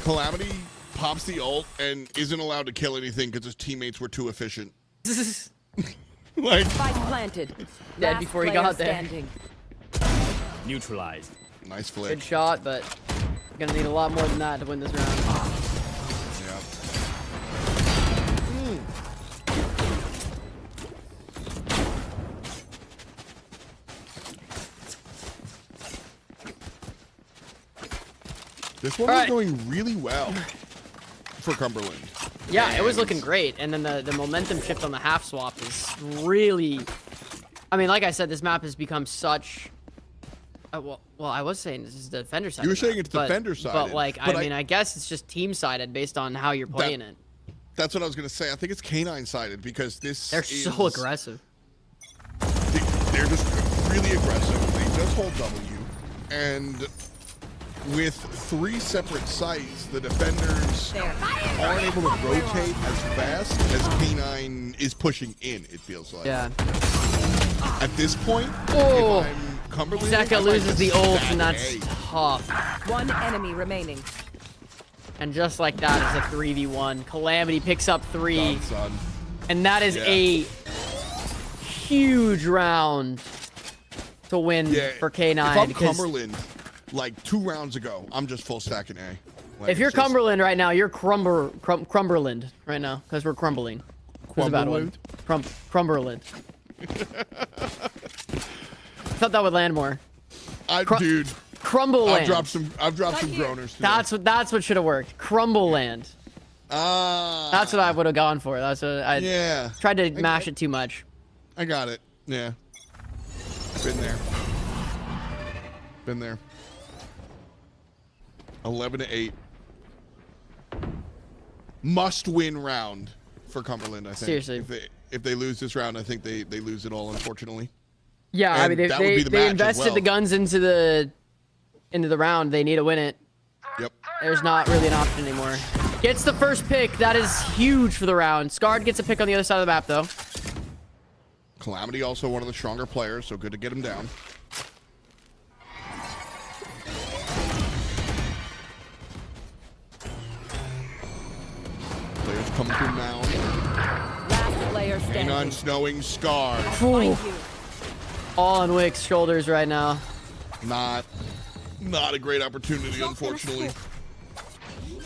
Calamity pops the ult and isn't allowed to kill anything because his teammates were too efficient. Like Spike planted. Dead Last before he player got there. standing. Neutralized. nice flick. Good shot, but gonna need a lot more than that to win this round. Yeah. This one was going really well for Cumberland. Yeah, it was looking great, and then the momentum shift on the half swap is really. I mean, like I said, this map has become such. Well, I was saying this is the defender side. You were saying it's defender sided, but like, I mean, I guess it's just team sided based on how you're playing it. That's what I was gonna say. I think it's K9 sided because They're so aggressive. They're just really aggressive. They just hold W, and with 3 separate sites, the defenders aren't able to rotate as fast as K9 is pushing in. It feels like. Yeah. At this point, oh, if I'm Cumberland, Zeka loses the ult, and that's A. tough. One enemy remaining. And just like that, it's a 3v1. Calamity picks up 3. Done, son. And that is a huge round to win for K9. If I'm Cumberland, like 2 rounds ago, I'm just full stacking A. Like, if you're Cumberland right now, you're Crumberland right now, because we're crumbling. There's a bad one. Crumberland. I thought that would land more. Dude. Crumbleland. I've dropped some groaners today. That's what should have worked. Crumbleland. That's what I would have gone for. That's what I tried to mash it too much. I got it. Yeah. Been there. 11-8. Must win round for Cumberland, I think. Seriously. If they lose this round, I think they lose it all, unfortunately. Yeah, and I mean they invested the guns into the round. They need to win it. Yep. There's not really an option anymore. Gets the first pick. That is huge for the round. Scarred gets a pick on the other side of the map, though. Calamity also one of the stronger players, so good to get him down. Players coming through now. Last player standing. K9 snowing Scarred. All on Wick's shoulders right now. Not a great opportunity, unfortunately.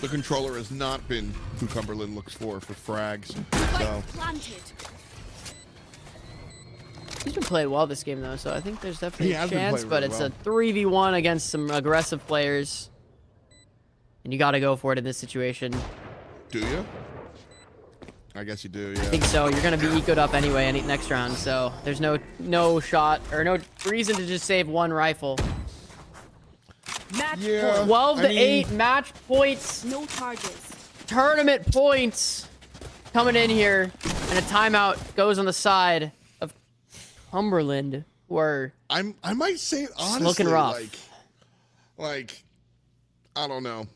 The controller has not been who Cumberland looks for frags. So. He's been playing well this game, though, so I think there's definitely a chance, but it's a 3v1 against some aggressive players. And you got to go for it in this situation. Do you? I guess you do, yeah. I think so. You're going to be ecoed up anyway next round, so there's no shot or no reason to just save one rifle. Match 12 to 8 match points. No charges. Tournament points coming in here, and a timeout goes on the side of Cumberland, who are I might say it honestly, looking rough. Like I don't know.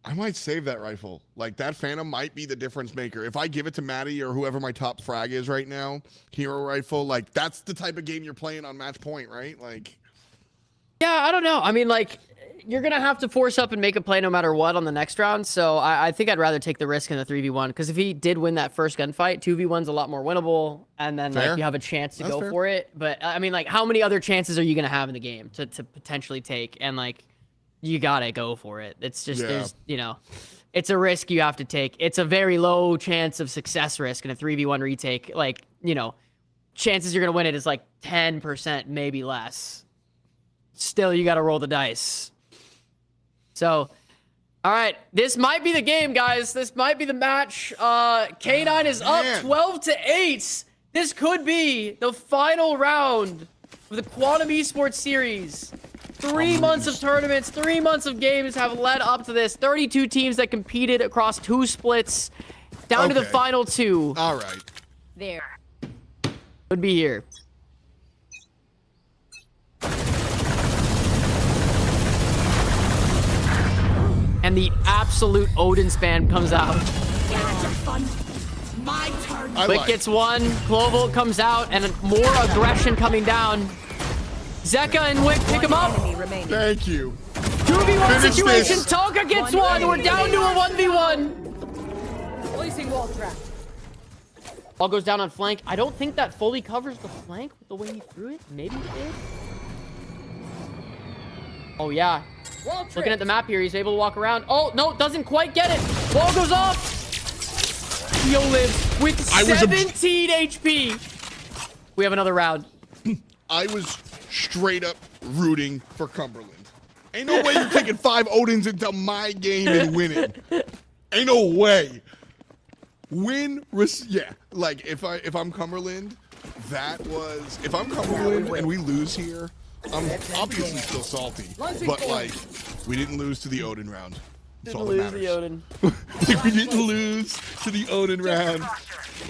I might save that rifle. Like, that Phantom might be the difference maker. If I give it to Maddie or whoever my top frag is right now, hero rifle, like, that's the type of game you're playing on match point, right? Like, yeah, I don't know. I mean, like, you're going to have to force up and make a play no matter what on the next round. So I think I'd rather take the risk in the 3v1. Because if he did win that first gunfight, 2v1's a lot more winnable. And then, like, you have a chance to go for it. But, I mean, like, how many other chances are you going to have in the game to potentially take? And, like, you gotta go for it. It's just, there's, you know, it's a risk you have to take. It's a very low chance of success risk in a 3v1 retake. Like, you know, chances you're gonna win it is like 10%, maybe less. Still, you gotta roll the dice. So, all right, this might be the game, guys. This might be the match. K9 is up 12-8. This could be the final round of the Quantum Esports Series. 3 months of tournaments, 3 months of games have led up to this. 32 teams that competed across 2 splits, down to the final 2. All right. There. Would be here. And the absolute Odin spam comes out. My turn. Wick gets one. Global comes out, and more aggression coming down. Zeka and Wick pick him up. Thank you. 2v1 situation. Tonka gets one. We're down to a 1v1. Placing wall trap. Ball goes down on flank. I don't think that fully covers the flank with the way he threw it. Maybe it did. Oh, yeah. Looking at the map here, he's able to walk around. Oh, no, doesn't quite get it. Ball goes off. Yo lives with 17 HP. We have another round. I was straight up rooting for Cumberland. Ain't no way you're taking 5 Odins into my game and winning. Ain't no way. Yeah. Like, if I'm Cumberland, if I'm Cumberland and we lose here, I'm obviously still salty. But, like, we didn't lose to the Odin round. That's all that matters. If we didn't lose to the Odin round,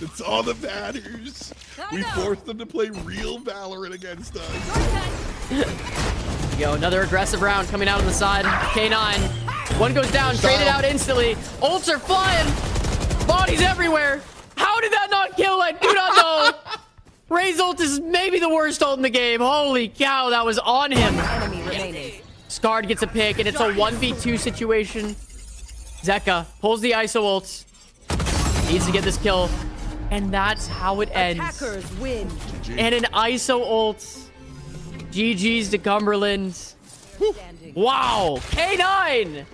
that's all that matters. We forced them to play real Valorant against us. Yo, another aggressive round coming out on the side. K9. One goes down, traded out instantly. Ults are flying. Bodies everywhere. How did that not kill? I do not know. Ray's ult is maybe the worst ult in the game. Holy cow, that was on him. Scarred gets a pick, and it's a 1v2 situation. Zeka pulls the ISO ult. Needs to get this kill. And that's how it ends. Attackers win. And an ISO ult. GG's to Cumberland. Wow. K9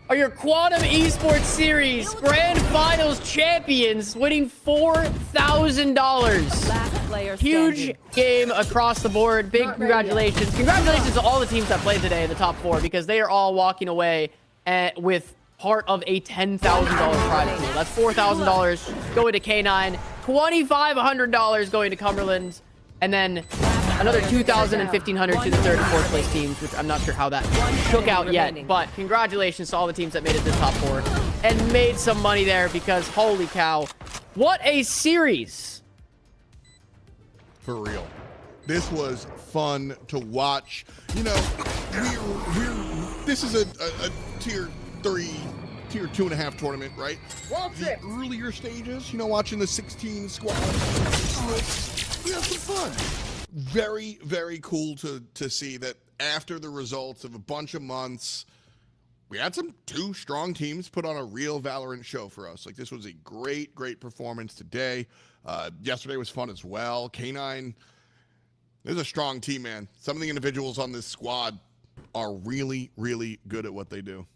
are your Quantum Esports Series Grand Finals champions, winning $4,000. Huge game across the board. Big congratulations. Congratulations to all the teams that played today in the top 4, because they are all walking away with part of a $10,000 prize pool. That's $4,000 going to K9, $2,500 going to Cumberland, and then another $2,000 and $1,500 to the third and fourth place teams, which I'm not sure how that shook out yet. But congratulations to all the teams that made it to the top 4 and made some money there, because holy cow, what a series. For real. This was fun to watch. You know, this is a tier 3, tier 2.5 tournament, right? The earlier stages, you know, watching the 16 squads, we had some fun. Very, very cool to see that after the results of a bunch of months, we had some 2 strong teams put on a real Valorant show for us. Like, this was a great, great performance today. Yesterday was fun as well. K9, there's a strong team, man. Some of the individuals on this squad are really, really good at what they do.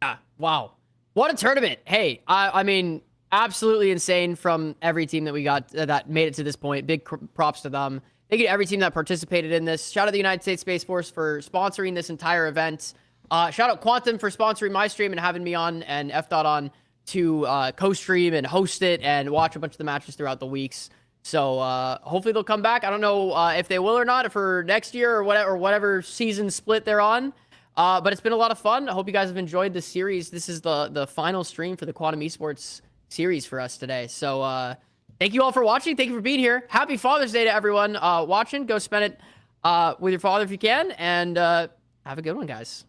Yeah, wow. What a tournament. Hey, I mean, absolutely insane from every team that we got that made it to this point. Big props to them. Thank you to every team that participated in this. Shout out to the United States Space Force for sponsoring this entire event. Shout out Quantum for sponsoring my stream and having me on, and FDOT on to co-stream and host it and watch a bunch of the matches throughout the weeks. So hopefully they'll come back. I don't know if they will or not for next year or whatever season split they're on. But it's been a lot of fun. I hope you guys have enjoyed this series. This is the final stream for the Quantum Esports series for us today. So thank you all for watching. Thank you for being here. Happy Father's Day to everyone watching. Go spend it with your father if you can. And have a good one, guys.